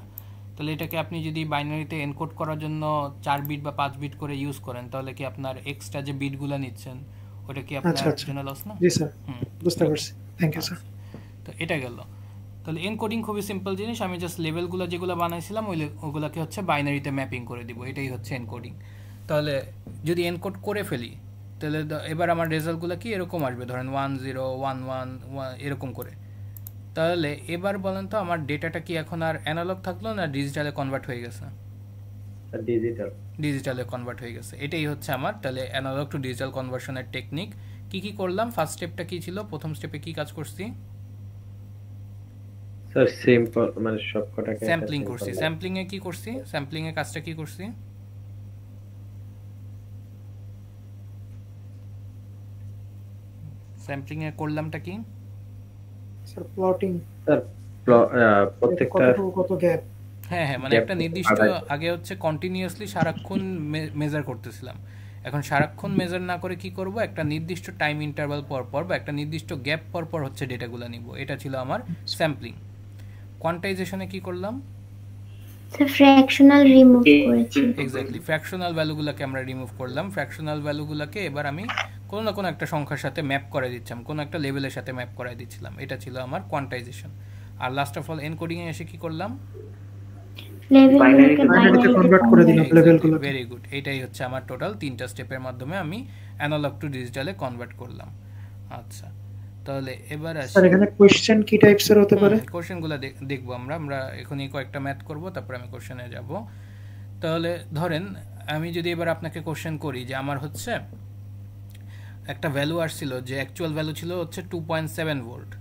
তাহলে এটাকে আপনি যদি বাইনারিতে এনকোড করার জন্য 4 বিট বা 5 বিট করে ইউজ করেন তাহলে কি আপনার এক্সট্রা যে বিটগুলো নিচ্ছেন ওটা কি আপনার জন্য লস না? জি স্যার, বুঝতে পারছি। Thank you sir. তো এটা গেল। তাহলে এনকোডিং খুবই সিম্পল জিনিস। আমি জাস্ট লেভেলগুলো যেগুলো বানাইছিলাম ওগুলোকে হচ্ছে বাইনারিতে ম্যাপিং করে দিব, এটাই হচ্ছে এনকোডিং। তাহলে যদি এনকোড করে ফেলি তাহলে এবার আমার রেজাল্টগুলো কি এরকম আসবে, ধরেন 1011 এরকম করে। তাহলে এবার বলেন তো আমার ডেটাটা কি এখন আর অ্যানালগ থাকলো না ডিজিটালে কনভার্ট হয়ে গেছে? ডিজিটালে কনভার্ট হয়ে গেছে। এটাই হচ্ছে আমার তাহলে অ্যানালগ টু ডিজিটাল কনভার্সনের টেকনিক। কি করলাম? ফার্স্ট স্টেপটা কি ছিল? প্রথম স্টেপে কি কাজ করছি? স্যার সিম্পল মানে সবকটাকে স্যাম্পলিং করছি। স্যাম্পলিং এ কি করছি? স্যাম্পলিং এর কাজটা কি করছি? স্যাম্পলিং এ করলামটা কি? Sir plotting. স্যার প্রত্যেকটা কত গ্যাপ। হ্যাঁ মানে একটা নির্দিষ্ট আগে হচ্ছে কন্টিনিউয়াসলি সারাক্ষণ মেজার করতেছিলাম। এখন সারাক্ষণ মেজার না করে কি করব, একটা নির্দিষ্ট টাইম ইন্টারভাল পর পর বা একটা নির্দিষ্ট গ্যাপ পর পর হচ্ছে ডেটাগুলো নিব। এটা ছিল আমার স্যাম্পলিং। কোয়ান্টাইজেশনে কি করলাম? স্যার ফ্র্যাকশনাল রিমুভ করেছি। এক্স্যাক্টলি, ফ্র্যাকশনাল ভ্যালুগুলোকে আমরা রিমুভ করলাম। ফ্র্যাকশনাল ভ্যালুগুলোকে এবার আমি কোনো না কোনো একটা সংখ্যার সাথে ম্যাপ করে দিচ্ছিলাম, কোনো একটা লেভেলের সাথে ম্যাপ করে দিচ্ছিলাম। এটা ছিল আমার কোয়ান্টাইজেশন। আর লাস্ট অফ অল এনকোডিং এ এসে কি করলাম? বাইনারিতে কনভার্ট করে দিলাম লেভেলগুলো। Very good. এটাই হচ্ছে আমার টোটাল 3টা স্টেপের মাধ্যমে আমি অ্যানালগ টু ডিজিটালে কনভার্ট করলাম। আচ্ছা, তাহলে এবার আসি স্যার এখানে কোশ্চেন কি টাইপসের হতে পারে? কোশ্চেনগুলো দেখবো আমরা এখনই কয়েকটা ম্যাথ করব, তারপর আমি কোশ্চেনে যাব। তাহলে ধরেন আমি যদি এবার আপনাকে কোশ্চেন করি যে আমার হচ্ছে একটা ভ্যালু আসছিল যে অ্যাকচুয়াল ভ্যালু ছিল হচ্ছে 2.7 ভোল্ট।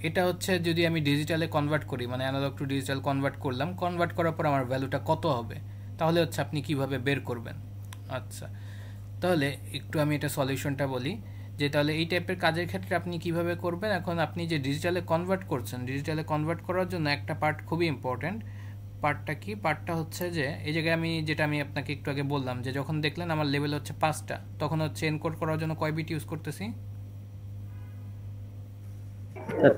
এটা হচ্ছে যদি আমি ডিজিটালে কনভার্ট করি মানে অ্যানালগ টু ডিজিটাল কনভার্ট করলাম, কনভার্ট করার পর আমার ভ্যালুটা কত হবে, তাহলে হচ্ছে আপনি কিভাবে বের করবেন। আচ্ছা, তাহলে একটু আমি এটা সলিউশনটা বলি যে তাহলে এই টাইপের কাজের ক্ষেত্রে আপনি কিভাবে করবেন। এখন আপনি যে ডিজিটালে কনভার্ট করছেন, ডিজিটালে কনভার্ট করার জন্য একটা পার্ট খুবই ইম্পর্ট্যান্ট। পার্টটা কি? পার্টটা হচ্ছে যে এই জায়গায় আমি আপনাকে একটু আগে বললাম যে যখন দেখলেন আমার লেভেল হচ্ছে 5টা, তখন হচ্ছে এনকোড করার জন্য কয় বিট ইউজ করতেছি?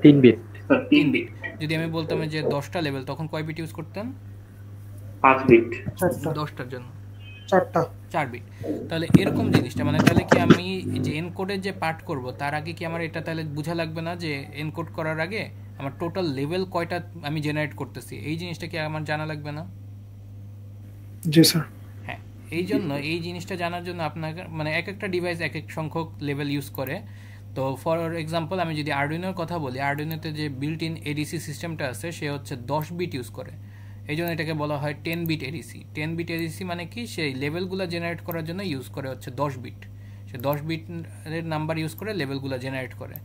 3 বিট। স্যার 3 বিট, যদি আমি বলতাম যে 10টা লেভেল, তখন কয় বিট ইউজ করতেন? 5 বিট, 10টার জন্য 4টা 4 বিট। তাহলে এরকম জিনিসটা মানে তাহলে কি আমি যে এনকোডের যে পার্ট করব তার আগে কি আমার এটা তাহলে বোঝা লাগবে না যে এনকোড করার আগে আমার টোটাল লেভেল কয়টা আমি জেনারেট করতেছি, এই জিনিসটা কি আমার জানা লাগবে না? জি স্যার। হ্যাঁ, এই জন্য এই জিনিসটা জানার জন্য আপনাকে মানে এক একটা ডিভাইস এক এক সংখ্যক লেভেল ইউজ করে। তো ফর এক্সাম্পল আমি যদি আরডুইনোর কথা বলি, আরডুইনোতে যে বিল্ট ইন এডিসি সিস্টেমটা আছে সে হচ্ছে 10 বিট ইউজ করে, এই জন্য এটাকে বলা হয় 10 বিট এডিসি। 10 বিট এডিসি মানে কি, সেই লেভেলগুলো জেনারেট করার জন্য ইউজ করে হচ্ছে 10 বিট, সে 10 বিটের নাম্বার ইউজ করে লেভেলগুলো জেনারেট করে।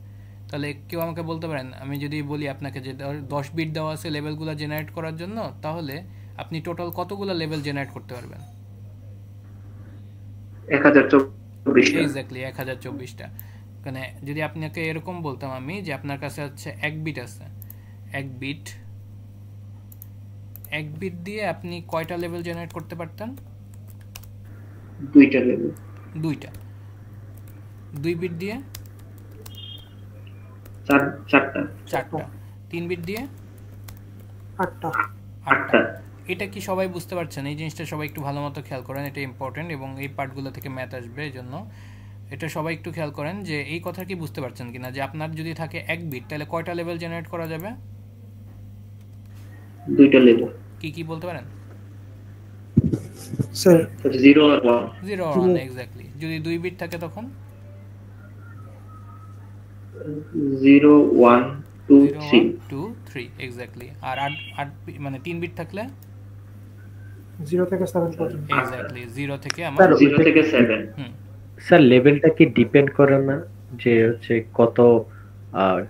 তাহলে কেউ আমাকে বলতে পারেন, আমি যদি বলি আপনাকে যে 10 বিট দেওয়া আছে লেভেলগুলো জেনারেট করার জন্য, তাহলে আপনি টোটাল কতগুলো লেভেল জেনারেট করতে পারবেন? 1024টা। এক্স্যাক্টলি 1024টা। মানে যদি আপনাকে এরকম বলতাম আমি যে আপনার কাছে হচ্ছে 1 বিট আছে, 1 বিট দিয়ে আপনি কয়টা লেভেল জেনারেট করতে পারতেন? 2টা লেভেল। 2টা। 2 বিট দিয়ে 4টা। 3 বিট দিয়ে 8টা। 8টা। এটা কি সবাই বুঝতে পারছেন? এই জিনিসটা সবাই একটু ভালো মতো খেয়াল করেন, এটা ইম্পর্টেন্ট এবং এই পার্টগুলো থেকে ম্যাথ আসবে, এই জন্য এটা সবাই একটু খেয়াল করেন যে এই কথা কি বুঝতে পারছেন কিনা, যে আপনার যদি থাকে 1 বিট তাহলে কয়টা লেভেল জেনারেট করা যাবে? 2টা লেভেল। কি বলতে পারেন? স্যার 0 আর 1। 0 আর 1 এক্স্যাক্টলি। যদি 2 বিট থাকে তখন 0 1 2 0 3। 1 2 3 এক্স্যাক্টলি। আর 8 মানে 3 বিট থাকলে 0 থেকে 7 পর্যন্ত। এক্স্যাক্টলি 0 থেকে আমার স্যার 0 থেকে 7। স্যার লেভেলটা কি ডিপেন্ড করে না যে হচ্ছে কত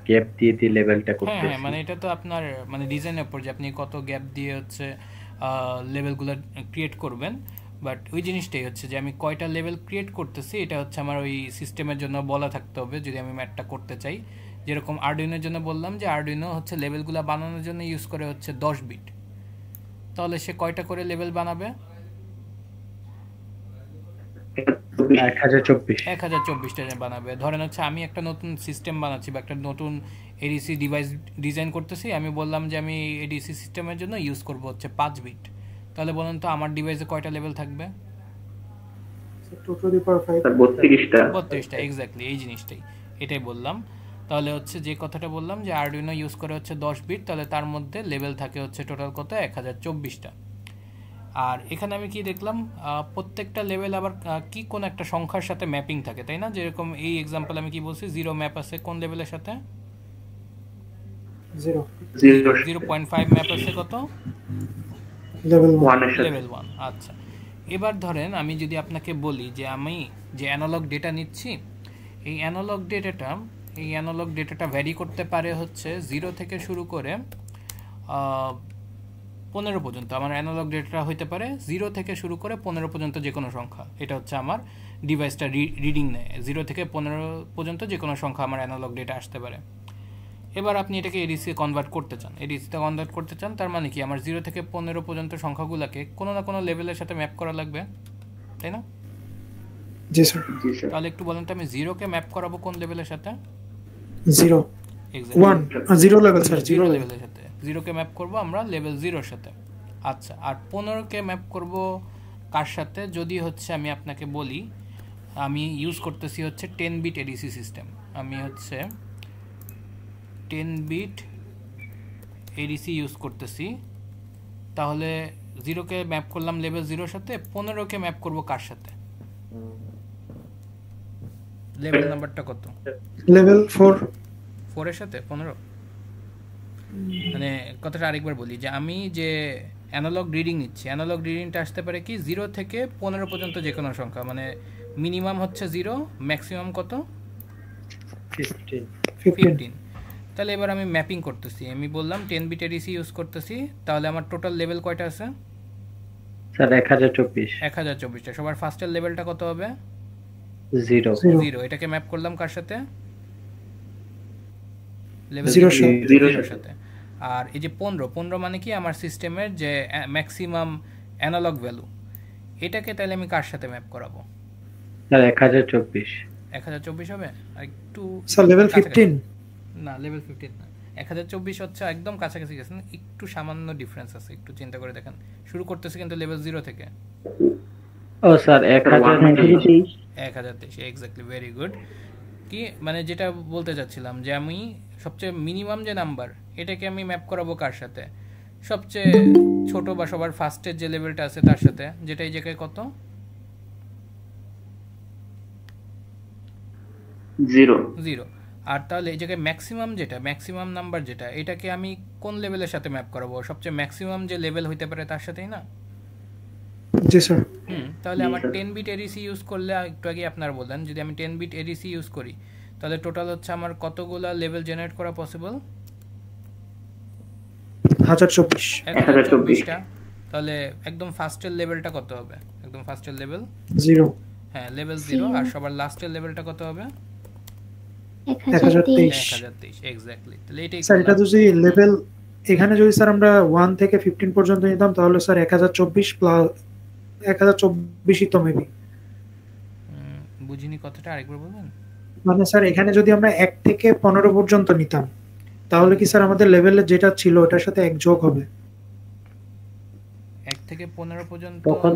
গ্যাপ দিয়ে দিয়ে লেভেলটা হ্যাঁ করতেছি? হ্যাঁ, মানে এটা তো আপনার মানে ডিজাইনের উপর যে আপনি কত গ্যাপ দিয়ে হচ্ছে লেভেলগুলো ক্রিয়েট করবেন। বাট ওই জিনিসটাই হচ্ছে যে আমি কয়টা লেভেল ক্রিয়েট করতেছি এটা হচ্ছে আমার ওই সিস্টেমের জন্য বলা থাকতে হবে যদি আমি ম্যাথটা করতে চাই। যেরকম আরডুইনোর জন্য বললাম যে আরডুইনো হচ্ছে লেভেলগুলো বানানোর জন্য ইউজ করে হচ্ছে 10 বিট, তাহলে সে কয়টা করে লেভেল বানাবে? 1024টা বানাবে। ধরেন হচ্ছে আমি একটা নতুন সিস্টেম বানাচ্ছি বা একটা নতুন এডিসি ডিভাইস ডিজাইন করতেছি, আমি বললাম যে আমি এডিসি সিস্টেমের জন্য ইউজ করব হচ্ছে 5 বিট, তাহলে বলুন তো আমার ডিভাইসে কয়টা লেভেল থাকবে? 2 to the power 5। 32টা। 32টা এক্স্যাক্টলি, এই জিনিসটাই এটাই বললাম। তাহলে হচ্ছে যে কথাটা বললাম যে আরডুইনো ইউজ করে হচ্ছে 10 বিট, তাহলে তার মধ্যে লেভেল থাকে হচ্ছে টোটাল কত? 1024টা। আর এখানে আমি কি দেখলাম, প্রত্যেকটা লেভেল আবার কি কোন একটা সংখ্যার সাথে ম্যাপিং থাকে, তাই না? যেরকম এই এক্সাম্পল আমি কি বলছি, 0 ম্যাপ আছে কোন লেভেলের সাথে? 0.5 ম্যাপ আছে কত? লেভেল 1 এর সাথে। লেভেল 1। আচ্ছা, এবার ধরেন আমি যদি আপনাকে বলি যে আমি যে অ্যানালগ ডেটা নিচ্ছি, এই অ্যানালগ ডেটাটা ভ্যারি করতে পারে হচ্ছে 0 থেকে শুরু করে 15 পর্যন্ত। আমার অ্যানালগ ডেটা হইতে পারে 0 থেকে শুরু করে 15 পর্যন্ত যে কোনো সংখ্যা, এটা হচ্ছে আমার ডিভাইসটা রিডিং নেয়। 0 থেকে 15 পর্যন্ত যে কোনো সংখ্যা আমার অ্যানালগ ডেটা আসতে পারে। এবার আপনি এটাকে এডিসি কনভার্ট করতে চান, তার মানে কি আমার 0 থেকে 15 পর্যন্ত সংখ্যাগুলোকে কোনো না কোনো লেভেলের সাথে ম্যাপ করা লাগবে, তাই না? জি স্যার। তাহলে একটু বলেন তো আমি 0 কে ম্যাপ করাবো কোন লেভেলের সাথে? 0 1 0 লেভেল স্যার, 0 লেভেলের সাথে। 0 কে ম্যাপ করব আমরা লেভেল 0 এর সাথে। আচ্ছা, আর 15 কে ম্যাপ করব কার সাথে? যদি হচ্ছে আমি আপনাকে বলি আমি ইউজ করতেছি হচ্ছে 10 বিট এডিসি সিস্টেম, আমি হচ্ছে 10 বিট এডিসি ইউজ করতেছি, তাহলে 0 কে ম্যাপ করলাম লেভেল 0 এর সাথে, 15 কে ম্যাপ করব কার সাথে? লেভেল নাম্বারটা কত? লেভেল 4 4 এর সাথে 15। মানে কথাটা আরেকবার বলি যে আমি যে অ্যানালগ রিডিং নিচ্ছি, অ্যানালগ রিডিংটা আসতে পারে কি 0 থেকে 15 পর্যন্ত যে কোনো সংখ্যা, মানে মিনিমাম হচ্ছে 0, ম্যাক্সিমাম কত? 15। তাহলে এবার আমি ম্যাপিং করতেছি, আমি বললাম 10 বিট এডিসি ইউজ করতেছি, তাহলে আমার টোটাল লেভেল কয়টা আছে? স্যার 1024টা। সবার ফার্স্টের লেভেলটা কত হবে? 0। এটাকে ম্যাপ করলাম কার সাথে? লেভেল 0 এর সাথে। আর এই যে 15 মানে কি আমার সিস্টেমের যে ম্যাক্সিমাম অ্যানালগ ভ্যালু, এটাকে তাহলে আমি কার সাথে ম্যাপ করাবো? স্যার 1024 1024 হবে? আর একটু স্যার লেভেল 15 না, লেভেল 15 না, 1024 হচ্ছে একদম কাছাকাছি গেছেন, একটু সামান্য ডিফারেন্স আছে, একটু চিন্তা করে দেখেন। শুরু করতেছে কিন্তু লেভেল 0 থেকে। ও স্যার 1023। 1023 exactly, very good. কি মানে যেটা বলতে চাচ্ছিলাম যে আমি সবচেয়ে মিনিমাম যে নাম্বার এটাকে আমি ম্যাপ করাবো কার সাথে, সবচেয়ে ছোট বা সবার ফার্স্টের যে লেভেলটা আছে তার সাথে, যেটা এই জায়গায় কত 0। আর তাহলে এই জায়গায় ম্যাক্সিমাম যেটা, ম্যাক্সিমাম নাম্বার যেটা, এটাকে আমি কোন লেভেলের সাথে ম্যাপ করাবো? সবচেয়ে ম্যাক্সিমাম যে লেভেল হইতে পারে তার সাথেই না? জি স্যার। তাহলে আমার 10 বিট এডিসি ইউজ করলে, একটু আগে আপনারা বললেন যদি আমি 10 বিট এডিসি ইউজ করি তাহলে টোটাল হচ্ছে আমার কতগুলা লেভেল জেনারেট করা পসিবল? 1024। তাহলে একদম ফার্স্টের লেভেলটা কত হবে? একদম ফার্স্টের লেভেল 0। হ্যাঁ, লেভেল 0। আর সবার লাস্টের লেভেলটা কত হবে? 1023। 1023 এক্স্যাক্টলি। তাহলে এটাই স্যার এটা যদি লেভেল এখানে যদি স্যার আমরা 1 থেকে 15 পর্যন্ত নিতাম তাহলে স্যার 1024 প্লাস 1024ই তো মেবি। বুঝিনি কথাটা, আরেকবার বলবেন? মানে স্যার এখানে যদি আমরা 1 থেকে 15 পর্যন্ত নিতাম তাহলে কি স্যার আমাদের লেভেলে যেটা ছিল ওটার সাথে 1 যোগ হবে? 1 থেকে 15 পর্যন্ত তখন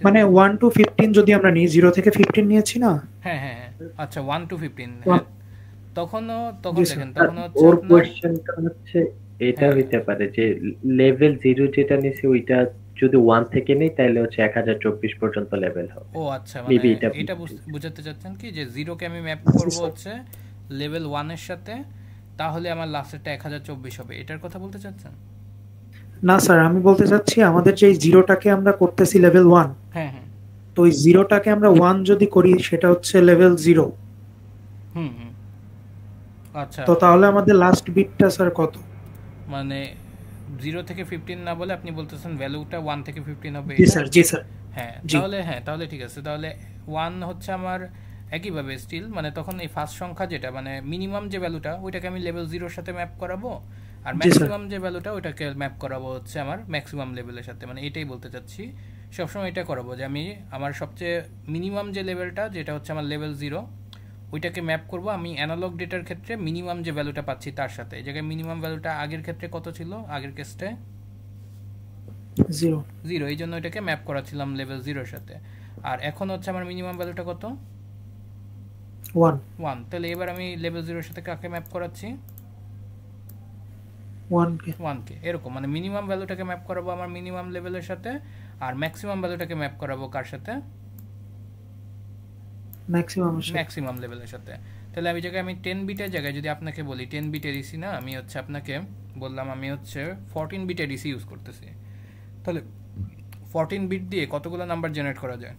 মানে 1 টু 15 যদি আমরা নিই, 0 থেকে 15 নিয়েছি না? হ্যাঁ হ্যাঁ হ্যাঁ, আচ্ছা 1 টু 15। হ্যাঁ, তখন দেখেন তখন হচ্ছে ওর আপনার কোশ্চেনটা হচ্ছে এটা হইতে পারে যে লেভেল 0 যেটা নিছি ওইটা যদি 1 থেকে নেই তাহলে হচ্ছে 1024 পর্যন্ত লেভেল হবে। ও আচ্ছা, মানে Maybe এটা বুঝাতে চাচ্ছেন কি যে 0 কে আমি ম্যাপ করব হচ্ছে লেভেল 1 এর সাথে, তাহলে আমার লাস্টেরটা 1024 হবে, এটার কথা বলতে চাচ্ছেন? না স্যার, আমি বলতে চাচ্ছি আমাদের যে 0টাকে আমরা করতেছি লেভেল 1, হ্যাঁ হ্যাঁ, তো ওই 0টাকে আমরা 1 যদি করি সেটা হচ্ছে লেভেল 0। হুম হুম, আচ্ছা। তো তাহলে আমাদের লাস্ট বিটটা স্যার কত? মানে 0 থেকে 15 না বলে আপনি বলতেছেন ভ্যালুটা 1 থেকে 15 হবে? জি স্যার, জি স্যার। হ্যাঁ, জি। তাহলে ঠিক আছে। তাহলে 1 হচ্ছে আমার একইভাবে স্টিল, মানে তখন এই ফার্স্ট সংখ্যা যেটা মানে মিনিমাম যে ভ্যালুটা ওইটাকে আমি লেভেল 0 এর সাথে ম্যাপ করাবো, আর জি, স্যার। ম্যাক্সিমাম যে ভ্যালুটা ওইটাকে ম্যাপ করাবো হচ্ছে আমার ম্যাক্সিমাম লেভেলের সাথে। মানে এটাই বলতে চাচ্ছি, সবসময় এটা করাবো যে আমি আমার সবচেয়ে মিনিমাম যে লেভেলটা যেটা হচ্ছে আমার লেভেল 0 ওইটাকে ম্যাপ করব আমি অ্যানালগ ডেটার ক্ষেত্রে মিনিমাম যে ভ্যালুটা পাচ্ছি তার সাথে। এই জায়গায় মিনিমাম ভ্যালুটা আগের ক্ষেত্রে কত ছিল? আগের কেসটা 0, এই জন্য এটাকে ম্যাপ করাছিলাম লেভেল 0 এর সাথে। আর এখন হচ্ছে আমার মিনিমাম ভ্যালুটা কত? 1। তাহলে এবার আমি লেভেল 0 এর সাথে কাকে ম্যাপ করাচ্ছি? 1 কে। এরকম মানে মিনিমাম ভ্যালুটাকে ম্যাপ করাবো আমার মিনিমাম লেভেলের সাথে, আর ম্যাক্সিমাম ভ্যালুটাকে ম্যাপ করাবো কার সাথে? ম্যাক্সিমাম লেভেলের সাথে। তাহলে আমি জায়গায় আমি 10 বিটের জায়গায় যদি আপনাকে বলি 10 বিট এডিসি না, আমি হচ্ছে আপনাকে বললাম আমি হচ্ছে 14 বিট এডিসি ইউজ করতেছি। তাহলে 14 বিট দিয়ে কতগুলো নাম্বার জেনারেট করা যায়?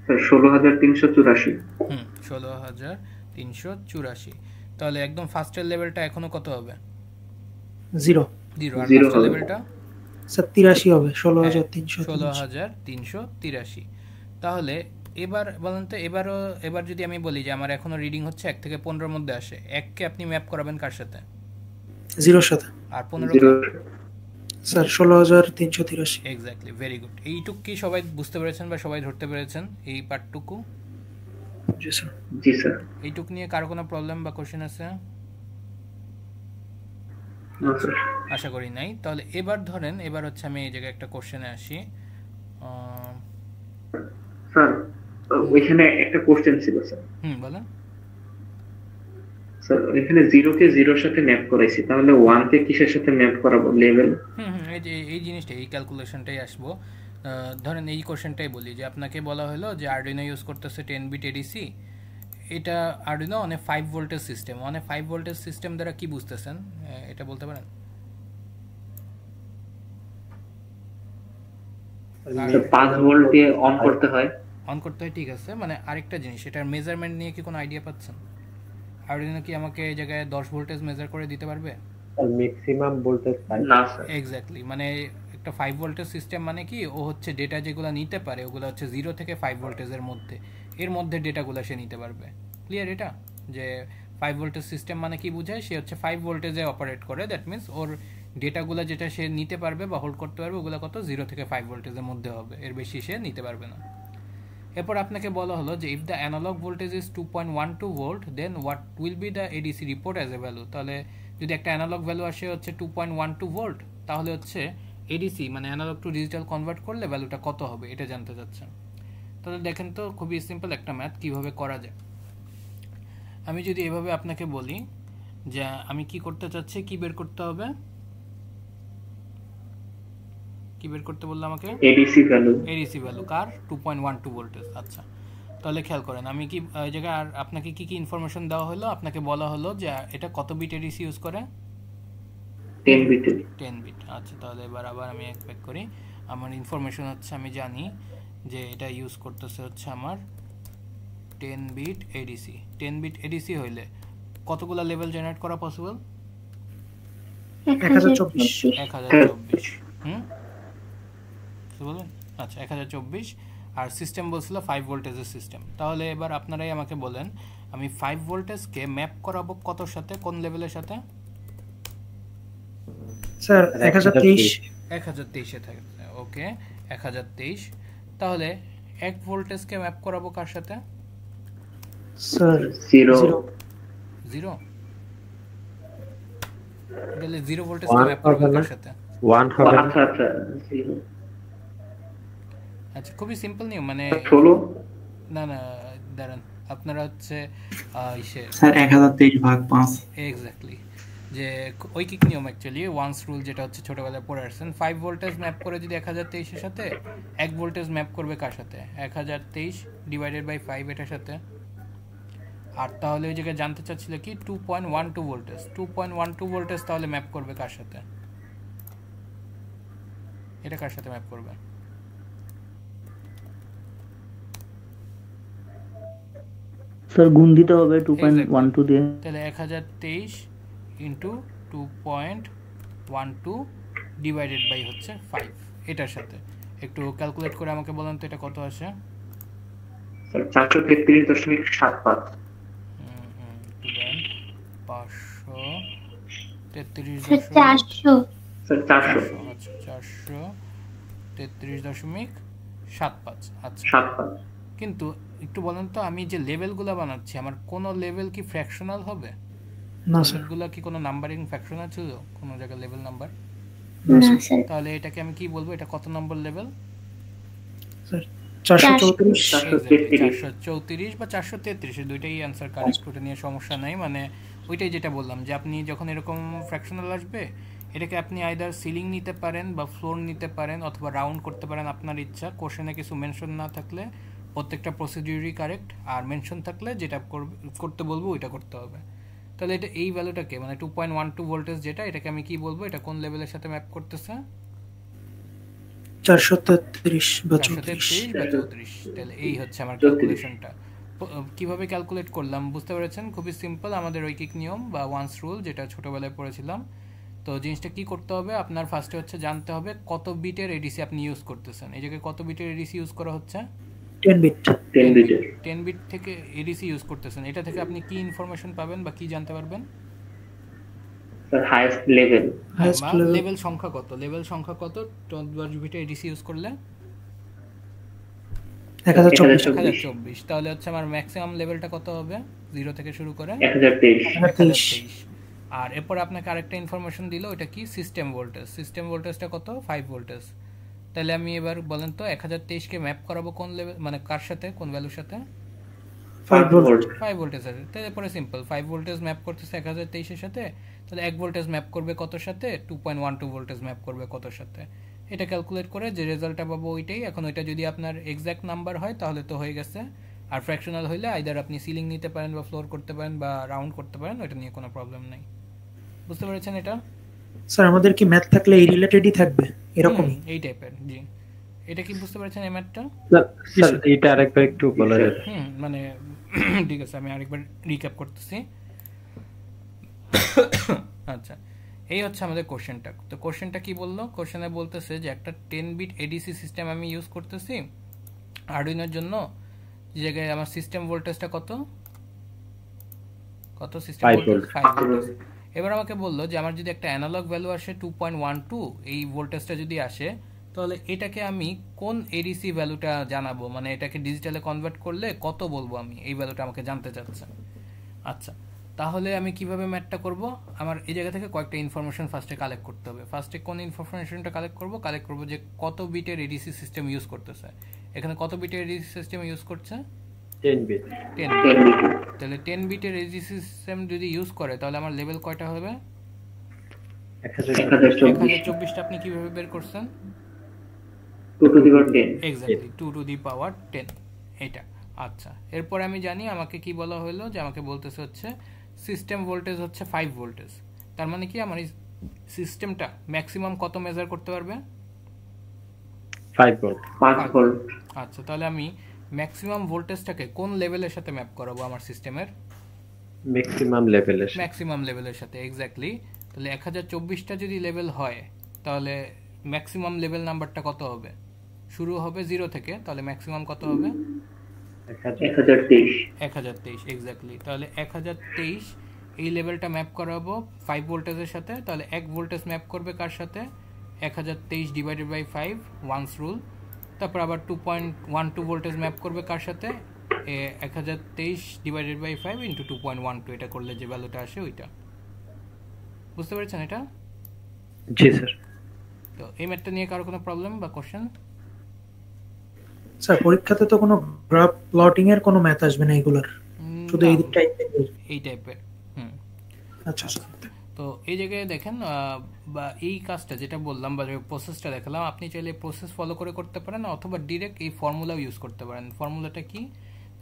16384। 16384। তাহলে একদম ফার্স্টের লেভেলটা এখনো কত হবে? 0। আর লাস্টের লেভেলটা স্যার 83 হবে। 16383। তাহলে এবার বলেন তো, এবার যদি আমি বলি যে আমার এখনো রিডিং হচ্ছে 1 থেকে 15 এর মধ্যে আসে, 1 কে আপনি ম্যাপ করাবেন কার সাথে? 0 এর সাথে। আর 15 স্যার 16383। Exactly, very good. এইটুকু কি সবাই বুঝতে পেরেছেন বা সবাই ধরতে পেরেছেন এই পার্টটুকু? জি স্যার। জি স্যার। এইটুকু নিয়ে কারো কোনো প্রবলেম বা কোশ্চেন আছে? আশা করি নাই। তাহলে এবার ধরেন, এবার হচ্ছে আমি এই জায়গায় একটা কোশ্চেনে আসি। স্যার ওইখানে একটা কোশ্চেন ছিল স্যার। বলেন। স্যার এখানে 0 কে 0 এর সাথে ম্যাপ করাইছি, তাহলে 1 কে কিসের সাথে ম্যাপ করাবো লেভেল? এই জিনিসটা, এই ক্যালকুলেশনটাই আসবো। ধরেন এই কোশ্চেনটাই বলি যে আপনাকে বলা হলো যে আরডুইনো ইউজ করতেছে 10 বিট এডিসি, এটা আরডুইনো অনেক 5 ভোল্টেজ সিস্টেম। অনেক 5 ভোল্টেজ সিস্টেম দ্বারা কি বুঝতেছেন এটা বলতে পারেন? 5 ভোল্ট দিয়ে অন করতে হয়। ঠিক আছে, মানে আরেকটা জিনিস, এটার মেজারমেন্ট নিয়ে কি কোনো আইডিয়া পাচ্ছেন? আরডুইনো কি আমাকে এই জায়গায় 10 ভোল্টেজ মেজার করে দিতে পারবে? ম্যাক্সিমাম ভোল্টেজ না স্যার। এক্স্যাক্টলি, মানে একটা 5 ভোল্টেজ সিস্টেম মানে কি, ও হচ্ছে ডেটা যেগুলো নিতে পারে ওগুলো হচ্ছে 0 থেকে 5 ভোল্টেজের মধ্যে, এর মধ্যে ডেটাগুলো সে নিতে পারবে। ক্লিয়ার এটা? যে 5 ভোল্টেজ সিস্টেম মানে কি বোঝায়, সে হচ্ছে 5 ভোল্টেজে অপারেট করে, দ্যাট মিনস ওর ডেটাগুলো যেটা সে নিতে পারবে বা হোল্ড করতে পারবে ওগুলো কত? 0 থেকে 5 ভোল্টেজের মধ্যে হবে, এর বেশি সে নিতে পারবে না। এরপর আপনাকে বলা হলো যে if the analog voltage is 2.12 volt then what will be the ADC report as a value. তাহলে যদি একটা অ্যানালগ ভ্যালু আসে হচ্ছে 2.12 ভোল্ট, তাহলে হচ্ছে এডিসি মানে অ্যানালগ টু ডিজিটাল কনভার্ট করলে ভ্যালুটা কত হবে এটা জানতে চাচ্ছেন। তাহলে দেখেন তো খুবই সিম্পল একটা ম্যাথ কিভাবে করা যায়। আমি যদি এভাবে আপনাকে বলি যে আমি কি করতে চাচ্ছি, কি বের করতে হবে, কি বের করতে বললো আমাকে? ADC value. এডিসি ভ্যালু কার? 2.12 ভোল্টেজ। আচ্ছা, তাহলে খেয়াল করেন আমি কি এই জায়গায় আর আপনাকে কি কি ইনফরমেশন দেওয়া হলো, আপনাকে বলা হলো যে এটা কত বিট এডিসি ইউজ করে? 10 বিট। 10 বিট। আচ্ছা, তাহলে এবার আবার আমি এক ব্যাক করি। আমার ইনফরমেশন হচ্ছে আমি জানি যে এটা ইউজ করতেছে হচ্ছে আমার 10 বিট এডিসি। 10 বিট এডিসি হইলে কতগুলো লেভেল জেনারেট করা পসিবল? 1024। 1024। কি বলেন? আচ্ছা, 1024। আর সিস্টেম বলছিল 5 ভোল্টেজের সিস্টেম। তাহলে এবার আপনারাই আমাকে বলেন আমি 5 ভোল্টেজকে ম্যাপ করাবো কতর সাথে, কোন লেভেলের সাথে? স্যার 1023। 1023 এ থাকে। ওকে, 1023। তাহলে 1 ভোল্টেজকে ম্যাপ করাবো কার সাথে? স্যার 0। 0। তাহলে 0 ভোল্টেজকে ম্যাপ করব কার সাথে? 1 হবে না? আচ্ছা আচ্ছা 0। আচ্ছা, খুবই সিম্পল নিয়ম মানে 16। না না দাঁড়ান, আপনারা হচ্ছে ইসে স্যার 1023/5। এক্স্যাক্টলি, যে ঐকিক নিয়ম অ্যাকচুয়ালি ওয়ান্স রুল, যেটা হচ্ছে ছোটবেলায় পড়ে আসছেন। 5 ভোল্টেজ ম্যাপ করে যদি 1023 এর সাথে 1 ভোল্টেজ ম্যাপ করবে কার সাথে? 1023 ডিভাইডেড বাই 5 এটার সাথে। আর তাহলে ওই জায়গায় জানতে চাচ্ছিল কি 2.12 ভোল্টেজ। 2.12 ভোল্টেজ তাহলে ম্যাপ করবে কার সাথে? এটা কার সাথে ম্যাপ করবে? স্যার গুণ দিতে হবে 2.12 দিয়ে। তাহলে 1023 ইন্টু 2.12 ডিভাইডেড বাই হচ্ছে 5 এটার সাথে। একটু ক্যালকুলেট করে আমাকে বলেন তো এটা কত আসে? 433.75। 533.400। স্যার 400। আচ্ছা, 433.75। আচ্ছা, 75। কিন্তু একটু বলেন তো আমি যে লেভেলগুলো বানাচ্ছি আমার কোন লেভেল কি ফ্র্যাকশনাল হবে? না স্যার। লেভেলগুলো কি কোনো নাম্বারিং ফ্র্যাকশনাল ছিল কোনো জায়গায় লেভেল নাম্বার? না স্যার। তাহলে এটাকে আমি কি বলবো, এটা কত নম্বর লেভেল? স্যার 434। 434 বা 433 দুইটাই অ্যান্সার কারেক্ট, ওটা নিয়ে সমস্যা নাই। মানে ওইটাই যেটা বললাম যে আপনি যখন এরকম ফ্র্যাকশনাল আসবে এটাকে আপনি আইদার সিলিং নিতে পারেন বা ফ্লোর নিতে পারেন অথবা রাউন্ড করতে পারেন, আপনার ইচ্ছা। কোশ্চেনে কিছু মেনশন না থাকলে প্রত্যেকটা প্রসিডিউরই কারেক্ট, আর মেনশন থাকলে যেটা করতে বলবো ওইটা করতে হবে। তাহলে এটা এই ভ্যালুটাকে মানে 2.12 ভোল্টেজ যেটা, এটাকে আমি কি বলবো, এটা কোন লেভেলের সাথে ম্যাপ করতেছে? 433 বা 433 বা 34। 34। তাহলে এই হচ্ছে আমার ক্যালকুলেশনটা। কিভাবে ক্যালকুলেট করলাম বুঝতে পেরেছেন? খুবই সিম্পল, আমাদের ঐকিক নিয়ম বা ওয়ান্স রুল যেটা ছোটবেলায় পড়েছিলাম। তো জিনিসটা কি করতে হবে, আপনার ফার্স্টে হচ্ছে জানতে হবে কত বিটের এডিসি আপনি ইউজ করতেছেন। এই জায়গায় কত বিটের এডিসি ইউজ করা হচ্ছে? 10 বিট। 10 বিট। 10 বিট থেকে এডিসি ইউজ করতেছেন। এটা থেকে আপনি কি ইনফরমেশন পাবেন বা কি জানতে পারবেন? Sir highest level. Highest level. Level সংখ্যা কত? লেভেল সংখ্যা কত 10 বিটের এডিসি ইউজ করলে? 1024। তাহলে হচ্ছে আমার ম্যাক্সিমাম লেভেলটা কত হবে 0 থেকে শুরু করে? 1023। আর এরপর আপনাকে আরেকটা ইনফরমেশন দিল, ওটা কি? System voltage. সিস্টেম ভোল্টেজটা কত? 5 ভোল্টেজ। তাহলে আমি এবার বলেন তো 1023 কে ম্যাপ করাবো কোন লেভেল মানে কার সাথে, কোন ভ্যালুর সাথে? 5 ভোল্ট। 5 ভোল্টেজ আছে। তাহলে পরে সিম্পল 5 ভোল্টেজ ম্যাপ করতেছে 1023 এর সাথে, তাহলে 1 ভোল্টেজ ম্যাপ করবে কতর সাথে? 2.12 ভোল্টেজ ম্যাপ করবে কতর সাথে? এটা ক্যালকুলেট করে যে রেজাল্টটা পাবো ওইটাই। এখন ওইটা যদি আপনার এক্সাক্ট নাম্বার হয় তাহলে তো হয়ে গেছে, আর ফ্র্যাকশনাল হইলে আইদার আপনি সিলিং নিতে পারেন বা ফ্লোর করতে পারেন বা রাউন্ড করতে পারেন, ওইটা নিয়ে কোনো প্রবলেম নাই। বুঝতে পেরেছেন এটা? স্যার আমাদের কি ম্যাথ থাকলে এই রিলেটেডই থাকবে এরকমই এই টাইপের? জি, এটা কি বুঝতে পেরেছেন এই ম্যাথটা? স্যার এটা আরেকবার একটু বলা যাবে? মানে ঠিক আছে, আমি আরেকবার রিক্যাপ করতেছি। আচ্ছা, এই হচ্ছে আমাদের কোশ্চেনটা। তো কোশ্চেনটা কি বললো? কোশ্চেনে বলতেছে যে একটা 10 বিট এডিসি সিস্টেম আমি ইউজ করতেছি আরডুইনোর জন্য, যে জায়গায় আমার সিস্টেম ভোল্টেজটা কত সিস্টেম ভোল্টেজ 5 ভোল্ট। এবার আমাকে বললো যে আমার যদি একটা অ্যানালগ ভ্যালু আসে 2.12, এই ভোল্টেজটা যদি আসে তাহলে এটাকে আমি কোন এডিসি ভ্যালুটা জানাবো, মানে এটাকে ডিজিটালে কনভার্ট করলে কত বলবো আমি, এই ভ্যালুটা আমাকে জানতে চাচ্ছে। আচ্ছা, তাহলে আমি কিভাবে ম্যাথটা করব? আমার এই জায়গা থেকে কয়েকটা ইনফরমেশন ফার্স্টে কালেক্ট করতে হবে। ফার্স্টে কোন ইনফরমেশনটা কালেক্ট করব যে কত বিটের এডিসি সিস্টেম ইউজ করতেছে। এখানে কত বিটের এডিসি সিস্টেম ইউজ করছে? 10 বিট। 10 তাহলে 10 বিটের এডিসি সিস্টেম যদি ইউজ করে তাহলে আমার লেভেল কয়টা হবে? 1024টা আপনি কিভাবে বের করছেন? 2 to the power 10 exactly 2 to the power 10 এটা। আচ্ছা, এরপর আমি জানি আমাকে কি বলা হলো, যে আমাকে বলতেছে হচ্ছে সিস্টেম ভোল্টেজ হচ্ছে 5 ভোল্টেজ। তার মানে কি আমার এই সিস্টেমটা ম্যাক্সিমাম কত মেজার করতে পারবে? 5 ভোল্ট। 5 ভোল্ট। আচ্ছা, তাহলে আমি ম্যাক্সিমাম ভোল্টেজটাকে কোন লেভেলের সাথে ম্যাপ করাবো আমার সিস্টেমের? ম্যাক্সিমাম লেভেলের। ম্যাক্সিমাম লেভেলের সাথে, এক্স্যাক্টলি। তাহলে 1024টা যদি লেভেল হয় তাহলে ম্যাক্সিমাম লেভেল নাম্বারটা কত হবে? শুরু হবে 0 থেকে, তাহলে ম্যাক্সিমাম কত হবে? 1023। 1023, এক্স্যাক্টলি। তাহলে 1023 এই লেভেলটা ম্যাপ করাবো 5 ভোল্টেজের সাথে। তাহলে 1 ভোল্টেজ ম্যাপ করবে কার সাথে? 1023 ডিভাইডেড বাই 5 ওয়ান্স রুল। তারপর আবার 2.12 ভোল্টেজ ম্যাপ করবে কার সাথে? 1023 ডিভাইডেড বাই 5 ইন্টু 2.12, এটা করলে যে ভ্যালুটা আসে ওইটা। বুঝতে পেরেছেন এটা? জি স্যার। তো এই ম্যাথটা নিয়ে কারো কোনো প্রবলেম বা কোশ্চেন? স্যার পরীক্ষাতে তো কোনো গ্রাফ প্লটিং এর কোনো ম্যাথ আসবে না এগুলোর, শুধু এই টাইপের। আচ্ছা স্যার। তো এই জায়গায় দেখেন বা এই কাজটা যেটা বললাম বা প্রসেসটা দেখালাম, আপনি চাইলে প্রসেস ফলো করে করতে পারেন অথবা ডিরেক্ট এই ফর্মুলাও ইউজ করতে পারেন। ফর্মুলাটা কি?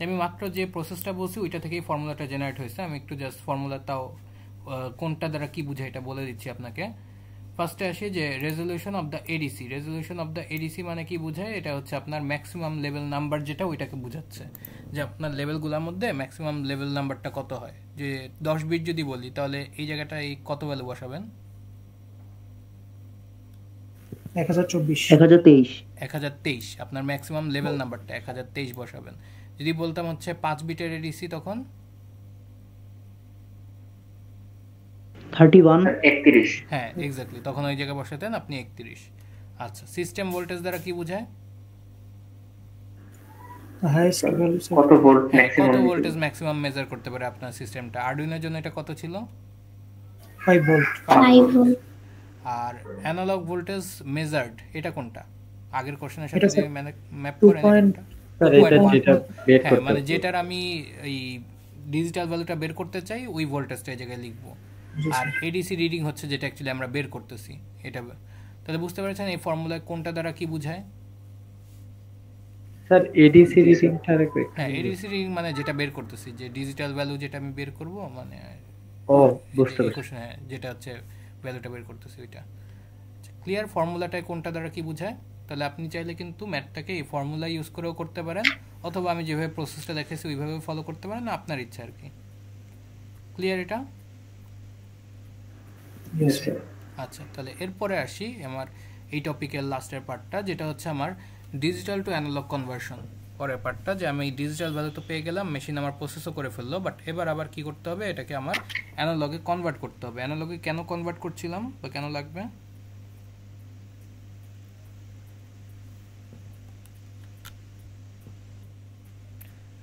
আমি মাত্র যে প্রসেসটা বলছি ওইটা থেকেই ফর্মুলাটা জেনারেট হয়েছে। আমি একটু জাস্ট ফর্মুলাটাও কোনটা দ্বারা কি বোঝায় এটা বলে দিচ্ছি আপনাকে। ফার্স্টে আসি যে resolution of the ADC. Resolution of the ADC মানে কি বোঝায়? এটা হচ্ছে আপনার ম্যাক্সিমাম লেভেল নাম্বার, যেটা ওইটাকে বোঝাচ্ছে যে আপনার লেভেলগুলোর মধ্যে ম্যাক্সিমাম লেভেল নাম্বারটা কত হয়। যে 10 বিট যদি বলি তাহলে এই জায়গাটা এই কত ভ্যালু বসাবেন? 1023 আপনার ম্যাক্সিমাম লেভেল নাম্বারটা 1023 বসাবেন। যদি বলতাম হচ্ছে 5 বিটের এডিসি তখন 31। হ্যাঁ এক্স্যাক্টলি, তখন ওই জায়গায় বসাতেন আপনি 31। আচ্ছা, সিস্টেম ভোল্টেজ দ্বারা কি বোঝায়? কত ভোল্ট কত ভোল্টেজ ম্যাক্সিমাম মেজার করতে পারে আপনার সিস্টেমটা। আরডুইনোর জন্য এটা কত ছিল? 5 ভোল্ট। আর অ্যানালগ ভোল্টেজ মেজার্ড এটা কোনটা? আগের কোশ্চেনের সাথে যদি ম্যাপ করেন এটা মানে যেটার আমি এই ডিজিটাল ভ্যালুটা বের করতে চাই ওই ভোল্টেজটা এই জায়গায় লিখবো। আর এডিসি রিডিং হচ্ছে যেটা অ্যাকচুয়ালি আমরা বের করতেছি এটা। তাহলে বুঝতে পেরেছেন এই ফর্মুলায় কোনটা দ্বারা কি বোঝায়? স্যার এডিসি রিডিংটা রাখবে। হ্যাঁ, এডিসি রিডিং মানে যেটা বের করতেছি, যে ডিজিটাল ভ্যালু যেটা আমি বের করব, মানে ও বুঝতে পেরেছি, হ্যাঁ যেটা হচ্ছে ভ্যালুটা বের করতেছি ওইটা। ক্লিয়ার? ফর্মুলাটায় কোনটা দ্বারা কি বোঝায়? তাহলে আপনি চাইলে কিন্তু ম্যাথটাকে এই ফর্মুলা ইউজ করেও করতে পারেন অথবা আমি যেভাবে প্রসেসটা দেখাইছি ওইভাবে ফলো করতে পারেন, আপনার ইচ্ছা আর কি। ক্লিয়ার এটা? আচ্ছা, তাহলে এরপরে আসি আমার এই টপিকের লাস্টের পার্টটা, যেটা হচ্ছে আমার ডিজিটাল টু অ্যানালগ কনভার্সন। পরের পার্টটা যে আমি ডিজিটাল ভ্যালু তো পেয়ে গেলাম, মেশিন আমার প্রসেসও করে ফেললো, বাট এবার আবার কি করতে হবে? এটাকে আমার অ্যানালগে কনভার্ট করতে হবে। অ্যানালগে কেন কনভার্ট করছিলাম বা কেন লাগবে?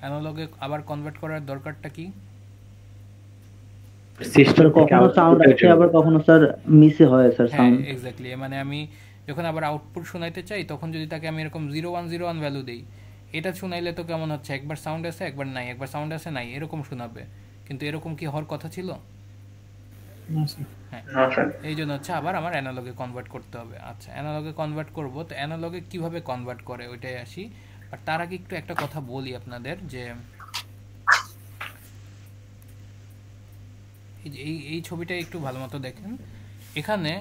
অ্যানালগে আবার কনভার্ট করার দরকারটা কি? সিস্টেম কখনো সাউন্ড আসে আবার কখনো স্যার মিসে হয় স্যার সাউন্ড। হ্যাঁ এক্স্যাক্টলি, মানে আমি যখন আবার আউটপুট শোনাইতে চাই তখন যদি তাকে আমি এরকম 0101 ভ্যালু দেই, এটা শোনাইলে তো কেমন হচ্ছে, একবার সাউন্ড আসে একবার নাই, একবার সাউন্ড আসে নাই, এরকম শোনাবে। কিন্তু এরকম কি হওয়ার কথা ছিল? হ্যাঁ, এই জন্য হচ্ছে আবার আমার অ্যানালগে কনভার্ট করতে হবে। আচ্ছা, অ্যানালগে কনভার্ট করব, তো অ্যানালগে কিভাবে কনভার্ট করে ওইটাই আসি। আর তার আগে একটু একটা কথা বলি আপনাদের, যে এই ছবিটা একটু ভালো মতো দেখেন। এখানে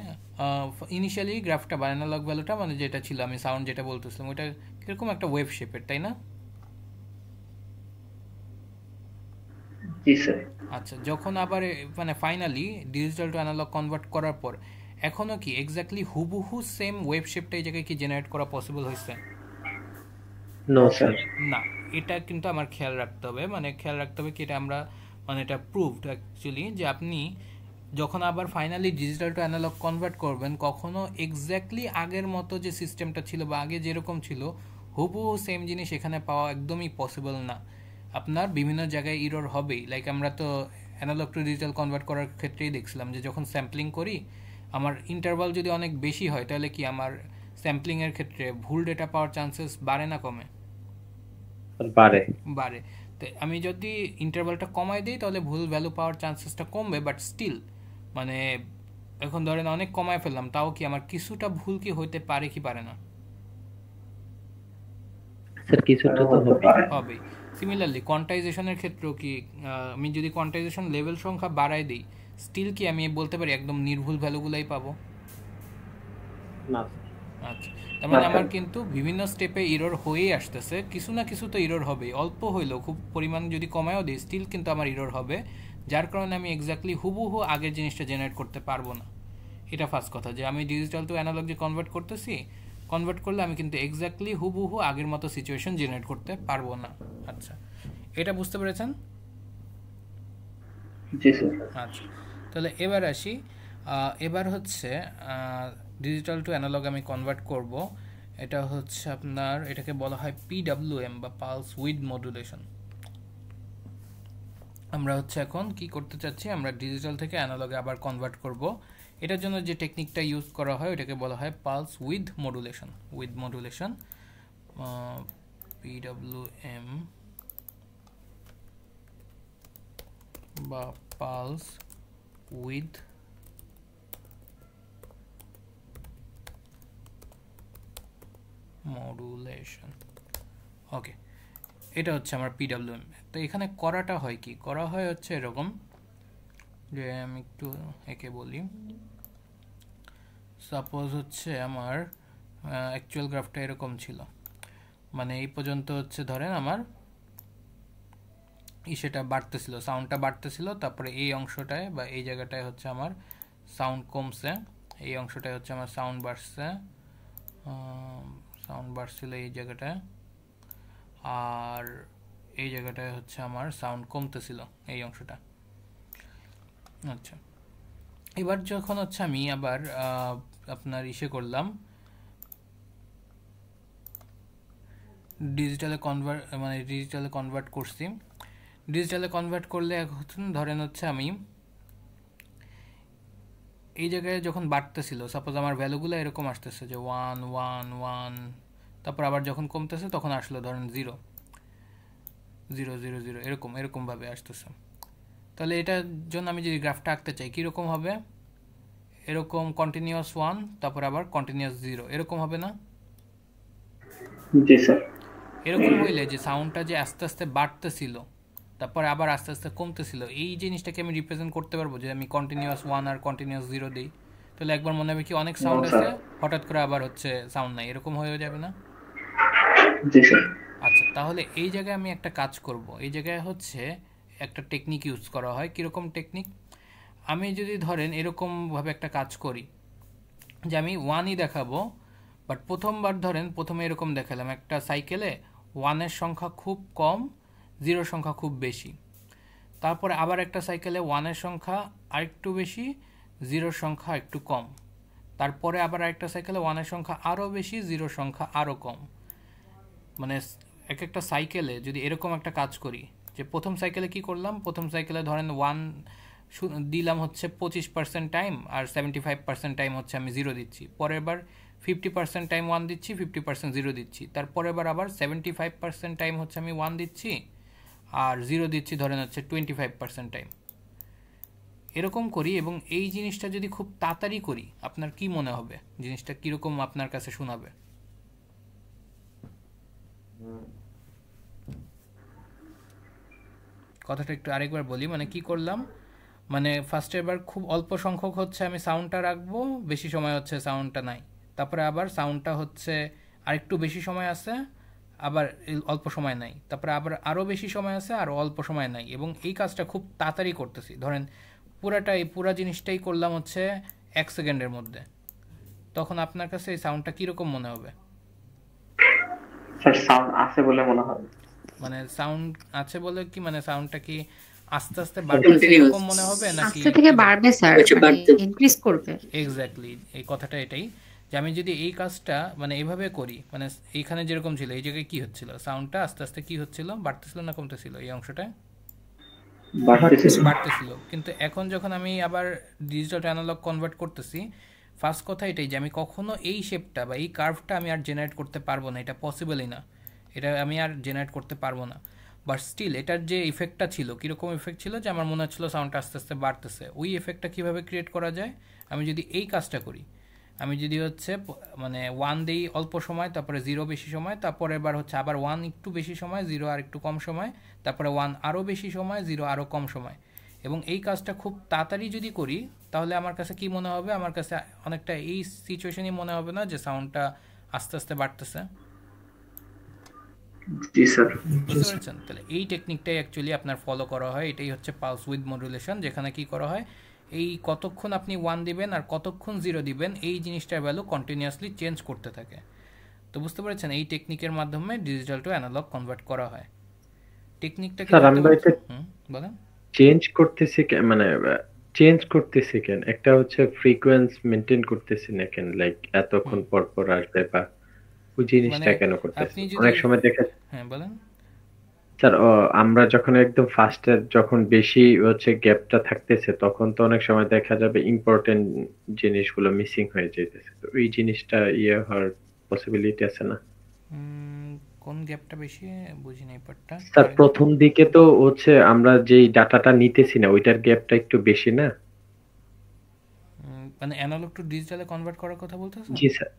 ইনিশিয়ালি গ্রাফটা বা অ্যানালগ ভ্যালুটা মানে যেটা ছিল, আমি সাউন্ড যেটা বলতেছিলাম ওইটা কিরকম একটা ওয়েভ শেপের, তাই না? জি স্যার। আচ্ছা, যখন আবার মানে finally digital to analog convert করার পর এখনো কি এক্স্যাক্টলি হুবহু সেম ওয়েভ শেপটা এই জায়গায় কি জেনারেট করা পসিবল হয়েছে? নো স্যার, না। এটা কিন্তু আমার খেয়াল রাখতে হবে, মানে খেয়াল রাখতে হবে কি এটা আমরা মানে এটা প্রুভড অ্যাকচুয়ালি, যে আপনি যখন আবার finally digital to analog convert করবেন কখনো এক্স্যাক্টলি আগের মতো যে সিস্টেমটা ছিল বা আগে যেরকম ছিল হুবহু সেম জিনিস এখানে পাওয়া একদমই পসিবল না। আপনার বিভিন্ন জায়গায় ইরর হবেই। লাইক আমরা তো অ্যানালগ টু ডিজিটাল কনভার্ট করার ক্ষেত্রেই দেখছিলাম যে যখন স্যাম্পলিং করি আমার ইন্টারভাল যদি অনেক বেশি হয় তাহলে কি আমার স্যাম্পলিংয়ের ক্ষেত্রে ভুল ডেটা পাওয়ার চান্সেস বাড়ে না কমে? বাড়ে। তো আমি যদি ইন্টারভালটা কমাই দিই তাহলে ভুল ভ্যালু পাওয়ার চান্সেসটা কমবে, বাট স্টিল মানে এখন ধরেন অনেক কমায় ফেললাম, তাও কি আমার কিছুটা ভুল কি হইতে পারে কি পারে না? স্যার কিছুটা তো হবে। সিমিলারলি কোয়ান্টাইজেশনের ক্ষেত্রেও কি আমি যদি কোয়ান্টাইজেশন লেভেল সংখ্যা বাড়াই দিই স্টিল কি আমি বলতে পারি একদম নির্ভুল ভ্যালুগুলাই পাবো? না। আচ্ছা, তার মানে আমার কিন্তু বিভিন্ন স্টেপে এরর হয়েই আসতেছে, কিছু না কিছু তো এরর হবে, অল্প হইলেও খুব পরিমাণ যদি কমায়ও দিই স্টিল কিন্তু আমার এরর হবে, যার কারণে আমি এক্স্যাক্টলি হুবহু আগের জিনিসটা জেনারেট করতে পারবো না। এটা ফার্স্ট কথা, যে আমি ডিজিটাল টু অ্যানালগ যে কনভার্ট করতেছি, কনভার্ট করলে আমি কিন্তু এক্স্যাক্টলি হুবহু আগের মতো সিচুয়েশন জেনারেট করতে পারবো না। আচ্ছা, এটা বুঝতে পেরেছেন? আচ্ছা, তাহলে এবার আসি, এবার হচ্ছে ডিজিটাল টু অ্যানালগ আমি কনভার্ট করব, এটা হচ্ছে আপনার এটাকে বলা হয় PWM বা পালস উইড মডুলেশন। আমরা হচ্ছে এখন কি করতে চাচ্ছি, আমরা ডিজিটাল থেকে অ্যানালগে আবার কনভার্ট করব। এটার জন্য যে টেকনিকটা ইউজ করা হয় ওটাকে বলা হয় পালস উইড মডুলেশন। PWM বা পালস উইড মডুলেশন। ওকে, এটা হচ্ছে আমার PWM। তো এখানে করাটা হয় কি, করা হয় হচ্ছে এরকম, যে আমি একটু একে বলি, সাপোজ হচ্ছে আমার অ্যাকচুয়াল গ্রাফটা এরকম ছিল, মানে এই পর্যন্ত হচ্ছে ধরেন আমার সেটা বাড়তেছিল, সাউন্ডটা বাড়তেছিল, তারপরে এই অংশটায় বা এই জায়গাটায় হচ্ছে আমার সাউন্ড কমছে, এই অংশটায় হচ্ছে আমার সাউন্ড বাড়ছিল এই জায়গাটায়, আর এই জায়গাটায় হচ্ছে আমার সাউন্ড কমতেছিল এই অংশটা। আচ্ছা, এবার যখন হচ্ছে আমি আবার আপনার করলাম ডিজিটালে কনভার্ট করছি, ডিজিটালে কনভার্ট করলে এখন ধরেন হচ্ছে আমি এই জায়গায় যখন বাড়তেছিল, সাপোজ আমার ভ্যালুগুলো এরকম আসতেছে যে 1 1 1, তারপর আবার যখন কমতেছে তখন আসলো ধরেন 0 0 0 0, এরকমভাবে আসতেছে। তাহলে এটার জন্য আমি যদি গ্রাফটা আঁকতে চাই কীরকম হবে, এরকম কন্টিনিউয়াস 1 তারপর আবার কন্টিনিউয়াস 0 এরকম হবে না? জি স্যার। এরকম হইলে যে সাউন্ডটা যে আস্তে আস্তে বাড়তেছিল তারপর আবার আস্তে আস্তে কমতেছিল, এই জিনিসটাকে আমি রিপ্রেজেন্ট করতে পারবো যে আমি কন্টিনিউয়াস 1 আর কন্টিনিউয়াস 0 দিই, তাহলে একবার মনে হবে কি অনেক সাউন্ড আছে, হঠাৎ করে আবার হচ্ছে সাউন্ড নাই, এরকম হয়ে যাবে না? জি স্যার। আচ্ছা, তাহলে এই জায়গায় আমি একটা কাজ করব, এই জায়গায় হচ্ছে একটা টেকনিক ইউজ করা হয়। কীরকম টেকনিক? আমি যদি ধরেন এরকমভাবে একটা কাজ করি যে আমি 1ই দেখাবো, বাট প্রথমবার ধরেন প্রথমে এরকম দেখালাম একটা সাইকেলে 1-এর সংখ্যা খুব কম, 0-এর সংখ্যা খুব বেশি, তারপরে আবার একটা সাইকেলে 1-এর সংখ্যা আরেকটু বেশি, 0-এর সংখ্যা একটু কম, তারপরে আবার আরেকটা সাইকেলে 1-এর সংখ্যা আরও বেশি, 0-এর সংখ্যা আরও কম। মানে এক একটা সাইকেলে যদি এরকম একটা কাজ করি, যে প্রথম সাইকেলে কি করলাম, প্রথম সাইকেলে ধরেন 1 দিলাম হচ্ছে 25% টাইম, আর 75% টাইম হচ্ছে আমি 0 দিচ্ছি, পরের বার 50% টাইম 1 দিচ্ছি, 50% 0 দিচ্ছি, তারপরের বার আবার 75% টাইম হচ্ছে আমি 1 দিচ্ছি আর 0 দিচ্ছি ধরেন হচ্ছে 25% টাইম। এরকম করি, এবং এই জিনিসটা যদি খুব তাড়াতাড়ি করি আপনার কি মনে হবে, জিনিসটা কীরকম আপনার কাছে শোনাবে? কথাটা একটু আরেকবার বলি, মানে কি করলাম, মানে ফার্স্টের বার খুব অল্প সংখ্যক হচ্ছে আমি সাউন্ডটা রাখবো, বেশি সময় হচ্ছে সাউন্ডটা নাই, তারপরে আবার সাউন্ডটা হচ্ছে আরেকটু বেশি সময় আছে, আবার অল্প সময় নাই, তারপরে আবার আরও বেশি সময় আছে আর অল্প সময় নাই, এবং এই কাজটা খুব তাড়াতাড়ি করতেছি, ধরেন পুরা জিনিসটাই করলাম হচ্ছে 1 সেকেন্ডের মধ্যে, তখন আপনার কাছে এই সাউন্ডটা কীরকম মনে হবে? স্যার সাউন্ড আছে বলে মনে হয়। মানে সাউন্ড আছে বলে কি, মানে সাউন্ডটা কি আস্তে আস্তে বাড়বে এরকম মনে হবে নাকি আস্তে থেকে বাড়বে স্যার, মানে ইনক্রিজ করবে? এক্স্যাক্টলি, এই কথাটা এটাই, যে আমি যদি এই কাজটা মানে এইভাবে করি, মানে এইখানে যেরকম ছিল এই জায়গায় কি হচ্ছিল, সাউন্ডটা আস্তে আস্তে কি হচ্ছিল, বাড়তেছিল না কমতেছিল এই অংশটায়? বাড়তেছিল, কিন্তু এখন যখন আমি আবার ডিজিটাল টু অ্যানালগ কনভার্ট করতেছি, ফার্স্ট কথা এটাই যে আমি কখনো এই শেপটা বা এই কার্ভটা আমি আর জেনারেট করতে পারবো না, এটা পসিবলই না, এটা আমি আর জেনারেট করতে পারবো না। বাট স্টিল এটার যে ইফেক্টটা ছিল, কীরকম ইফেক্ট ছিল, যে আমার মনে হচ্ছিলো সাউন্ডটা আস্তে আস্তে বাড়তেছে। ওই ইফেক্টটা কীভাবে ক্রিয়েট করা যায়, আমি যদি এই কাজটা করি, আমি যদি হচ্ছে মানে 1 দিই অল্প সময়, তারপরে 0 বেশি সময়, তারপরে এবার হচ্ছে আবার 1 একটু বেশি সময়, 0 আর একটু কম সময়, তারপরে 1 আরও বেশি সময়, 0 আরও কম সময়, এবং এই কাজটা খুব তাড়াতাড়ি যদি করি, তাহলে আমার কাছে কি মনে হবে, আমার কাছে অনেকটা এই সিচুয়েশনই মনে হবে না যে সাউন্ডটা আস্তে আস্তে বাড়তেছে। জি স্যার, বুঝতে পেরেছেন? তাহলে এই টেকনিকটাই অ্যাকচুয়ালি আপনার ফলো করা হয়, এটাই হচ্ছে পালস উইথ মডুলেশন, যেখানে কি করা হয়, এই কতক্ষণ আপনি 1 দিবেন আর কতক্ষণ 0 দিবেন, এই জিনিসটার ভ্যালু কন্টিনিউয়াসলি চেঞ্জ করতে থাকে। তো বুঝতে পেরেছেন, এই টেকনিকের মাধ্যমে ডিজিটাল টু অ্যানালগ কনভার্ট করা হয়। টেকনিকটা কি বলেন? চেঞ্জ করতেছি মানে চেঞ্জ করতেছি কেন? একটা হচ্ছে ফ্রিকোয়েন্সি মেইনটেইন করতেছি না কেন, লাইক এতক্ষণ পর পর আসবে, বা ওই জিনিসটা কেন করতেছি? অনেক সময় দেখা, হ্যাঁ বলেন স্যার, আমরা যখন একদম ফাস্টের যখন বেশি হচ্ছে গ্যাপটা থাকতেছে, তখন তো অনেক সময় দেখা যাবে ইম্পর্টেন্ট জিনিসগুলো মিসিং হয়ে যেতেছে। তো এই জিনিসটা হওয়ার পসিবিলিটি আছে না? কোন গ্যাপটা বেশি বুঝি নাই পার্টটা। স্যার প্রথম দিকে তো হচ্ছে আমরা যেই ডাটাটা নিতেছি না, ওইটার গ্যাপটা একটু বেশি না? মানে অ্যানালগ টু ডিজিটালে কনভার্ট করার কথা বলতেছেন? জি স্যার,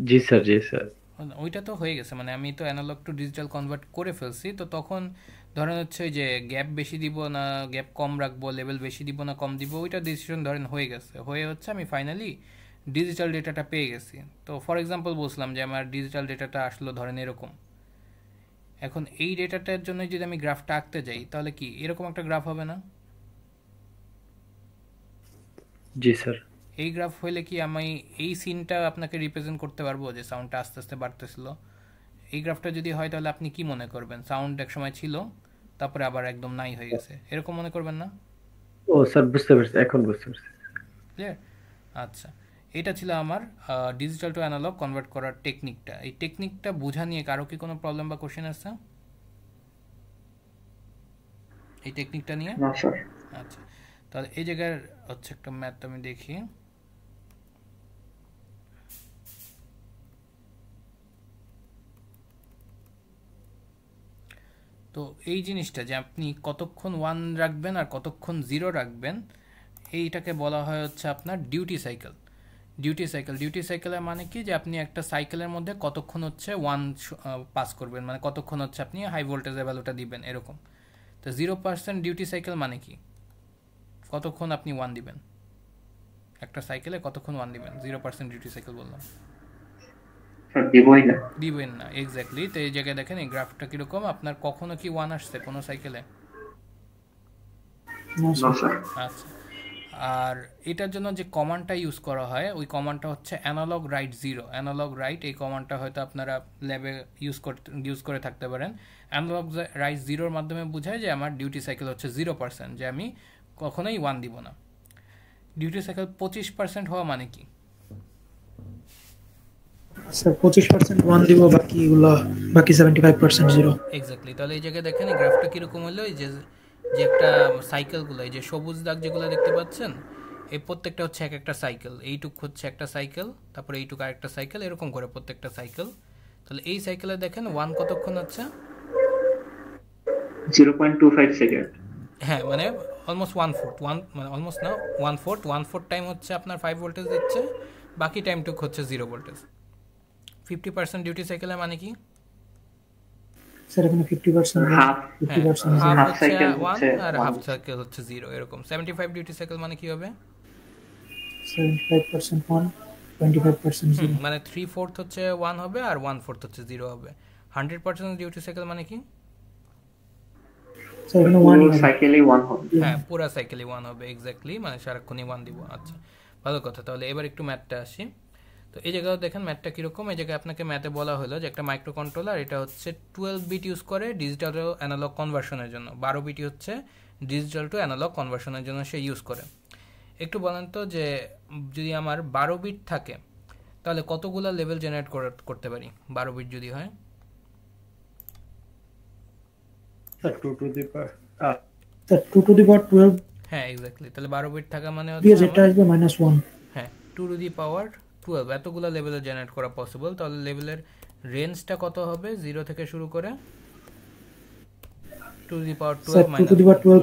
জি স্যার, জি স্যার। ওইটা তো হয়ে গেছে, মানে আমি তো অ্যানালগ টু ডিজিটাল কনভার্ট করে ফেলছি। তো তখন ধরেন হচ্ছে যে গ্যাপ বেশি দিব না গ্যাপ কম রাখবো, লেভেল বেশি দিব না কম দিব, ওইটা ডিসিশন ধরেন হয়ে গেছে, হয়ে হচ্ছে আমি ফাইনালি ডিজিটাল ডেটাটা পেয়ে গেছি। তো ফর এক্সাম্পল বলছিলাম যে আমার ডিজিটাল ডেটাটা আসলো ধরেন এরকম। এখন এই ডেটাটার জন্য যদি আমি গ্রাফটা আঁকতে যাই, তাহলে কি এরকম একটা গ্রাফ হবে না? জি স্যার। এই গ্রাফ হইলে কি আমি এই সিনটা আপনাকে রিপ্রেজেন্ট করতে পারবো যে সাউন্ডটা আস্তে আস্তে বাড়তেছিল? এই গ্রাফটা যদি হয় তাহলে আপনি কি মনে করবেন, সাউন্ড এক সময় ছিল তারপরে আবার একদম নাই হয়ে গেছে, এরকম মনে করবেন না? ও স্যার, বুঝতে পারছি, এখন বুঝতে পারছি। ক্লিয়ার? আচ্ছা, এটা ছিল আমার ডিজিটাল টু অ্যানালগ কনভার্ট করার টেকনিকটা। এই টেকনিকটা বোঝা নিয়ে কারো কি কোনো প্রবলেম বা কোশ্চেন আছে এই টেকনিকটা নিয়ে? না স্যার। আচ্ছা, তাহলে এই জায়গার হচ্ছে একটা ম্যাথ আমি দেখি। তো এই জিনিসটা যে আপনি কতক্ষণ 1 রাখবেন আর কতক্ষণ 0 রাখবেন, এইটাকে বলা হয় হচ্ছে আপনার ডিউটি সাইকেল। ডিউটি সাইকেলের মানে কি, যে আপনি একটা সাইকেলের মধ্যে কতক্ষণ হচ্ছে 1 পাস করবেন, মানে কতক্ষণ হচ্ছে আপনি হাই ভোল্টেজের ভ্যালুটা দিবেন এরকম। তো 0% ডিউটি সাইকেল মানে কি, কতক্ষণ আপনি 1 দিবেন একটা সাইকেলে, কতক্ষণ 1 দিবেন, 0% ডিউটি সাইকেল বললাম, দিবেন না। এক্স্যাক্টলি। তো এই জায়গায় দেখেন এই গ্রাফটা কিরকম, আপনার কখনো কি 1 আসছে কোনো সাইকেলে? আচ্ছা, আর এটার জন্য যে কমান্ডটা ইউজ করা হয়, ওই কমান্ডটা হচ্ছে অ্যানালগ রাইট 0। অ্যানালগ রাইট, এই কমান্ডটা হয়তো আপনারা ল্যাবে ইউজ করে থাকতে পারেন। অ্যানালগ রাইট 0-র মাধ্যমে বোঝায় যে আমার ডিউটি সাইকেল হচ্ছে 0%, যে আমি কখনোই 1 দিব না। ডিউটি সাইকেল 25% হওয়া মানে কি? স্যার 25% 1 দিব, বাকি 75% 0। এক্স্যাক্টলি। তাহলে এই জায়গায় দেখেন এই গ্রাফটা কিরকম হলো, এই যে একটা সাইকেলগুলো, এই যে সবুজ দাগ যেগুলো দেখতে পাচ্ছেন, এই প্রত্যেকটা হচ্ছে এক একটা সাইকেল। এইটুক হচ্ছে একটা সাইকেল, তারপরে এইটুক আরেকটা সাইকেল, এরকম করে প্রত্যেকটা সাইকেল। তাহলে এই সাইকেলে দেখেন 1 কতক্ষণ হচ্ছে? 0.25 সেকেন্ড। হ্যাঁ, মানে অলমোস্ট 1/4, মানে অলমোস্ট না 1/4 টাইম হচ্ছে আপনার 5 ভোল্টেজ দিচ্ছে, বাকি টাইমটুক হচ্ছে 0 ভোল্টেজ। 50% ডিউটি সাইকেলের মানে কি স্যার? এখানে 50% হাফ সাইকেল হচ্ছে 1 আর হাফ সাইকেল হচ্ছে 0 এরকম। 75 ডিউটি সাইকেল মানে কি হবে? 75% 1, 25% 0, মানে 3/4 হচ্ছে 1 হবে আর 1/4 হচ্ছে 0 হবে। 100% ডিউটি সাইকেল মানে কি? স্যার এখানে 1 সাইকেলই 1 হবে। হ্যাঁ, পুরো সাইকেলই 1 হবে। এক্স্যাক্টলি, মানে সারাক্ষণই 1 দিব। আচ্ছা, ভালো কথা। তাহলে এবার একটু ম্যাথটা আসি। তো এই জায়গায় দেখেন ম্যাথটা কীরকম। এই জায়গায় আপনাকে ম্যাথে বলা হলো যে একটা মাইক্রো কন্ট্রোলার, এটা হচ্ছে 12 বিট ইউজ করে ডিজিটাল টু অ্যানালগ কনভার্সনের জন্য, 12 বিট হচ্ছে ডিজিটাল টু অ্যানালগ কনভার্সনের জন্য সে ইউজ করে। একটু বলেন তো যে যদি আমার 12 বিট থাকে তাহলে কতগুলো লেভেল জেনারেট করতে পারি 12 বিট যদি হয়? স্যার 2 টু দি পাওয়ার 12 হ্যাঁ এক্স্যাক্টলি, তাহলে 12 বিট থাকা মানে দিয়ে হচ্ছে যেটা আসবে -1। হ্যাঁ 2 টু দি পাওয়ার 12 এতগুলো লেভেলে জেনারেট করা পসিবল। তাহলে লেভেলের রেঞ্জটা কত হবে 0 থেকে শুরু করে 2 to the power 12 2 to the পাওয়ার 12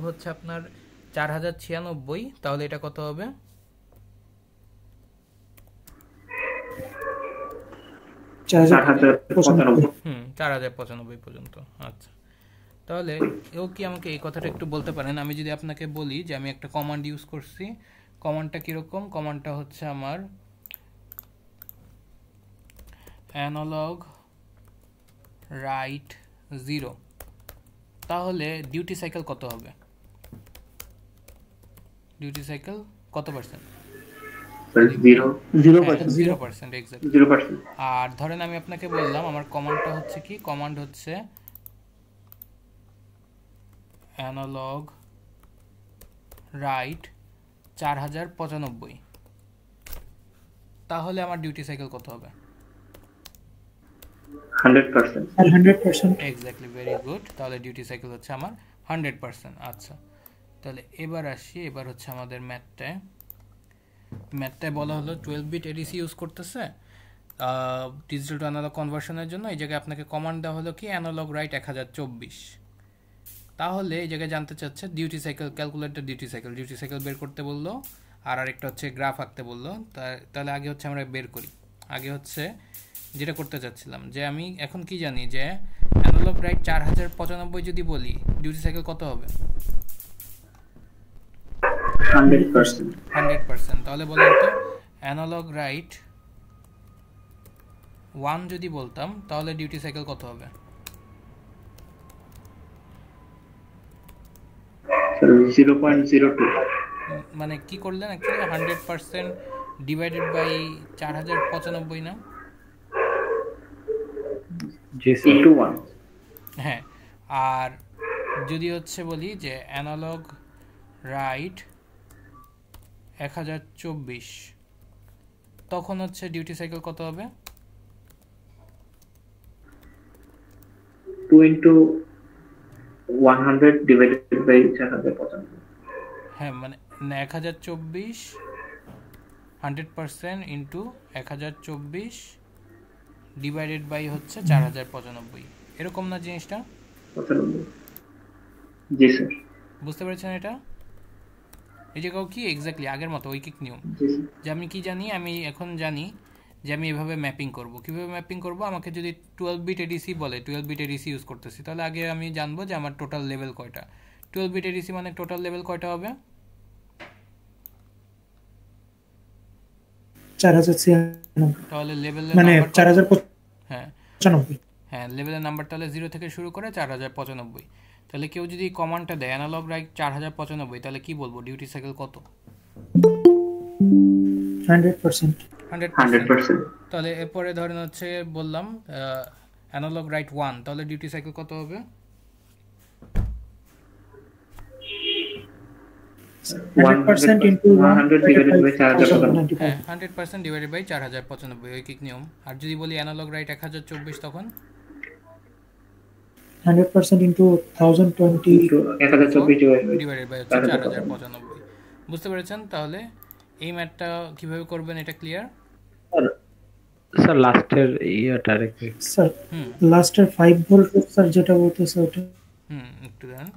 হচ্ছে আপনার 4096। তাহলে এটা কত হবে 4095 পর্যন্ত। আচ্ছা, তাহলে এও কি আমাকে এই কথাটা একটু বলতে পারেন? আমি যদি আপনাকে বলি যে আমি একটা কমান্ড ইউজ করছি, কমান্ডটা কিরকম? কমান্ডটা হচ্ছে আমার অ্যানালগ রাইট 0, তাহলে ডিউটি সাইকেল কত হবে? ডিউটি সাইকেল কত পার্সেন্ট? 0%, এক্স্যাক্টলি 0%। আর ধরেন আমি আপনাকে বললাম আমার কমান্ডটা হচ্ছে কি, কমান্ড হচ্ছে অ্যানালগ রাইট 4095, তাহলে আমার ডিউটি সাইকেল কত হবে? 100%। Exactly, very good. তাহলে ডিউটি সাইকেল হচ্ছে আমার 100%। আচ্ছা, তাহলে এবার আসি, এবার হচ্ছে আমাদের ম্যাথটায় বলা হলো 12 বিট এডিসি ইউজ করতেছে ডিজিটাল টু অ্যানালগ কনভার্সনের জন্য। এই জায়গায় আপনাকে কমান্ড দেওয়া হলো কি অ্যানালগ রাইট 1024। তাহলে এই জায়গায় জানতে চাচ্ছে duty cycle, calculator duty cycle বের করতে বললো, আর আরেকটা হচ্ছে গ্রাফ আঁকতে বললো। তাহলে আগে হচ্ছে আমরা বের করি। আগে হচ্ছে যেটা করতে চাচ্ছিলাম যে আমি এখন কি জানি যে অ্যানালগ রাইট 4095 যদি বলি ডিউটি সাইকেল কত হবে? 100%। তাহলে বলেন তো অ্যানালগ রাইট 1 যদি বলতাম তাহলে ডিউটি সাইকেল কত হবে? 0.02। মানে কি করলেন অ্যাকচুয়ালি 100% ডিভাইডেড বাই 4095 না? জি স্যার। হ্যাঁ, আর যদি হচ্ছে বলি যে অ্যানালগ রাইট 1024, তখন হচ্ছে ডিউটি সাইকেল কত হবে? 2 into 100 divided by 4095। হ্যাঁ, মানে 1024 100% ইন্টু 1024 ডিভাইডেড বাই হচ্ছে 4095, এরকম না জিনিসটা? 95। জি স্যার। বুঝতে পেরেছেন এটা? এই জায়গাও কি এক্স্যাক্টলি আগের মতো ঐকিক নিয়ম, যে আমি কি জানি, আমি এখন জানি যে আমি এভাবে ম্যাপিং করব। কিভাবে ম্যাপিং করব? আমাকে যদি 12 বিট এডিসি বলে, 12 বিট এডিসি ইউজ করতেছি, তাহলে আগে আমি জানবো যে আমার টোটাল লেভেল কয়টা। 12 বিট এডিসি মানে টোটাল লেভেল কয়টা হবে? 4096। তাহলে লেভেলের মানে নাম্বার 4095। হ্যাঁ, লেভেলের নাম্বার তাহলে 0 থেকে শুরু করে 4095। তাহলে কেউ যদি কমান্ডটা দেয় অ্যানালগ রাইট 4095, তাহলে কি বলবো ডিউটি সাইকেল কত? 100%। তাহলে এরপরে ধরেন হচ্ছে বললাম অ্যানালগ রাইট 1, তাহলে ডিউটি সাইকেল কত হবে? 100% into 100 divided by 4095। হ্যাঁ, 100% ডিভাইডেড বাই 4095 ঐকিক নিয়ম। আর যদি বলি অ্যানালগ রাইট 1024, তখন 100% into 1020 ডিভাইডেড বাই হচ্ছে 4095। বুঝতে পেরেছেন? তাহলে এই ম্যাথটা কিভাবে করবেন এটা ক্লিয়ার? স্যার লাস্টের ইয়াটা রেখে স্যার লাস্টের 5 ভোল্ট স্যার যেটা বলতেছে ওটা একটু দেন।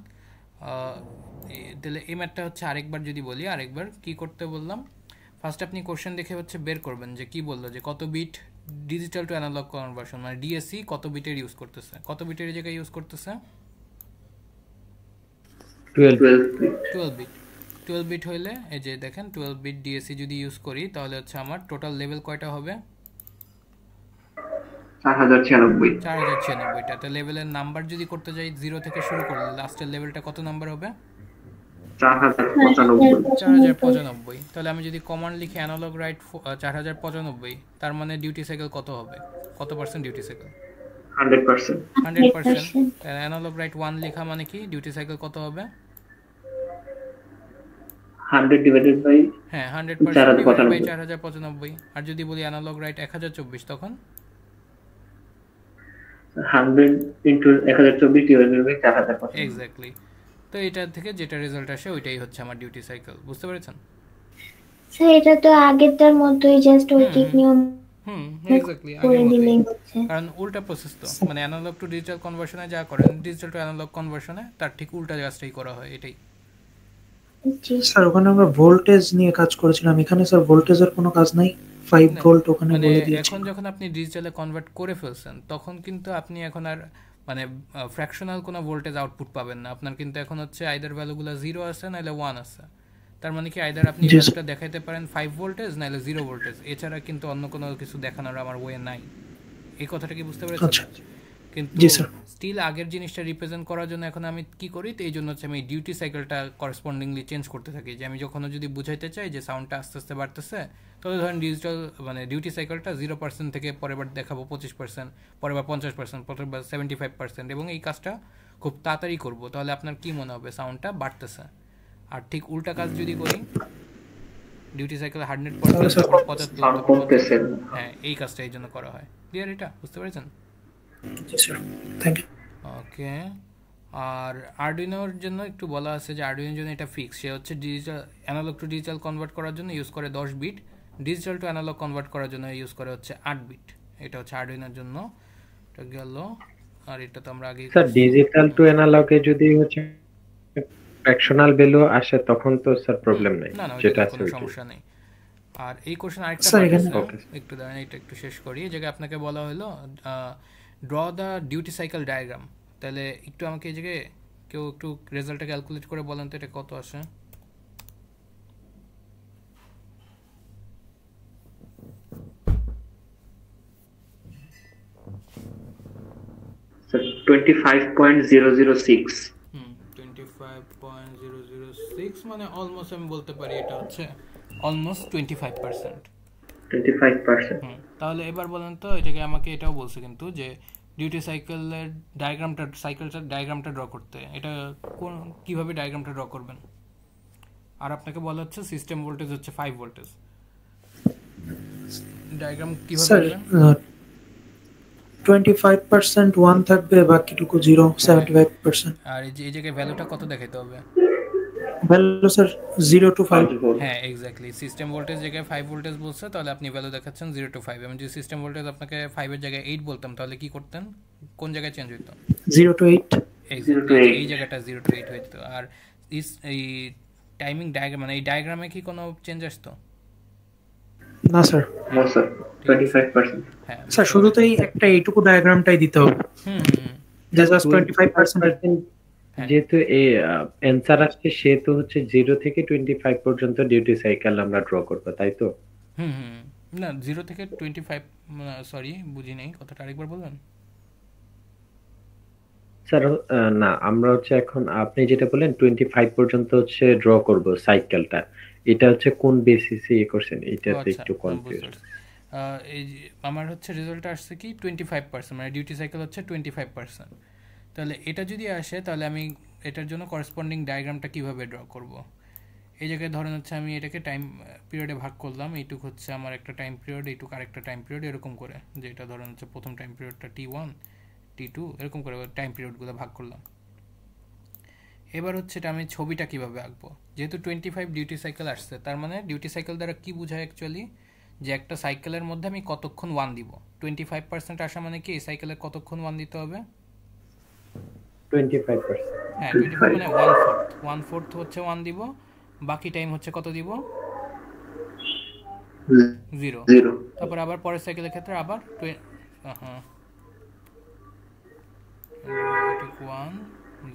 তাহলে এই ম্যাথটা হচ্ছে আরেকবার যদি বলি, আরেকবার কি করতে বললাম, ফার্স্ট আপনি কোশ্চেন দেখে হচ্ছে বের করবেন যে কি বললো, যে কত bit digital to analog conversion মানে ডিএসসি কত বিটের ইউজ করতেছে, কত বিটের জায়গায় ইউজ করতেছে 12 বিট। 12 বিট হইলে এই যে দেখেন 12 বিট ডিএসসি যদি ইউজ করি তাহলে হচ্ছে আমার টোটাল লেভেল কয়টা হবে? 4096টা। তো লেভেলের নাম্বার যদি করতে যাই 0 থেকে শুরু করলে লাস্টের লেভেলটা কত নাম্বার হবে? 4095। তাহলে আমি যদি কমান্ড লিখি অ্যানালগ রাইট 4095, তার মানে ডিউটি সাইকেল কত হবে? কত percent duty cycle? 100%। Analog write 1 লেখা মানে কি ডিউটি সাইকেল কত হবে? 100 divided by হ্যাঁ 100% ডিভাইডেড বাই 4095। আর যদি বলি অ্যানালগ রাইট 1024, তখন 100 into 1024 divided by 4095। এক্স্যাক্টলি। তো এটা থেকে যেটা রেজাল্ট আসে ওইটাই হচ্ছে আমার ডিউটি সাইকেল, বুঝতে পেরেছেন? স্যার এটা তো আগেরটার মতোই, জাস্ট ঐকিক নিয়ম এক্স্যাক্টলি করে আগের দিলেই মতোই, হচ্ছে। কারণ উল্টা প্রসেস তো, মানে অ্যানালগ টু ডিজিটাল কনভার্সনে যা করেন ডিজিটাল টু অ্যানালগ কনভার্সনে তার ঠিক উল্টা কাজটাই করা হয়, এটাই। জি স্যার ওখানে আমরা ভোল্টেজ নিয়ে কাজ করেছিলাম, এখানে স্যার ভোল্টেজের কোনো কাজ নাই, 5 ভোল্ট ওখানে মানে বলে দিয়েছি। এখন যখন আপনি ডিজিটালে কনভার্ট করে ফেলছেন তখন কিন্তু আপনি এখন আর মানে ফ্র্যাকশনাল কোনো ভোল্টেজ আউটপুট পাবেন না, আপনার কিন্তু এখন হচ্ছে আইদার ভ্যালুগুলো 0 আছে নাহলে 1 আছে। তার মানে কি আইদার আপনি জি, ভ্যালুটা দেখাইতে পারেন 5 ভোল্টেজ নাহলে 0 ভোল্টেজ, এছাড়া কিন্তু অন্য কোনো কিছু দেখানোর আমার ওয়ে নাই। এই কথাটা কি বুঝতে পেরেছেন? আচ্ছা কিন্তু জি স্যার। স্টিল আগের জিনিসটা রিপ্রেজেন্ট করার জন্য এখন আমি কি করি, তো এই জন্য হচ্ছে আমি ডিউটি সাইকেলটা করেসপন্ডিংলি চেঞ্জ করতে থাকি, যে আমি যখন যদি বুঝাইতে চাই যে সাউন্ডটা আস্তে আস্তে বাড়তেছে, তবে ধরেন ডিজিটাল মানে ডিউটি সাইকেলটা 0% থেকে পরের বার দেখাবো 25%, পরের বার 50%, পরের বার 75%, এবং এই কাজটা খুব তাড়াতাড়ি করবো, তাহলে আপনার কি মনে হবে সাউন্ডটা বাড়তেছে। আর ঠিক উল্টা কাজ যদি করি, ডিউটি সাইকেল 100%, 75%, হ্যাঁ এই কাজটা এই জন্য করা হয়। ক্লিয়ার এটা? বুঝতে পেরেছেন? জি স্যার, থ্যাংক ইউ। ওকে, আর আরডুইনোর জন্য একটু বলা আছে যে আরডুইনোর জন্য এটা ফিক্স, সে হচ্ছে digital analog to digital convert করার জন্য ইউজ করে 10 bit, digital to analog convert করার জন্য ইউজ করে হচ্ছে 8 বিট। এটা হচ্ছে আরডুইনোর জন্য, এটা গেল। আর এটা তো আমরা আগে স্যার ডিজিটাল টু অ্যানালগে যদি হচ্ছে ফ্র্যাকশনাল ভ্যালু আসে তখন তো স্যার প্রবলেম নাই, না না যেটা এটা আছে কোনো ওইটাই। সমস্যা নেই। আর এই কোশ্চেন আরেকটা স্যার, part এখানে- আছে, একটু দাঁড়ান এটা একটু শেষ করি। এই জায়গায় আপনাকে বলা হলো draw the duty cycle diagram, তাহলে একটু আমাকে এই জায়গায় কেউ একটু রেজাল্টটা ক্যালকুলেট করে বলেন তো এটা কত আসে? স্যার 25.006। 25.006 মানে অলমোস্ট আমি বলতে পারি এটা হচ্ছে অলমোস্ট 25%। 25%। তাহলে এবার বলেন তো এটাকে, আমাকে এটাও বলছে কিন্তু যে ডিউটি সাইকেলের ডায়াগ্রামটা ড্র করতে, এটা কোন কিভাবে ডায়াগ্রামটা ড্র করবেন? আর আপনাকে বলা হচ্ছে সিস্টেম ভোল্টেজ হচ্ছে 5 ভোল্টেজ, ডায়াগ্রাম কিভাবে স্যার করবেন? 25% 1 থাকবে, বাকিটুকু 0, 75%। আর এই জায়গায় ভ্যালুটা কত দেখাইতে হবে? Value sir 0 to 5। হ্যাঁ এক্স্যাক্টলি, সিস্টেম ভোল্টেজ জায়গায় 5 ভোল্টেজ বলছে, তাহলে আপনি ভ্যালু দেখাচ্ছেন 0 to 5। আমি যদি সিস্টেম ভোল্টেজ আপনাকে 5 এর জায়গায় 8 বলতাম তাহলে কি করতেন, কোন জায়গায় চেঞ্জ হইতো? 0 to 8। এই জায়গাটা 0 to 8 হইতো। আর এই টাইমিং ডায়াগ্রাম মানে এই ডায়াগ্রামে কি কোনো চেঞ্জ আসতো? না স্যার। No sir, 25%। হ্যাঁ স্যার শুধু তো এই একটা এইটুকু ডায়াগ্রামটাই দিতে হবে, জাস্ট 25%। যেহেতু এই অ্যানসার আসছে সেহেতু হচ্ছে 0 থেকে 25 পর্যন্ত ডিউটি সাইকেল আমরা ড্র করব, তাই তো? না 0 থেকে 25, সরি বুঝি নাই, কথাটা আরেকবার বলবেন? স্যার না, আমরা হচ্ছে এখন আপনি যেটা বলেন 25 পর্যন্ত হচ্ছে ড্র করব সাইকেলটা, এটা হচ্ছে কোন বেসিসে করছেন এটাতে একটু কনফিউজ। এই আমার হচ্ছে রেজাল্ট আসছে কি 25%, মানে ডিউটি সাইকেল হচ্ছে 25%। তাহলে এটা যদি আসে তাহলে আমি এটার জন্য করেসপন্ডিং ডায়াগ্রামটা কিভাবে ড্র করব? এই জায়গায় ধরেন হচ্ছে আমি এটাকে টাইম পিরিয়ডে ভাগ করলাম, এইটুক হচ্ছে আমার একটা টাইম পিরিয়ড, এইটুক আরেকটা টাইম পিরিয়ড, এরকম করে, যে এটা ধরেন হচ্ছে প্রথম টাইম পিরিয়ডটা T1 T2 এরকম করে টাইম পিরিয়ডগুলো ভাগ করলাম। এবার হচ্ছে এটা আমি ছবিটা কিভাবে আঁকবো, যেহেতু 25 ডিউটি সাইকেল আসছে, তার মানে ডিউটি সাইকেল দ্বারা কি বোঝায় অ্যাকচুয়ালি, যে একটা সাইকেলের মধ্যে আমি কতক্ষণ 1 দিব। 25% আসা মানে কি এই সাইকেলের কতক্ষণ 1 দিতে হবে? 25%। হ্যাঁ 25 মানে 1/4 হচ্ছে 1 দিব, বাকি টাইম হচ্ছে কত দিব? 0। তারপর আবার পরের সাইকেলের ক্ষেত্রে আবার 1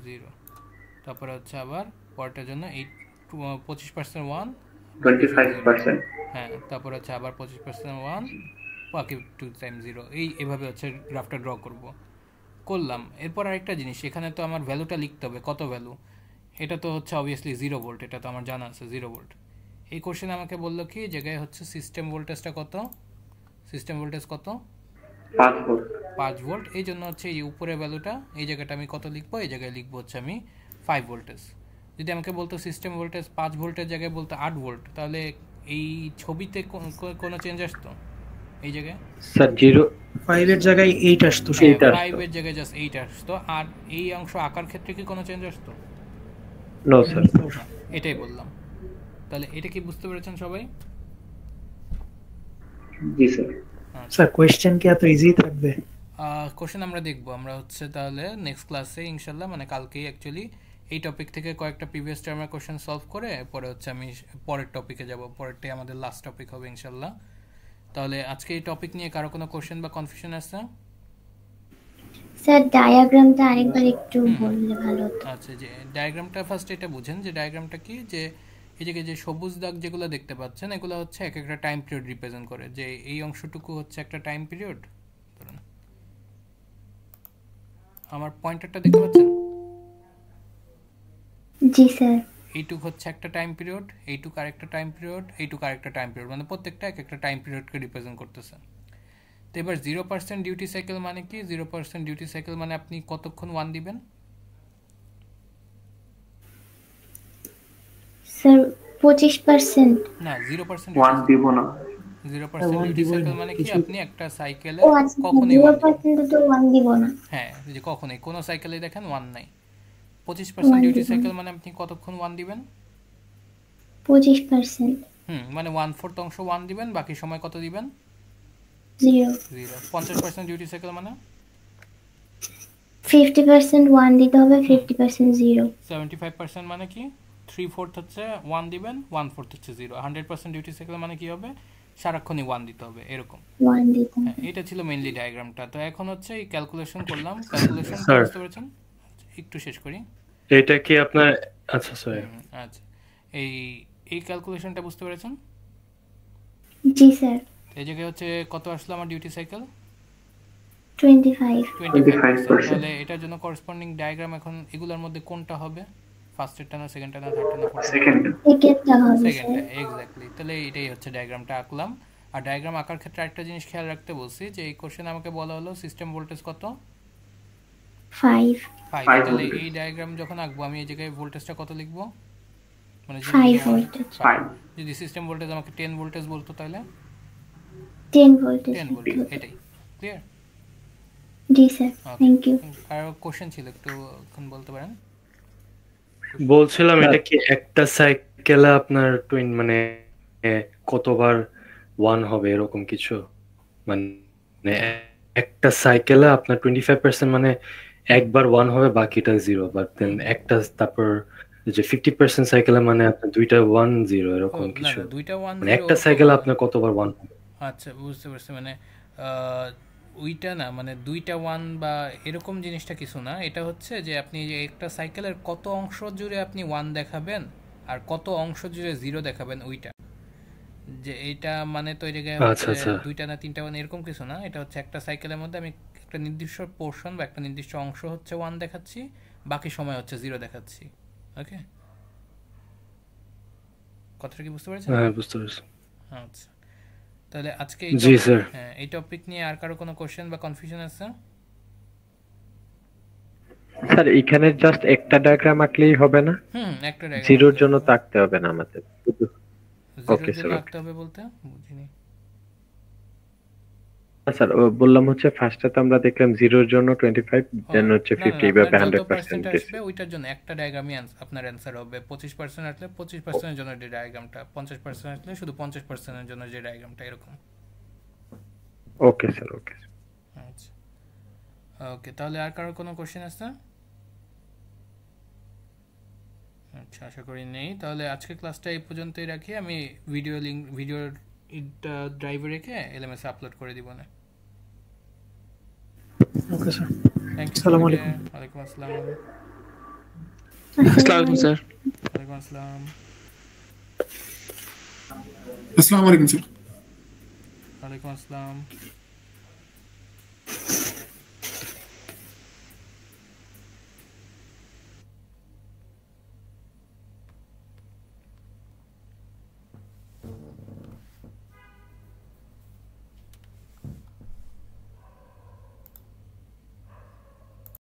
0, তারপরে হচ্ছে আবার পরেরটার জন্য 25% 1 25%। হ্যাঁ তারপর হচ্ছে আবার 25% 1 বাকি 2 টাইম 0, এইভাবে হচ্ছে গ্রাফটা ড্র করলাম। এরপর আরেকটা জিনিস, এখানে তো আমার ভ্যালুটা লিখতে হবে, কত ভ্যালু? এটা তো হচ্ছে অবভিয়াসলি 0 ভোল্ট, এটা তো আমার জানা আছে 0 ভোল্ট। এই কোশ্চেনে আমাকে বললো কি জায়গায় হচ্ছে সিস্টেম ভোল্টেজটা কত, সিস্টেম ভোল্টেজ কত? 5 ভোল্ট। এই জন্য হচ্ছে এই উপরের ভ্যালুটা এই জায়গাটা আমি কত লিখবো, এই জায়গায় লিখবো হচ্ছে আমি 5 ভোল্টেজ। যদি আমাকে বলতো সিস্টেম ভোল্টেজ 5 ভোল্টের জায়গায় বলতো 8 ভোল্ট, তাহলে এই ছবিতে কোনো চেঞ্জ আসতো এই জায়গায়? স্যার 5 এর জায়গায় 8 আসতো, 5 এর জায়গায় জাস্ট 8 আসতো। আর এই অংশ আকার ক্ষেত্রে কি কোনো চেঞ্জ আসতো? No sir. এটাই বললাম। তাহলে এটা কি বুঝতে পেরেছেন সবাই? জি স্যার। স্যার কোশ্চেন কি এত ইজি থাকবে? কোশ্চেন আমরা দেখবো, আমরা হচ্ছে তাহলে নেক্সট ক্লাসে ইনশাল্লাহ, মানে কালকেই অ্যাকচুয়ালি এই টপিক থেকে কয়েকটা প্রিভিয়াস টার্মের কোশ্চেন সলভ করে পরে হচ্ছে আমি পরের টপিকে যাব, পরেরটাই আমাদের লাস্ট টপিক হবে ইনশাল্লাহ। তাহলে আজকে এই টপিক নিয়ে কারো কোনো কোশ্চেন বা কনফিউশন আছে? স্যার ডায়াগ্রামটা আরেকবার একটু বললে ভালো হতো। আচ্ছা, যে ডায়াগ্রামটা ফার্স্ট এটা বুঝেন যে ডায়াগ্রামটা কি, যে এই যে সবুজ দাগ যেগুলো দেখতে পাচ্ছেন এগুলো হচ্ছে এক একটা টাইম পিরিয়ড রিপ্রেজেন্ট করে, যে এই অংশটুকু হচ্ছে একটা টাইম পিরিয়ড। ধরুন আমার পয়েন্টারটা দেখতে পাচ্ছেন? জি স্যার। এইটুক হচ্ছে একটা টাইম পিরিয়ড, এইটুক আরেকটা টাইম পিরিয়ড, এইটুক আরেকটা টাইম পিরিয়ড, মানে প্রত্যেকটা এক একটা টাইম পিরিয়ডকে রিপ্রেজেন্ট করতেছে। তো এবার 0% ডিউটি সাইকেল মানে কি? 0% ডিউটি সাইকেল মানে আপনি কতক্ষণ 1 দিবেন? স্যার 25%। না, 0% 1 দিব না। 0% ডিউটি সাইকেল মানে কি? আপনি একটা সাইকেলে ও আচ্ছা, কখনোই 0% তো 1 দিব না। হ্যাঁ, যে কখনোই কোনো সাইকেলে দেখেন 1 নাই। 25% ডিউটি সাইকেল মানে আপনি কতক্ষণ 1 দিবেন? 25%। মানে 1/4 অংশ 1 দিবেন, বাকি সময় কত দিবেন? 0। 50% ডিউটি সাইকেল মানে 50% 1 দিতে হবে, 50% 0। 75% মানে কি? 3/4 হচ্ছে 1 দিবেন, 1/4 হচ্ছে 0। 100% ডিউটি সাইকেল মানে কি হবে? সারাক্ষণই 1 দিতে হবে, এরকম 1 দিতে হবে। এটা ছিল মেইনলি ডায়াগ্রামটা। তো এখন হচ্ছে এই ক্যালকুলেশন করলাম, ক্যালকুলেশন বুঝতে পেরেছেন? একটু শেষ করি। এটা কি আপনার, আচ্ছা সরি, আচ্ছা, এই ক্যালকুলেশনটা বুঝতে পেরেছেন? জি স্যার। এই জায়গায় হচ্ছে কত আসলো আমার ডিউটি সাইকেল? 25%। তাহলে এটার জন্য করেসপন্ডিং ডায়াগ্রাম এখন এগুলোর মধ্যে কোনটা হবে? ফার্স্টেরটা না সেকেন্ডটা না থার্ডটা না ফোর্থটা? সেকেন্ডটা হবে স্যার। সেকেন্ডটা, এক্স্যাক্টলি। তাহলে এটাই হচ্ছে ডায়াগ্রামটা আঁকলাম। আর ডায়াগ্রাম আঁকার ক্ষেত্রে একটা জিনিস খেয়াল রাখতে বলছি, যে এই কোশ্চেন আমাকে বলা হলো সিস্টেম ভোল্টেজ কত? 5। তাহলে এই ডায়াগ্রাম যখন আঁকবো আমি এই জায়গায় ভোল্টেজটা কত লিখবো? মানে 5 ভোল্টেজ। যদি সিস্টেম ভোল্টেজ আমাকে 10 ভোল্টেজ বলতো তাহলে 10 ভোল্টেজ। 10 ভোল্টেজ, এটাই ক্লিয়ার? জি স্যার, থ্যাংক ইউ। আর কোশ্চেন ছিল একটু এখন বলতে পারেন? বলছিলাম এটা কি একটা সাইকেলে আপনার টুইন মানে কতবার 1 হবে এরকম কিছু? মানে একটা সাইকেলে আপনার 25% মানে একবার 1 হবে, বাকিটা 0। বাট দেন একটা তারপর যে 50% সাইকেলে মানে আপনার দুইটা 1 0 এরকম কিছু। দুইটা 1 মানে একটা সাইকেলে আপনার কতবার 1 হবে? আচ্ছা, বুঝতে পারছি। মানে ওইটা না, মানে দুইটা 1 বা এরকম জিনিসটা কিছু না। এটা হচ্ছে যে আপনি যে একটা সাইকেলের কত অংশ জুড়ে আপনি 1 দেখাবেন আর কত অংশ জুড়ে 0 দেখাবেন, ওইটা। যে এটা মানে তো এই জায়গায় দুইটা না তিনটা 1 এরকম কিছু না। এটা হচ্ছে একটা সাইকেলের মধ্যে আমি একটা নির্দিষ্ট পোর্শন বা একটা নির্দিষ্ট অংশ হচ্ছে 1 দেখাচ্ছি, বাকি সময় হচ্ছে 0 দেখাচ্ছি। ওকে, কথাটা কি বুঝতে পেরেছেন? হ্যাঁ, বুঝতে পেরেছি। আচ্ছা, তাহলে আজকে এই টপিক নিয়ে আর কারো কোনো কোশ্চেন বা কনফিউশন আছে? স্যার এখানে জাস্ট একটা ডায়াগ্রাম আঁকলেই হবে না? একটা ডায়াগ্রাম জিরোর জন্য তো আঁকতে হবে না আমাদের? ওকে স্যার, আঁকতে হবে বলতে বুঝিনি স্যার। বললাম হচ্ছে ফার্স্টে তো আমরা দেখলাম 0 এর জন্য 25, দেন হচ্ছে 50 এইভাবে 100% আসবে, ওইটার জন্য একটা ডায়াগ্রামই আপনার অ্যানসার হবে। 25% আসলে 25% এর জন্য যে ডায়াগ্রামটা, 50% আসলে শুধু 50% এর জন্য যে ডায়াগ্রামটা, এরকম। ওকে স্যার, ওকে। আচ্ছা, ওকে, তাহলে আর কারো কোনো কোশ্চেন আছে? আচ্ছা, আশা করি নেই। তাহলে আজকে ক্লাসটা এই পর্যন্তই রাখি। আমি ভিডিওর ড্রাইভে রেখে এলএমএস আপলোড করে দিব না। Okay sir, thank you. আসসালামু আলাইকুম। ওয়ালাইকুম আসসালাম। আসসালামু আলাইকুম স্যার। ওয়ালাইকুম আসসালাম। আসসালামু আলাইকুম স্যার। ওয়ালাইকুম আসসালাম।